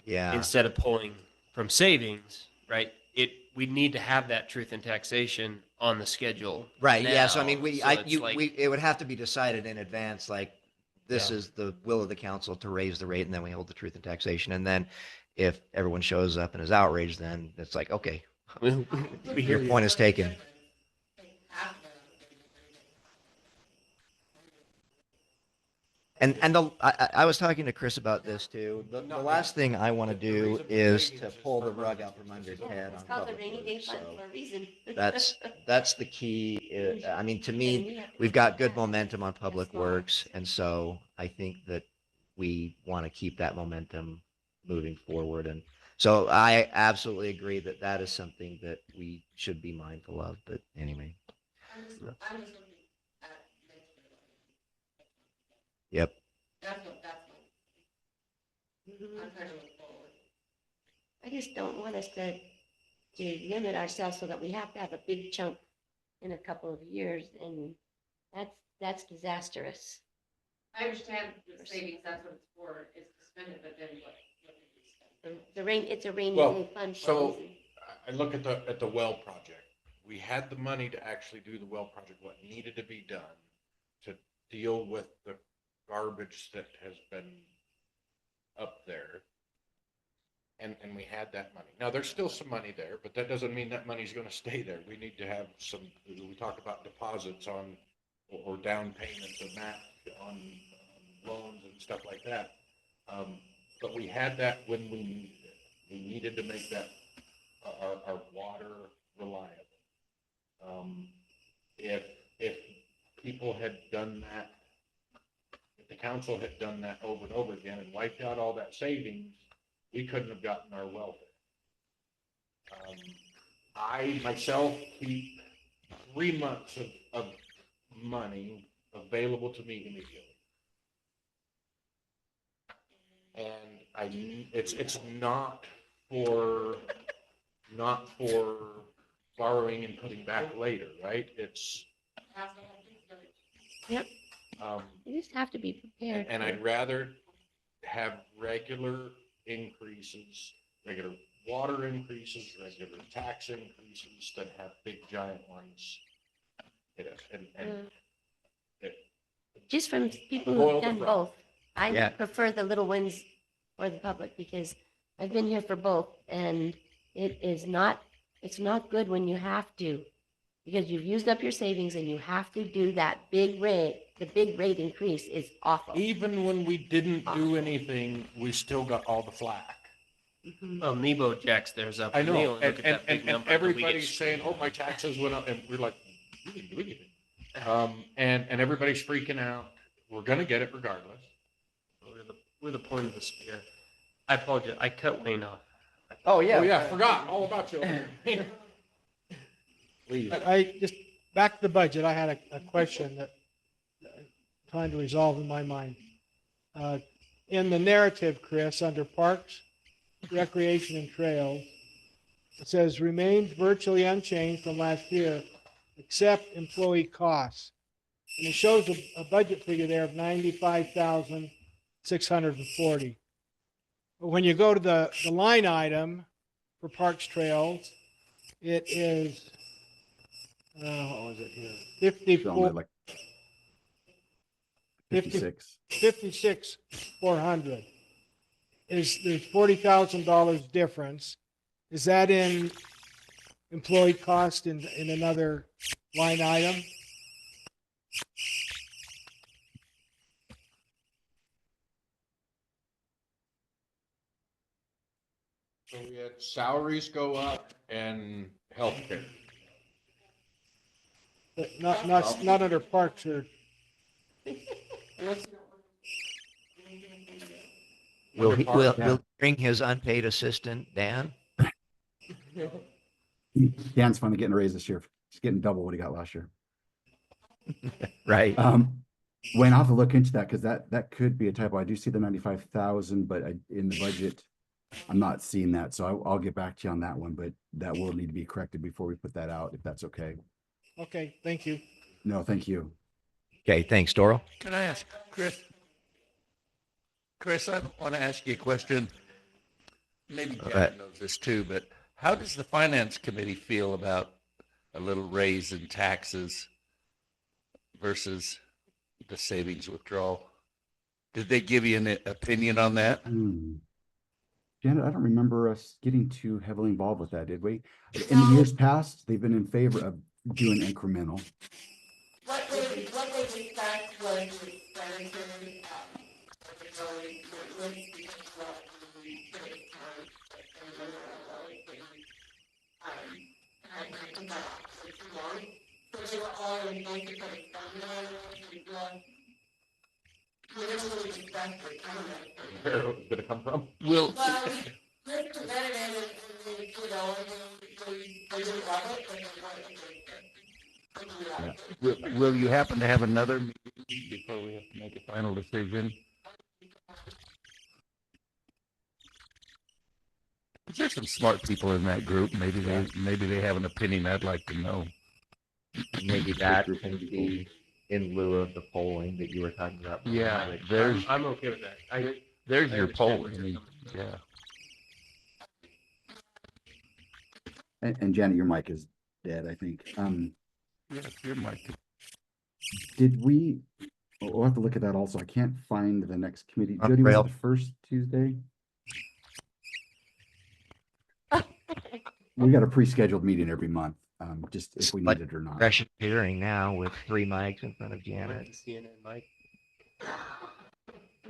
yeah. instead of pulling from savings, right? We need to have that truth in taxation on the schedule. Right. Yeah. So I now. mean, So it's like- it would have to be decided in advance. Like, this Yeah. is the will of the council to raise the rate, and then we hold the truth and taxation. And then, if everyone shows up and is outraged, then it's like, okay, we hear your point is taken. And I was talking to Chris about this too. The last thing I want to do is to pull the rug out from under Ted It's on called the public rainy day works, fund so for a reason. that's the key. I mean, to me, we've got good momentum on public works, and so I think that we want to keep that momentum moving forward. And so I absolutely agree that that is something that we should be mindful of. But anyway, I'm just looking at next year. yep. That's I'm trying to look forward. I just don't want us to limit ourselves so that we have to have a big chunk in a couple of years, and that's disastrous. I understand the savings, that's what it's for, is to spend it, but then what? It's a rainy Well, day fund. so I look at the well project. We had the money to actually do the well project, what needed to be done to deal with the garbage that has been up there. And we had that money. Now, there's still some money there, but that doesn't mean that money's gonna stay there. We need to have some, we talked about deposits on, or down payments and that on loans and stuff like that. But we had that when we needed it. We needed to make that, our water reliable. If people had done that, if the council had done that over and over again and wiped out all that savings, we couldn't have gotten our welfare. I myself keep 3 months of money available to me immediately. And it's not for borrowing and putting back later, right? It's Yep. You just have to be prepared. and I'd rather have regular increases, regular water increases, regular tax increases than have big giant ones. Just from people Boil who've the done broth. both. I Yeah. prefer the little ones for the public because I've been here for both, and it's not good when you have to, because you've used up your savings and you have to do that big rate. The big rate increase is awful. Even when we didn't do anything, we still got all the flack. Well, Nebo jacks theirs up. I and know, they only and, look at that big and number, but we get everybody's saying, "Oh, my taxes went up," and we're like, "You didn't do anything." And everybody's freaking out. We're gonna get it regardless. We're the point of the spear. I apologize. I cut Wayne off. Oh yeah. Oh yeah, forgot all about you. Please. I just, back to the budget, I had a question that I'm trying to resolve in my mind. In the narrative, Chris, under Parks, Recreation and Trails, it says remains virtually unchanged from last year, except employee costs. And it shows a budget figure there of 95,640. But when you go to the line item for Parks Trails, it is, what was it here? It's only like 50 56. 56,400. There's $40,000 difference. Is that in employee cost in another line item? So we had salaries go up and healthcare. But not under Parks or, Will he bring his unpaid assistant, Dan? Dan's finally getting a raise this year. He's getting double what he got last year. Right. Wayne, I'll have to look into that because that could be a typo. I do see the 95,000, but in the budget, I'm not seeing that. So I'll get back to you on that one, but that will need to be corrected before we put that out, if that's okay. okay, thank you. No, thank you. Okay, thanks, Doral. Can I ask Chris? Chris, I want to ask you a question. Maybe Jack knows this too, but how does the finance committee feel about a little raise in taxes versus the savings withdrawal? Did they give you an opinion on that? Janet, I don't remember us getting too heavily involved with that, did we? In the years past, they've been in favor of doing incremental. What they discussed was explanatory, so they were all in favor of literally especially, I don't know. Where it was gonna come from? Will, Well, we presented it and, you know, and they didn't love it, and they wanted to change it. Will you happen to have another meeting before we have to make a final decision? There's some smart people in that group. Maybe they have an opinion I'd like to know. Maybe that can be in lieu of the polling that you were talking about. Yeah, there's I'm okay with that. there's I your understand poll. what you're coming from. Yeah. And Janet, your mic is dead, I think. Yeah, your mic. Did we, we'll have to look at that also. I can't find the next committee. Up Jody, was it rail. the first Tuesday? We got a pre-scheduled meeting every month, just if we Like need it or not. Fresh hearing now with 3 mics in front of With Janet. the CNN mic.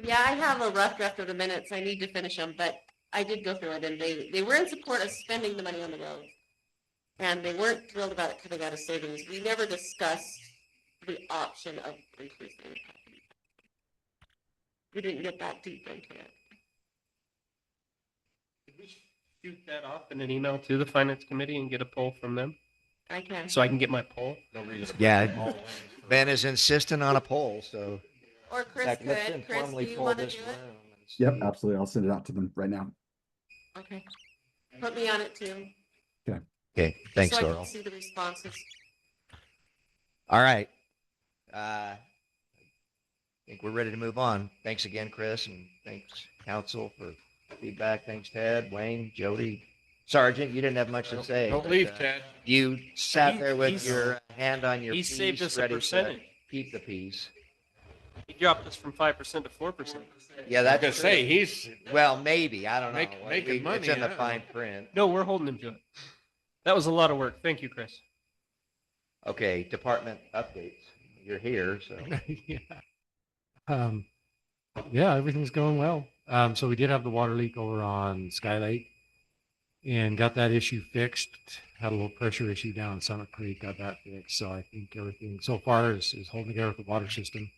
Yeah, I have a rough draft of the minutes. I need to finish them, but I did go through it and they were in support of spending the money on the road. And they weren't thrilled about it coming out of savings. We never discussed the option of increasing it. We didn't get that deep into it. Could we shoot that off in an email to the finance committee and get a poll from them? I can. So I can get my poll? No reason. to Yeah. bring them all in. Ben is insisting on a poll, so. Or in Chris fact, let's could. Chris, do informally you poll want to this do it? room and Yep, see. absolutely. I'll send it out to them right now. Okay. Put me on it too. Okay, thanks, So I can Laurel. see the responses. All right. I think we're ready to move on. Thanks again, Chris, and thanks, council, for feedback. Thanks, Ted, Wayne, Jody. Sergeant, you didn't have much to say. Don't but, leave, Ted. You sat there with He's- your hand on your He piece, saved us a ready to percentage. keep the peace. He dropped us from 5% to 4%. Yeah, I was that's gonna true. say, he's, Well, maybe, I don't know. Making It's money, in the yeah. fine print. No, we're holding him to it. That was a lot of work. Thank you, Chris. Okay, department updates. You're here, so. Yeah. Yeah, everything's going well. So we did have the water leak over on Sky Lake and got that issue fixed. Had a little pressure issue down in Summit Creek, got that fixed. So I think everything so far is holding together with the water system.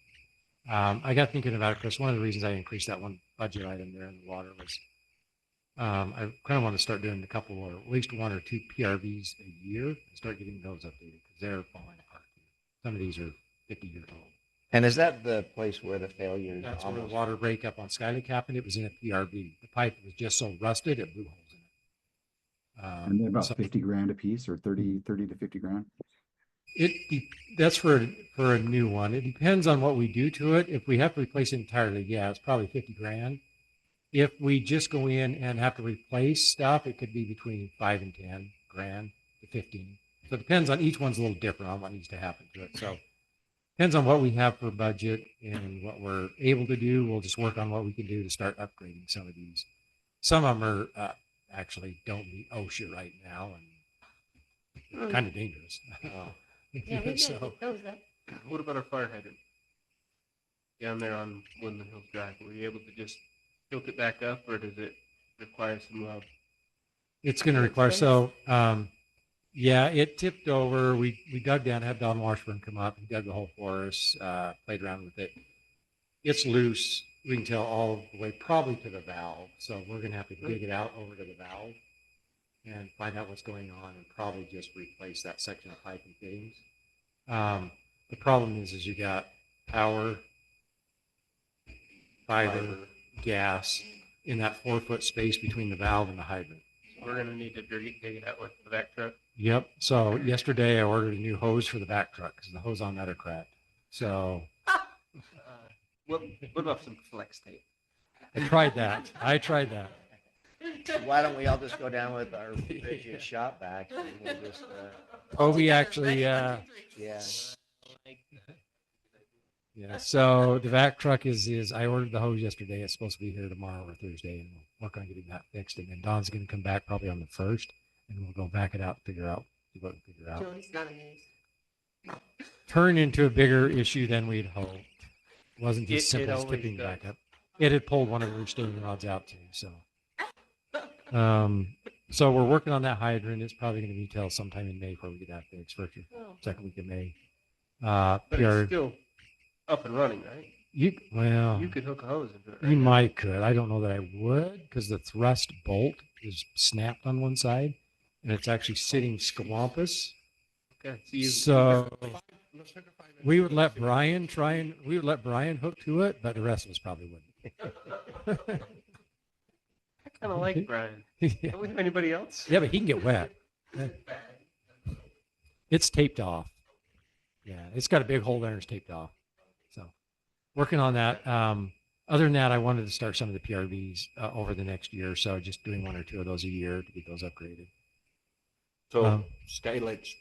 I got thinking about it, Chris. One of the reasons I increased that one budget item there in the water was I kind of want to start doing a couple or at least 1 or 2 PRVs a year and start getting those updated because they're falling apart. Some of these are 50 years old. And is that the place where the failure? That's where the water breakup on Sky Lake happened. It was in a PRV. The pipe was just so rusted, it blew holes in it. And they're about so 50 grand a piece or 30 to 50 grand. that's for a new one. It depends on what we do to it. If we have to replace it entirely, yeah, it's probably 50 grand. If we just go in and have to replace stuff, it could be between 5 and 10 grand to 15. So it depends on each one's a little different on what needs to happen to it. So depends on what we have for budget and what we're able to do. We'll just work on what we can do to start upgrading some of these. Some of them are actually don't meet OSHA right now and kind of dangerous. Yeah, we So- gotta get those up. What about our fire hydrant? Down there on Woodland Hills Drive, were you able to just tilt it back up or does it require some love? It's going to require, so, yeah, it tipped over. We dug down, had Don Washburn come up. He dug the hole for us, played around with it. It's loose. We can tell all the way probably to the valve. So we're going to have to dig it out over to the valve and find out what's going on and probably just replace that section of pipe and fittings. The problem is you got power, fiber, gas in that 4-foot space between the valve and the hydrant. We're gonna need to dig it out with the vac truck. Yep. So yesterday I ordered a new hose for the back truck because the hose on that are cracked. So What about some flex tape? I tried that. Why don't we all just go down with our rigid shop vac and we'll just, Oh, we actually, yeah. yeah. So the vac truck is I ordered the hose yesterday. It's supposed to be here tomorrow or Thursday, and we'll work on getting that fixed. And then Don's going to come back probably on the 1st, and we'll go back it out, see what we can figure out. Joey's not amazed. Turn into a bigger issue than we'd hoped. It wasn't just It simple as always tipping does. back up. It had pulled one of the retaining rods out too. So we're working on that hydrant. It's probably going to be till sometime in May before we get that fixed. First or Oh. second week of May. But PR it's still up and running, right? well, You could hook a hose into it. you might could. I don't know that I would because the thrust bolt is snapped on one side and it's actually sitting scawampus. Okay. So you, So we would let Brian hook to it, but the rest of us probably wouldn't. I kind of like Brian. Yeah. Don't we have anybody else? Yeah, but he can get wet. It's taped off. Yeah, it's got a big hole there and it's taped off. So working on that. Other than that, I wanted to start some of the PRVs over the next year. So just doing 1 or 2 of those a year to get those upgraded. So Sky Lake's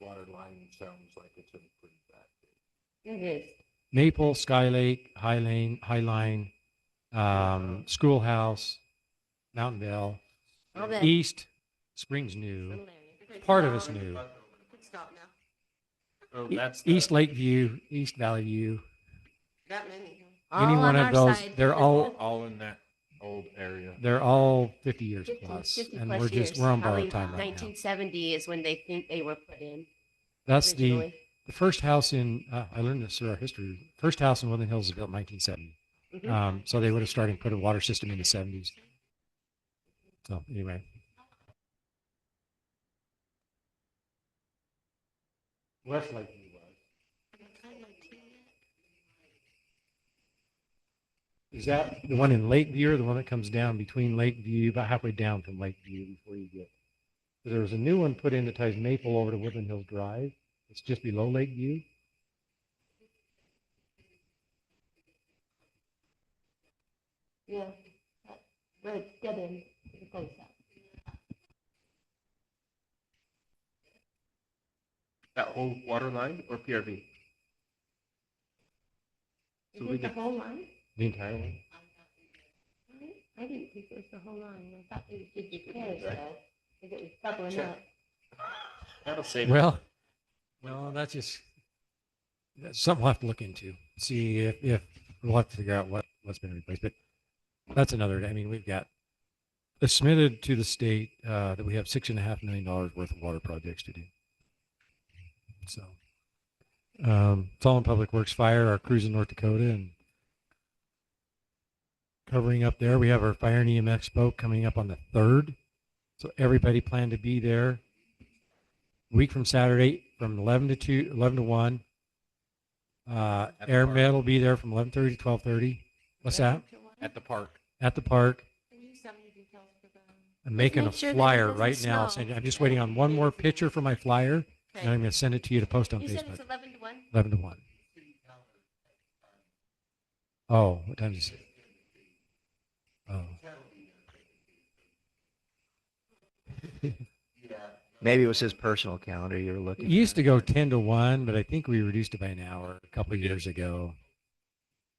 water line sounds like it's in pretty bad. It is. Maple, Sky Lake, Highline, Schoolhouse, Mountain Vale, All that. East, Springs New. Part of it's new. Stop now. Oh, that's East Lakeview, East Valley View. That many. Any All one on of our those, side. they're all In that old area. they're all 50 years 50 plus, 50 and plus we're years. on Probably borrowed time right now. 1970 is when they think they were put in. That's the originally. first house in. I learned this through our history. First house in Woodland Hills was built in 1970. Mhm. So they would have started put a water system in the 70s. So anyway, West Lakeview was. Is that the one in Lakeview or the one that comes down between Lakeview, about halfway down from Lakeview before you get? There was a new one put in that ties Maple over to Woodland Hills Drive. It's just below Lakeview. Yeah. Where it's dead end. It goes out. that whole water line or PRV. Is it the whole line? The entire one. I didn't think it was the whole line. I thought it was just repairs though, because it was bubbling up. That'll save. Well, that's something we'll have to look into. See if we'll have to figure out what's been replaced. But that's another. I mean, we've got submitted to the state that we have $6.5 million worth of water projects to do. So, it's all in Public Works Fire, our crews in North Dakota, and covering up there. We have our Fire and EMS Expo coming up on the 3rd. So everybody plan to be there. A week from Saturday from 11 to 1. Air Med will be there from 11:30 to 12:30. What's that? At the park. At the park. Can you send me details for that? I'm making a make sure that it flyer doesn't right now. snow. I'm just waiting on one more picture for my flyer, and I'm going to send it to you to post on You said Facebook. it's 11 to 1? 11 to 1. Oh, what time is it? Oh. Maybe it was his personal calendar you were It looking used at. to go 10 to 1, but I think we reduced it by an hour a couple of years ago.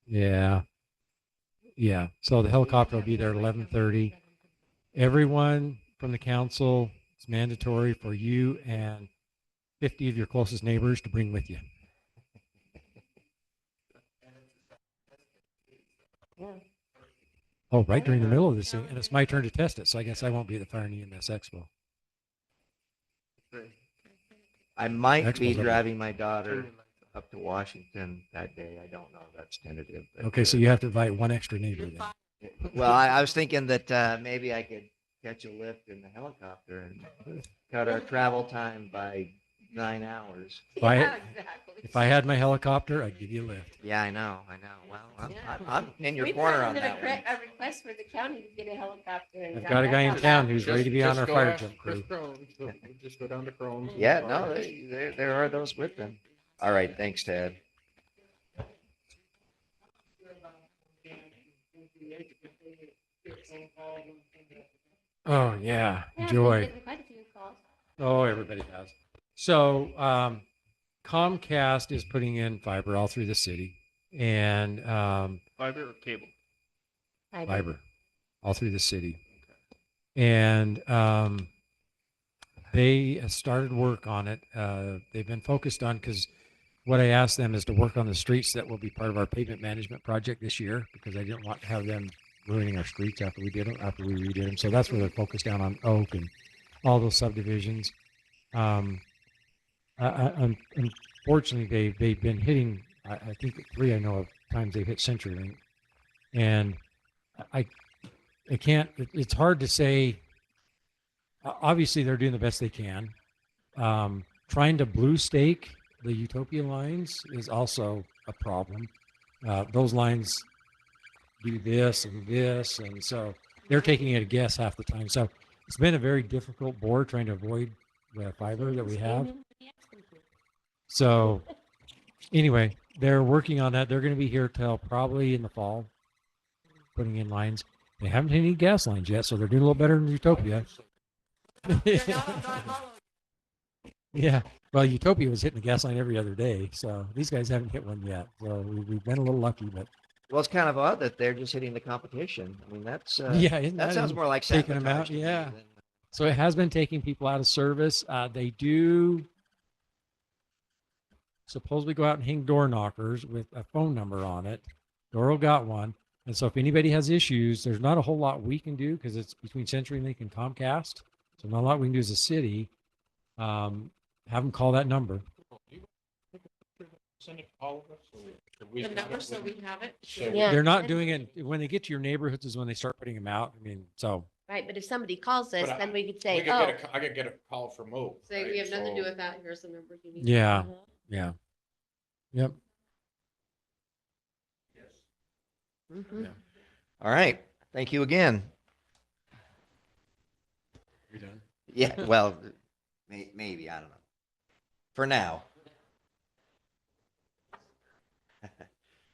Yeah. Yeah. So the helicopter will be there at 11:30. Everyone from the council, it's mandatory for you and 50 of your closest neighbors to bring with you. Yeah. Oh, right during the middle of this thing. And it's my turn to test it. So I guess I won't be at the Fire and EMS Expo. I might Expo's be up there. driving my daughter up to Washington that day. I don't know. That's tentative. but, Okay. So you have to invite one extra neighbor then. Well, I was thinking that maybe I could catch a lift in the helicopter and cut our travel time by 9 hours. If I, Yeah, exactly. if I had my helicopter, I'd give you a lift. Yeah, I know. Well, Yeah. I'm in your We corner put on in that one. a request for the county to get a helicopter. and I've got a that guy in helped town out. who's ready to be on our go fire ask jump Chris crew. Crones. We'll just go down to Crohn's. Yeah, no, there are those with them. All right, thanks, Ted. Oh yeah, Yeah, joy. we did quite a few calls. Oh, everybody has. So Comcast is putting in fiber all through the city, and Fiber or cable? fiber all through the city, and they started work on it. They've been focused on because what I asked them is to work on the streets that will be part of our pavement management project this year because I didn't want to have them ruining our streets after we redid them. So that's where they're focused down on Oak and all those subdivisions. Unfortunately, they've been hitting. I think 3 I know of times they've hit CenturyLink. And I can't, it's hard to say. Obviously, they're doing the best they can. Trying to blue stake the Utopia lines is also a problem. Those lines do this, and so they're taking it a guess half the time. So it's been a very difficult board trying to avoid the fiber that we have. So anyway, they're working on that. They're going to be here till probably in the fall, putting in lines. They haven't hit any gas lines yet, so they're doing a little better than Utopia. Yeah. Well, Utopia was hitting the gas line every other day, so these guys haven't hit one yet. So we've been a little lucky, but Well, it's kind of odd that they're just hitting the competition. I mean, that's yeah, isn't that sounds more like taking them out. sabotage to me Yeah. than- So it has been taking people out of service. They do supposedly go out and hang door knockers with a phone number on it. Doral got one. And so if anybody has issues, there's not a whole lot we can do because it's between CenturyLink and Comcast. So not a lot we can do as a city. Have them call that number. Send it to all of us. The number, so we have it. Yeah. They're not doing it when they get to your neighborhoods is when they start putting them out. I mean, so Right, but if somebody calls us, But then we could We say, could oh, get I could get a call from Mo. Say, we right? have nothing to do So- with that, here's the number you need. yeah, yeah, yep. mhm. All right. Thank you again. You done? Yeah. Well, maybe, I don't know. For now.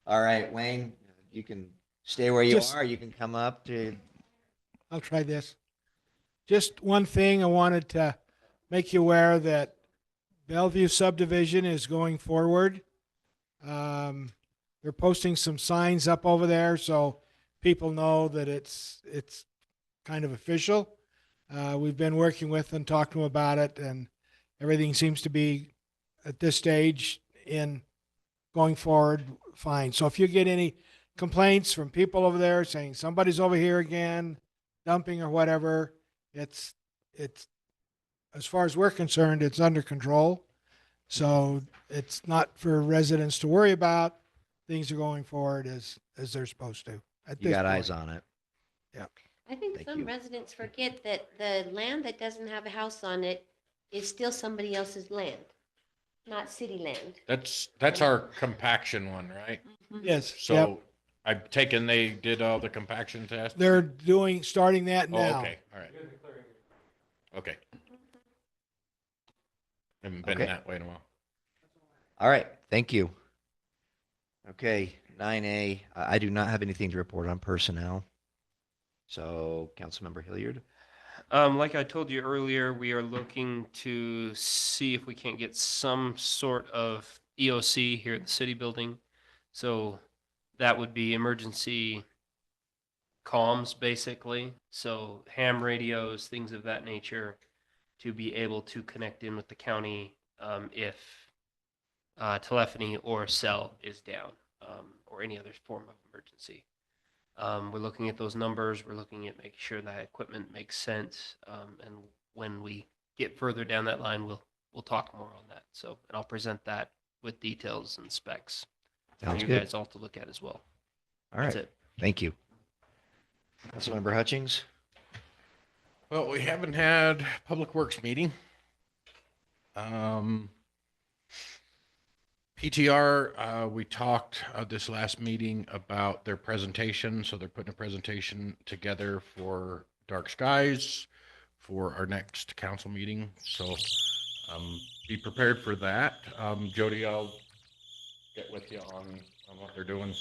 All right, Wayne, you can stay where you Just- are. You can come up to. I'll try this. Just one thing I wanted to make you aware that Bellevue subdivision is going forward. They're posting some signs up over there so people know that it's kind of official. We've been working with them, talking to them about it, and everything seems to be at this stage in going forward fine. So if you get any complaints from people over there saying somebody's over here again, dumping or whatever, it's as far as we're concerned, it's under control. So it's not for residents to worry about. Things are going forward as they're supposed to. At You this got eyes point. on it. I think Thank some you. residents forget that the land that doesn't have a house on it is still somebody else's land, not city land. That's our compaction one, right? Yes. So Yep. I'm taking they did all the compaction tests? They're starting that Oh, now. okay, all right. Okay. Haven't been Okay. that way in a while. All right. Thank you. Okay. 9A. I do not have anything to report on personnel. So, Councilmember Hilliard. Like I told you earlier, we are looking to see if we can't get some sort of EOC here at the city building. So that would be emergency comms, basically. So ham radios, things of that nature, to be able to connect in with the county if telephony or cell is down, or any other form of emergency. We're looking at those numbers. We're looking at making sure that equipment makes sense. And when we get further down that line, we'll talk more on that. So, and I'll present that with details and specs for Sounds you good. guys all to look at as well. All That's right. it. Thank you. Councilmember Hutchings. Well, we haven't had Public Works meeting. PTR, we talked this last meeting about their presentation. So they're putting a presentation together for Dark Skies for our next council meeting. So be prepared for that. Jody, I'll get with you on what they're doing.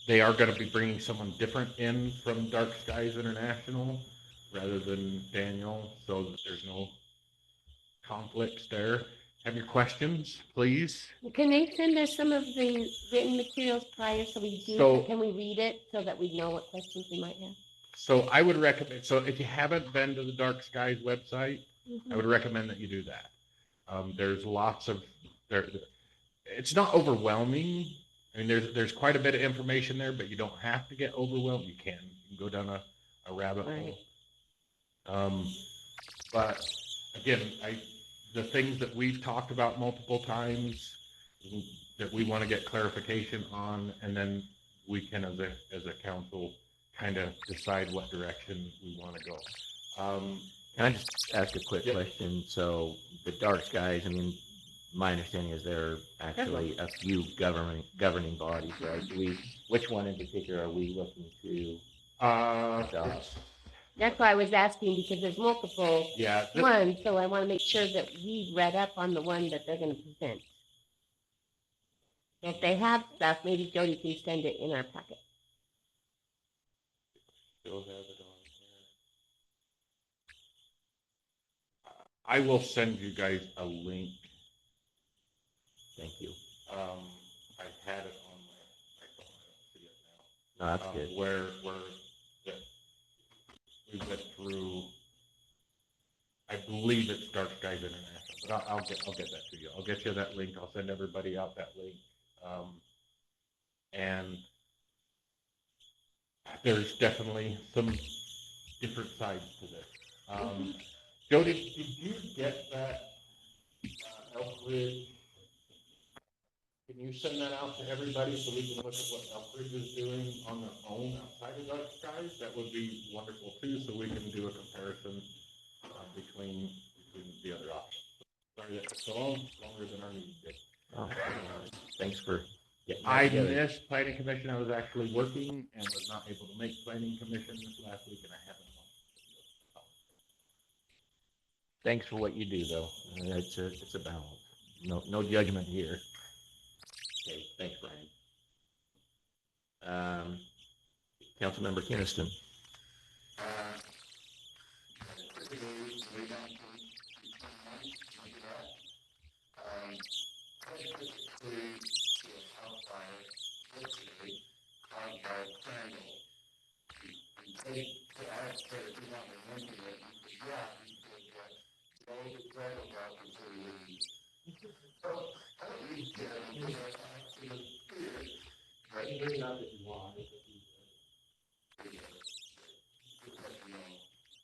They are going to be bringing someone different in from Dark Skies International rather than Daniel, so that there's no conflicts there. Have your questions, please. Can they send us some of the written materials prior so we do, So- can we read it so that we know what questions we might have? So I would recommend, so if you haven't been to the Dark Skies website, Mm-hmm. I would recommend that you do that. There's lots of, it's not overwhelming. I mean, there's quite a bit of information there, but you don't have to get overwhelmed. You can go down a rabbit Right. hole. But again, the things that we've talked about multiple times, that we want to get clarification on, and then we can, as a council, kind of decide what direction we want to go. Can I just ask a quick question? So the dark skies, I mean, my understanding is there are actually a few governing bodies, right? Which one in particular are we looking to adopt? That's why I was asking, because there's multiple Yeah, this- ones, so I want to make sure that we read up on the one that they're going to present. If they have stuff, maybe Jody can send it in our packet. still have it on here. I will send you guys a link. Thank you. I had it on my phone. I don't see it now. No, that's good. Where we went through, I believe it's Dark Skies International, but I'll get that to you. I'll get you that link. I'll send everybody out that link. And there's definitely some different sides to this. Jody, did you get that Elk Ridge? Can you send that out to everybody so we can look at what Elk Ridge is doing on their own outside of Dark Skies? That would be wonderful too, so we can do a comparison between the other options. Sorry that took so long, longer than our meeting did. Oh, thanks for getting that I together. missed planning commission. I was actually working and was not able to make planning commission this last week, and I haven't. Thanks for what you do, though. It's a balance. No judgment here. Okay, thanks, Brian. Councilmember Kinnison.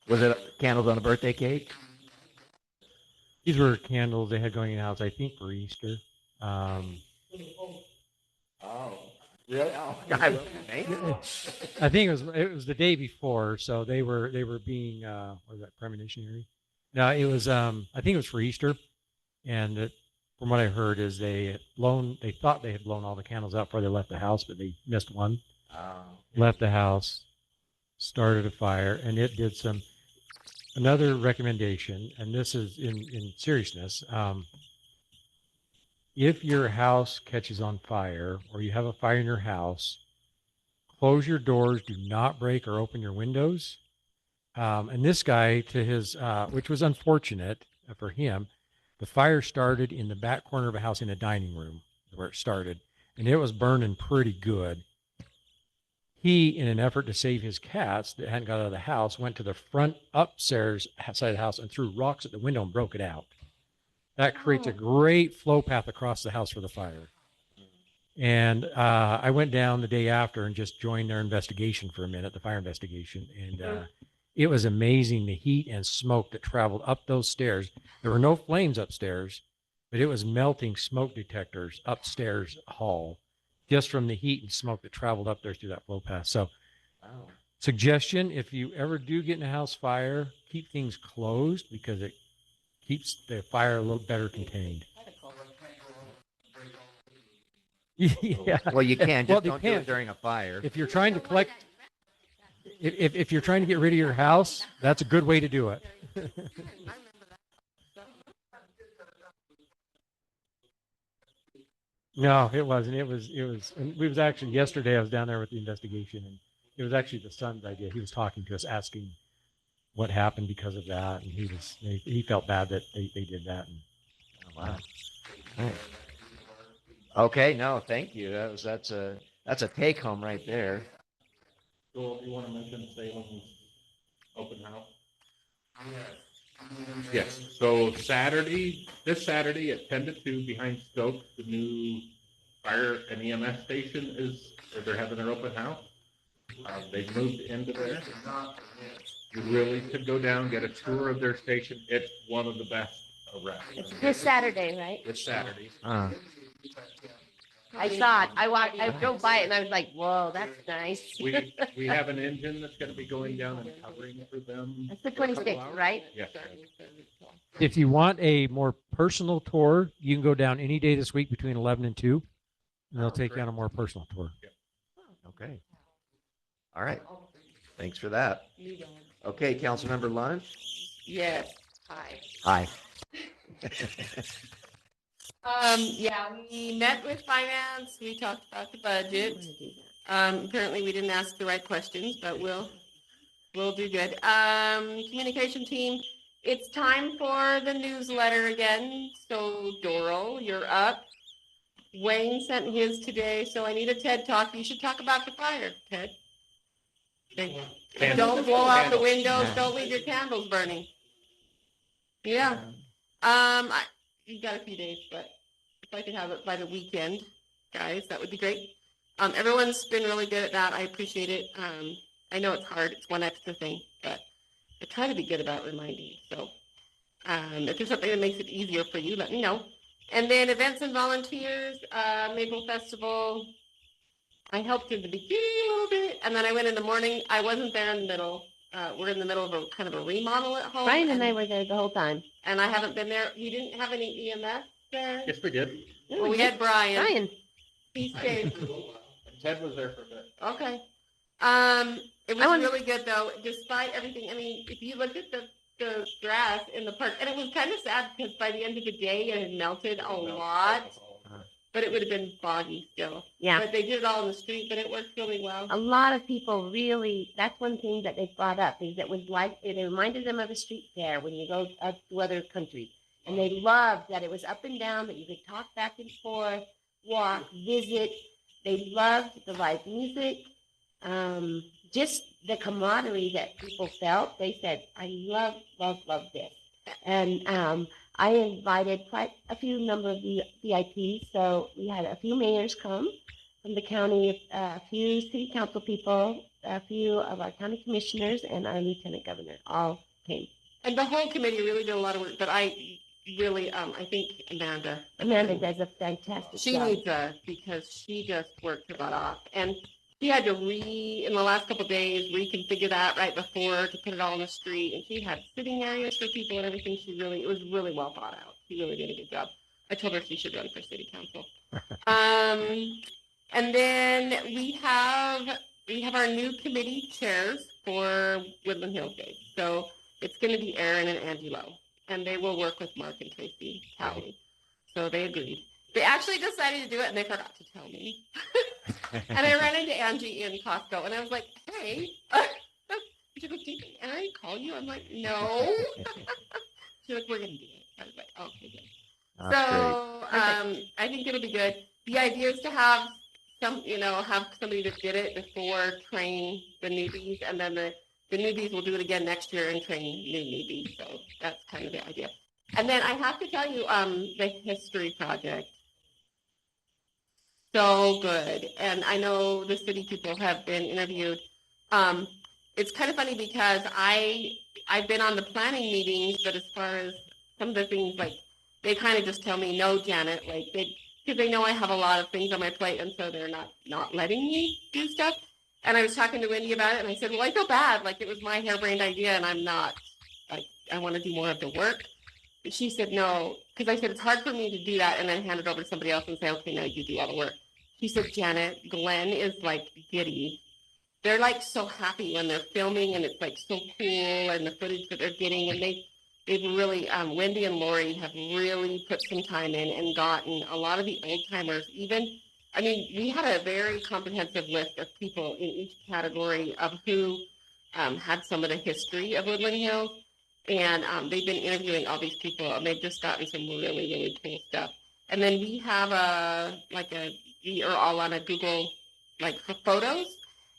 Was it candles on a birthday cake? These were candles they had going in the house, I think, for Easter. Oh, Really? Oh, God, I think it was the day before, so they were being what was that, premonitionary? No, it was I think it was for Easter, and from what I heard is they thought they had blown all the candles out before they left the house, but they missed one. Left the house, started a fire, and it did some. Another recommendation, and this is in seriousness, if your house catches on fire or you have a fire in your house, close your doors, do not break or open your windows. And this guy, to his, which was unfortunate for him, the fire started in the back corner of a house in a dining room where it started, and it was burning pretty good. He, in an effort to save his cats that hadn't got out of the house, went to the front upstairs side of the house and threw rocks at the window and broke it out. That creates a great flow path across the house for the fire. And I went down the day after and just joined their investigation for a minute, the fire investigation. And it was amazing, the heat and smoke that traveled up those stairs. There were no flames upstairs, but it was melting smoke detectors upstairs hall just from the heat and smoke that traveled up there through that flow path. So suggestion, if you ever do get in a house fire, keep things closed because it keeps the fire a little better contained. Yeah. Well, you can. Well, Just don't do it during a fire. If you're trying to collect, if you're trying to get rid of your house, that's a good way to do it. No, it wasn't. It was, and we was actually, yesterday I was down there with the investigation, and it was actually the son's idea. He was talking to us, asking what happened because of that. And he felt bad that they did that. And, wow. Okay. No, thank you. That's a take home right there. Joel, do you want to mention Salem's open house? Yes, so this Saturday at 10 to 2 behind Stokes, the new fire and EMS station they're having their open house. They've moved into there. You really could go down, get a tour of their station. It's one of the best around. It's this Saturday, right? It's Saturday. I saw it. I drove by it and I was like, whoa, that's nice. We have an engine that's gonna be going down and covering for them. That's the for a couple 26th, hours. right? Yes. If you want a more personal tour, you can go down any day this week between 11 and 2, and they'll take you on a more personal tour. Okay. All right. Thanks for that. Okay, Councilmember Lund? Yes, hi. Hi. Yeah, we met with finance, we talked about the budget. Apparently we didn't ask the right questions, but we'll do good. Communication team, it's time for the newsletter again. So Doral, you're up. Wayne sent his today, so I need a TED Talk. You should talk about the fire, Ted. Don't blow out the windows, don't leave your candles burning. Yeah. You got a few days, but if I could have it by the weekend, guys, that would be great. Everyone's been really good at that. I appreciate it. I know it's hard. It's one extra thing, but I try to be good about reminding. So if there's something that makes it easier for you, let me know. And then events and volunteers, Maple Festival. I helped in the beginning a little bit, and then I went in the morning. I wasn't there in the middle. We're in the middle of a kind of a remodel at home. Brian and I were there the whole time. And I haven't been there. You didn't have any EMS there? Yes, we did. Well, we had Brian. Brian. He stayed. Ted was there for a bit. Okay. It was really good though, despite everything. I mean, if you look at the grass in the park, and it was kind of sad because by the end of the day it had melted a lot, but it would have been foggy still. Yeah. But they did it all in the street, but it worked really well. A lot of people really, that's one thing that they brought up, is it was like, it reminded them of a street fair when you go up to other countries. And they loved that it was up and down, that you could talk back and forth, walk, visit. They loved the live music, just the camaraderie that people felt. They said, I love this. And I invited quite a few number of the VIPs. So we had a few mayors come from the county, a few city council people, a few of our county commissioners, and our lieutenant governor all came. And the whole committee really did a lot of work, but I really, I think Amanda does a fantastic She job. needs us because she just worked her butt off. And she had to in the last couple of days, reconfigure that right before to put it all on the street. And she had sitting areas for people and everything. It was really well thought out. She really did a good job. I told her she should run for city council. And then we have our new committee chairs for Woodland Hills Day. So it's going to be Aaron and Angie Lowe. And they will work with Mark and Tracy Talley. So they agreed. They actually decided to do it, and they forgot to tell me. And I ran into Angie in Costco, and I was like, hey. She goes, did Aaron call you? I'm like, no. She's like, we're going to do it. I was like, okay, good. I think it'll be good. The idea is to have have somebody that did it before train the newbies, and then the newbies will do it again next year and train new newbies. So that's kind of the idea. And then I have to tell you, the history project, so good. And I know the city people have been interviewed. It's kind of funny because I've been on the planning meetings, but as far as some of the things, like they kind of just tell me, no, Janet, like because they know I have a lot of things on my plate, and so they're not letting me do stuff. And I was talking to Wendy about it, and I said, well, I feel bad. Like, it was my harebrained idea, and I'm not. Like, I want to do more of the work. But she said, no, because I said, it's hard for me to do that and then hand it over to somebody else and say, okay, now you do all the work. She said, Janet, Glenn is, like, giddy. They're, like, so happy when they're filming, and it's, like, so cool, and the footage that they're getting. And they've really, Wendy and Lori have really put some time in and gotten a lot of the old-timers, even. I mean, we had a very comprehensive list of people in each category of who had some of the history of Woodland Hills. And they've been interviewing all these people, and they've just gotten some really, really cool stuff. And then we have we are all on a Google, like, for photos.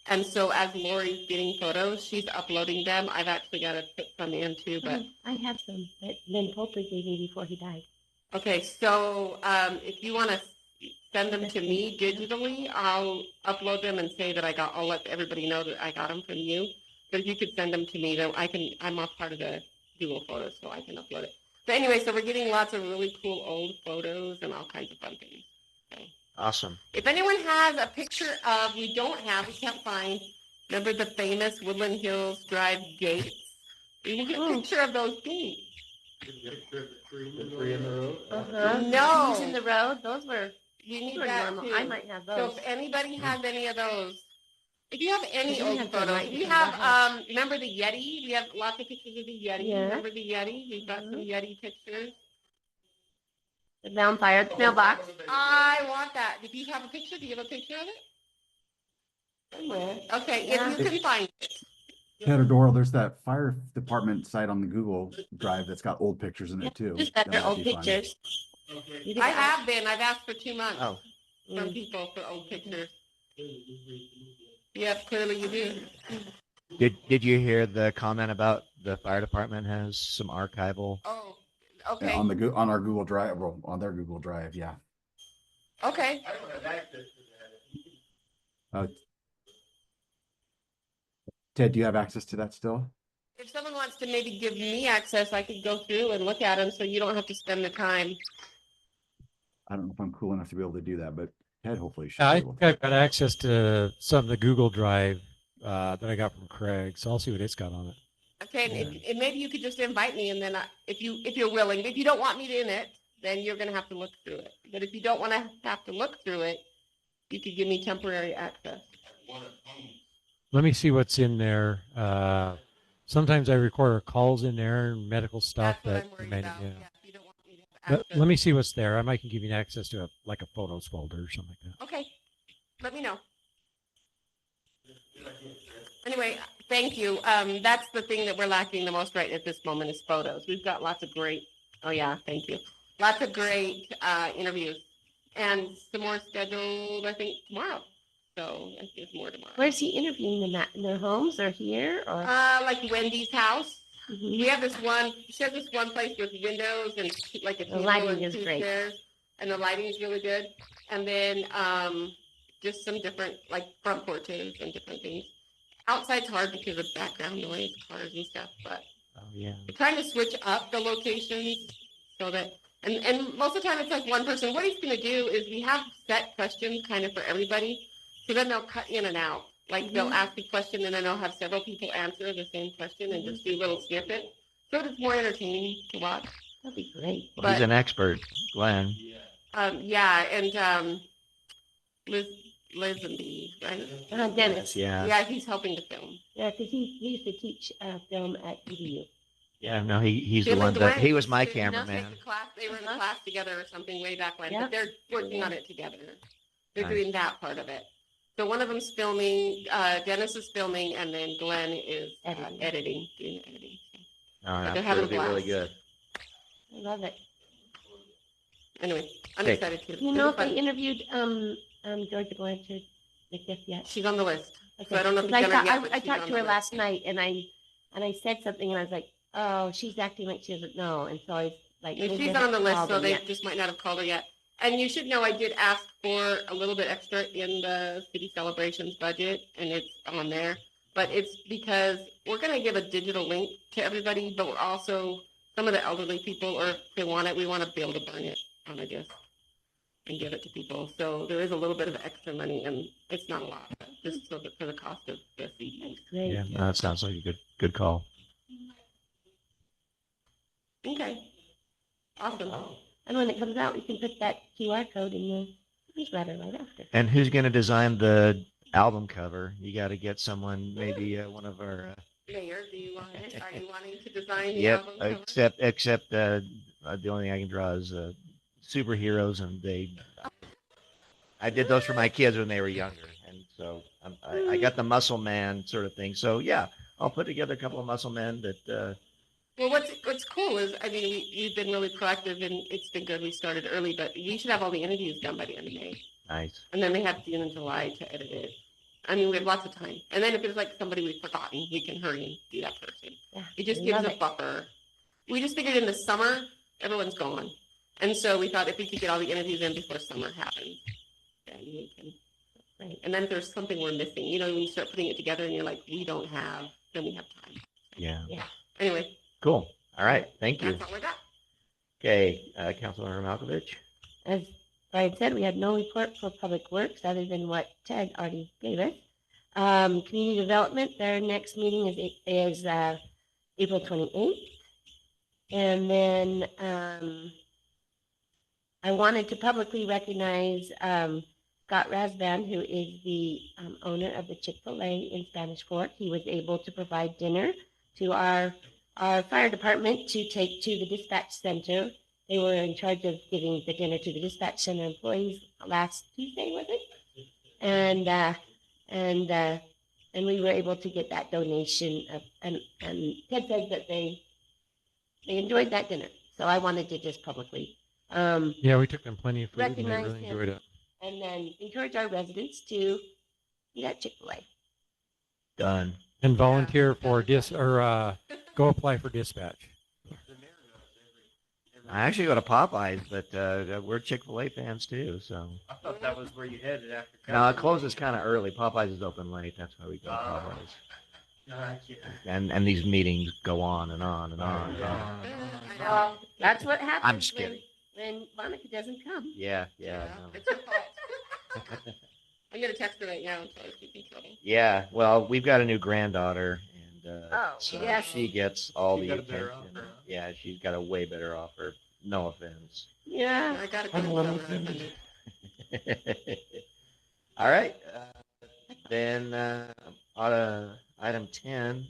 And so as Lori's getting photos, she's uploading them. I've actually got to put some in too, but. I have some that Lynn Poper gave me before he died. Okay, so if you want to send them to me digitally, I'll upload them and say that I'll let everybody know that I got them from you. But if you could send them to me, then I'm a part of the Google Photos, so I can upload it. But anyway, so we're getting lots of really cool old photos and all kinds of fun things. So. Awesome. If anyone has a picture of, we can't find, remember the famous Woodland Hills Drive gates? We want a picture of those gates. Uh-huh. No. Trees in the road, those were, You need those were that normal. too. I might have So those. if anybody has any of those, if you have any We old have the photos, light we from have, the house. remember the Yeti? We have lots of pictures of the Yeti. Yeah. Remember the Yeti? We've got some Yeti pictures. The vampire at the mailbox. I want that. If you have a picture, do you have a picture of it? Somewhere. Okay, Yeah. if you can find it. Ted or Doral, there's that fire department site on the Google Drive that's got old pictures in it too. Just that That they're might old be fun. pictures. You can I ask- have been. I've asked for 2 months Oh, from people for old pictures. Yep, clearly you do. did you hear the comment about the fire department has some archival? Oh, Yeah, okay, on our Google Drive, well, on their Google Drive, yeah. okay. Ted, do you have access to that still? If someone wants to maybe give me access, I could go through and look at them so you don't have to spend the time. I don't know if I'm cool enough to be able to do that, but Ted hopefully should Yeah, be I able think to. I've got access to some of the Google Drive that I got from Craig, so I'll see what it's got on it. Okay, and maybe you could just invite me and then if you're willing, if you don't want me in it, then you're gonna have to look through it. But if you don't want to have to look through it, you could give me temporary access. Let me see what's in there. Sometimes I record our calls in there and medical stuff That's what that I'm you worried may, about. yeah. Yeah, if you don't want me to have access. Let me see what's there. I might can give you access to like a photos folder or something like that. Okay, let me know. Anyway, thank you. That's the thing that we're lacking the most right at this moment is photos. We've got lots of great, oh yeah, thank you. Lots of great interviews and some more scheduled, I think, tomorrow. So I think there's more tomorrow. Where's he interviewing them at? In their homes or here or? Like Wendy's house. Mhm. We have this one, she has this one place with windows and like a The table lighting and is 2 great. chairs. And the lighting is really good. And then just some different like front porches and different things. Outside's hard because of background noise, cars and stuff, but Oh, yeah. we're trying to switch up the locations so that, and most of the time it's like one person. What he's gonna do is we have set questions kind of for everybody. So then they'll cut in and out. Like they'll ask a question and then they'll have several people answer the same question and just do a little snippet. So it's more entertaining to watch. That'd be great. Well, he's But- an expert, Glenn. Yeah, and Liz right? Dennis. Yeah. Yeah, he's helping to film. Yeah, because he used to teach film at EDU. Yeah, no, he's the Him one and that, Glenn he was my used to, cameraman. take the class. They were in Uh-huh. class together or something way back when, Yeah. but they're working on it together. They're Nice. doing that part of it. So one of them's filming, Dennis is filming, and then Glenn is Editing. doing the editing. Oh, they're I'm having sure it'll be really blast. good. I love it. Anyway, I'm Okay. excited to. Do you know if It'll they be fun. interviewed Georgia Blanchard McGiff yet? She's on the list. Okay. I don't know if 'Cause it's done yet, I but she's talked on to the her list. last night and I said something and I was like, oh, she's acting like she doesn't know. And so I like. And maybe she's I on the haven't list, called so them they yet. just might not have called her yet. And you should know, I did ask for a little bit extra in the city celebrations budget, and it's on there. But it's because we're gonna give a digital link to everybody, but we're also, some of the elderly people, or if they want it, we want to be able to burn it on a disc and give it to people. So there is a little bit of extra money, and it's not a lot, but just so that for the cost of the CD. Great. Yeah, no, that sounds like a good call. Okay. Awesome. And when it comes out, we can put that QR code in the newsletter right after. And who's going to design the album cover? You got to get someone, maybe one of our. Mayor, do you want it? Are you wanting to design the Yep. album cover? Except the only thing I can draw is superheroes, and I did those for my kids when they were younger, and so I got the Muscle Man sort of thing. So yeah, I'll put together a couple of Muscle Men that. Well, what's cool is, I mean, we've been really proactive and it's been good. We started early, but we should have all the interviews done by the end of May. Nice. And then they have June and July to edit it. I mean, we have lots of time. And then if it's like somebody we've forgotten, we can hurry and do that person. Yeah, It just I gives love a it. buffer. We just figured in the summer, everyone's gone. And so we thought if we could get all the interviews in before summer happens, then we can. Right. And then if there's something we're missing, you know, when you start putting it together and you're like, we don't have, then we have time. Yeah. Yeah. Anyway, Cool. All right. Thank you. that's all I got. Okay, Councilmember Malkovich. As Brian said, we had no report for Public Works other than what Ted already gave us. Community Development, their next meeting is April 28th. And then I wanted to publicly recognize Scott Rasband, who is the owner of the Chick-fil-A in Spanish Fork. He was able to provide dinner to our fire department to take to the dispatch center. They were in charge of giving the dinner to the dispatch center employees last Tuesday, was it? And we were able to get that donation and Ted said that they enjoyed that dinner. So I wanted to just publicly Yeah, we took them plenty of food and they recognize really him. enjoyed it. And then encourage our residents to eat at Chick-fil-A. Done. And volunteer for go apply for dispatch. I actually go to Popeyes, but we're Chick-fil-A fans too. So I thought that was where you headed after. no, it closes kind of early. Popeyes is open late. That's why we go to Popeyes. And these meetings go on and on and on. And on. Well, that's what happens I'm just kidding. when Monica doesn't come. Yeah, yeah. no. It's her fault. I'm gonna text her right now and tell her to be trouble. Yeah, well, we've got a new granddaughter, and Oh, so yes. she gets all She the got a better attention. offer. Yeah, she's got a way better offer. No offense. Yeah. I got I'm a little it. offended. All right, then item 10.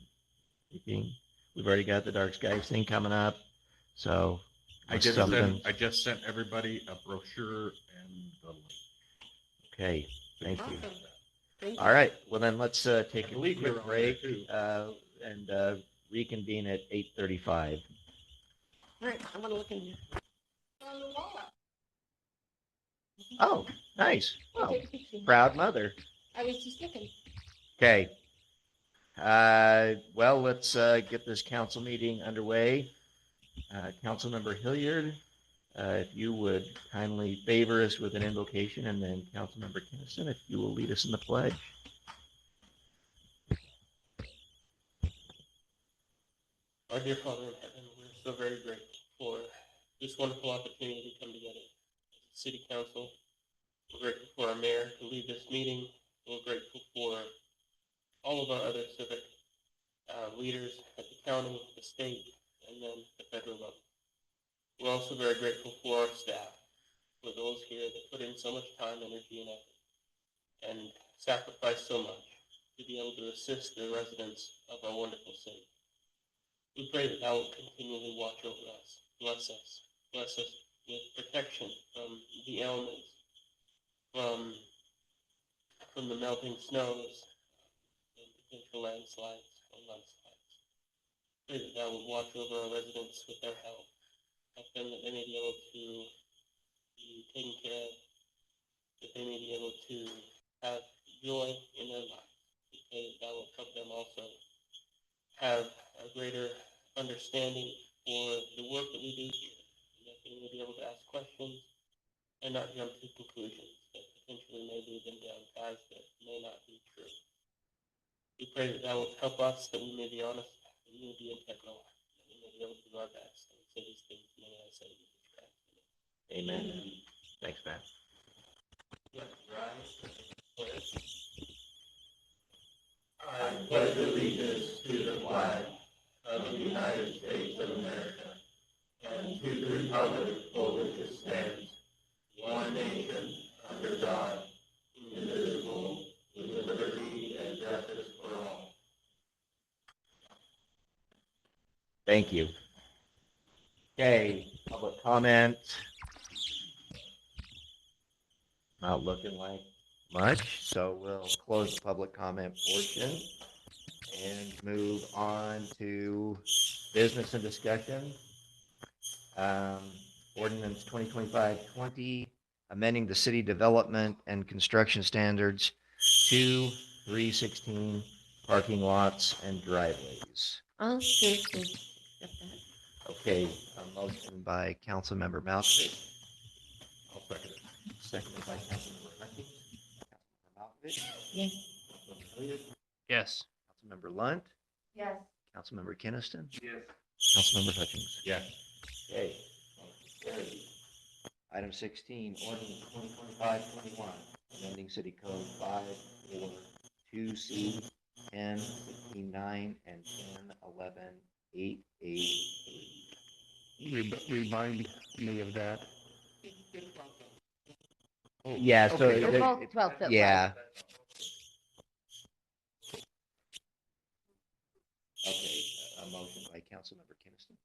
We've already got the dark skies thing coming up, so I just sent everybody a brochure and the link. Okay, thank you. Awesome. Thank you. All right, well then let's take a believe you're quick on there, break too. and reconvene at 8:35. All right, I'm gonna look in here. Oh, nice. Well, Take a picture. proud mother. I was just looking. Okay. Well, let's get this council meeting underway. Councilmember Hilliard, if you would kindly favor us with an invocation, and then Councilmember Kinnison, if you will lead us in the pledge. Our dear Father in heaven, we're so very grateful for this wonderful opportunity to come together as a city council. We're grateful for our mayor to lead this meeting. We're grateful for all of our other civic leaders at the county, the state, and then the federal level. We're also very grateful for our staff, for those here that put in so much time, energy, and effort, and sacrifice so much to be able to assist the residents of our wonderful city. We pray that thou will continually watch over us, bless us with protection from the elements, from the melting snows, and potential landslides or mudslides. Pray that thou will watch over our residents with their health, help them that they may be able to be taken care of, that they may be able to have joy in their lives. We pray that thou will help them also have a greater understanding for the work that we do here, and that they may be able to ask questions and not jump to conclusions that potentially may lead them down paths that may not be true. We pray that thou wilt help us, that we may be honest, that we may be integral, that we may be able to do our best and say these things in the name of our Savior, Jesus Christ. Amen. Thanks, Matt. I pledge allegiance to the flag of the United States of America and to the republic for which it stands, one nation, under God, indivisible, with liberty and justice for all. Thank you. Okay, public comment. Not looking like much, so we'll close the public comment portion and move on to business and discussion. Ordinance 2025-20, amending the city development and construction standards to 316 parking lots and driveways. I'll seriously accept that. Okay, a motion by Councilmember Malkovich. I'll second it. Seconded by Councilmember Hutchins. Councilmember Malkovich. Yes. Councilmember Hilliard. Yes. Councilmember Lunt. Yes. Councilmember Kinnison. Yes. Councilmember Hutchins. Yes. Okay. Motion carried. Item 16, ordinance 2025-21, amending city code 542C 10, 16-9, and 10-11, 8A. Remind me of that. Yeah, so. Okay. They're both 12 foot Yeah. wide. Okay, a motion by Councilmember Kinnison.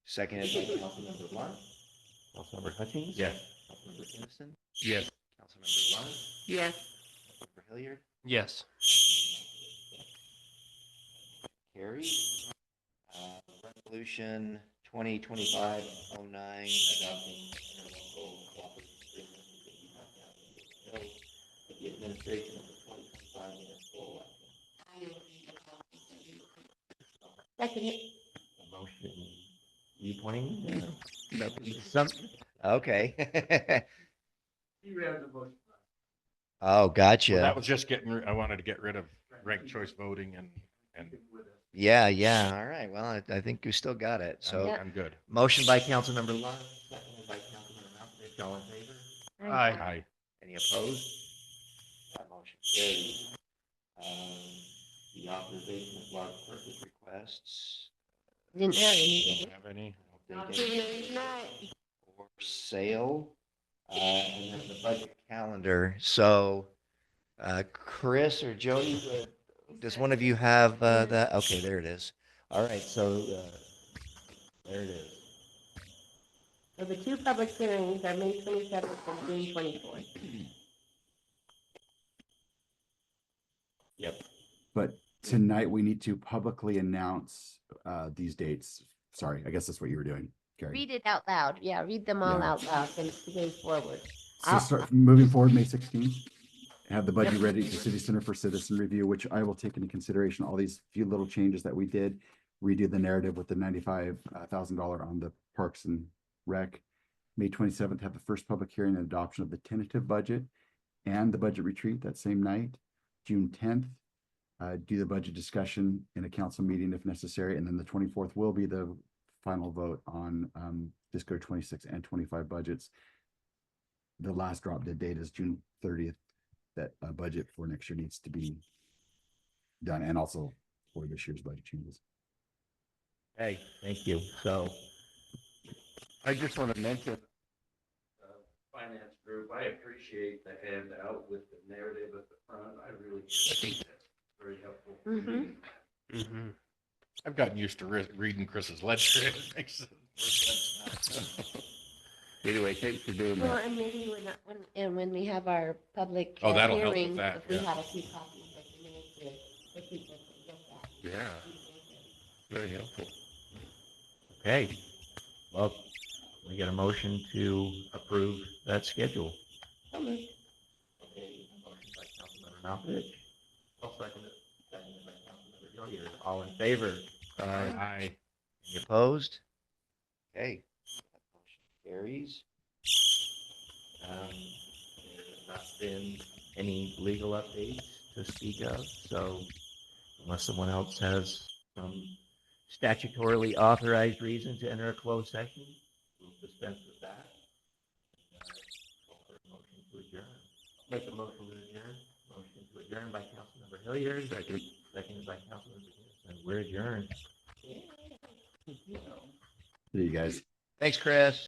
Seconded by Councilmember Blunt. Councilmember Hutchings? Yes. Councilmember Kinnison? Yes. Councilmember Blunt? Yes. Councilmember Hilliard? Yes. Carried. Resolution 2025-09, adopting interlocal cooperative agreement with the administration of the 2025 municipal election. Second it. A motion. You pointing? Nothing. Some, okay. You read the motion. Oh, gotcha. Well, that was just I wanted to get rid of ranked choice voting and Yeah, yeah. All right. Well, I think you still got it. So Yeah. I'm good. motion by Councilmember Lund, seconded by Councilmember Malkovich. All in favor? Aye. Aye. Any opposed? That motion carries. The authorization of large purchase requests. Didn't have any. Don't have any. Don't think any for sale. And then the budget calendar. So, Chris or Jody, does one of you have that? Okay, there it is. All right, so there it is. So the two public hearings are May 27th and June 24th. Yep. But tonight we need to publicly announce these dates. Sorry, I guess that's what you were doing, Gary. Read it out loud. Yeah, read them all Yeah. out loud and going forward. So start moving forward, May 16th, have the budget ready to City Center for citizen review, which I will take into consideration all these few little changes that we did. Redo the narrative with the $95,000 on the Parks and Rec. May 27th, have the first public hearing and adoption of the tentative budget and the budget retreat that same night. June 10th, do the budget discussion in a council meeting if necessary. And then the 24th will be the final vote on fiscal 26 and 25 budgets. The last drop dead date is June 30th. That budget for next year needs to be done, and also for this year's budget changes. Hey, thank you. So, I just want to mention, Finance group, I appreciate the handout with the narrative at the front. I really think that's very helpful. for me. Mm-hmm. I've gotten used to reading Chris's ledger. It makes anyway, thanks for doing Well, that. and maybe when we have our public Oh, that'll help with hearing, that, if we yeah. have a few copies of the minutes for people to get that. Yeah, very helpful. okay. Well, we get a motion to approve that schedule. Okay, motion by Councilmember Malkovich. I'll second it. Seconded by Councilmember Hilliard. All in favor? Aye. Any opposed? Okay. That motion carries. There has not been any legal updates to speak of, so unless someone else has some statutorily authorized reason to enter a closed session, we'll dispense with that. Call for a motion to adjourn. Make a motion to adjourn. Motion to adjourn by Councilmember Hilliard, seconded by Councilmember Kinnison. We're adjourned. See you guys. Thanks, Chris.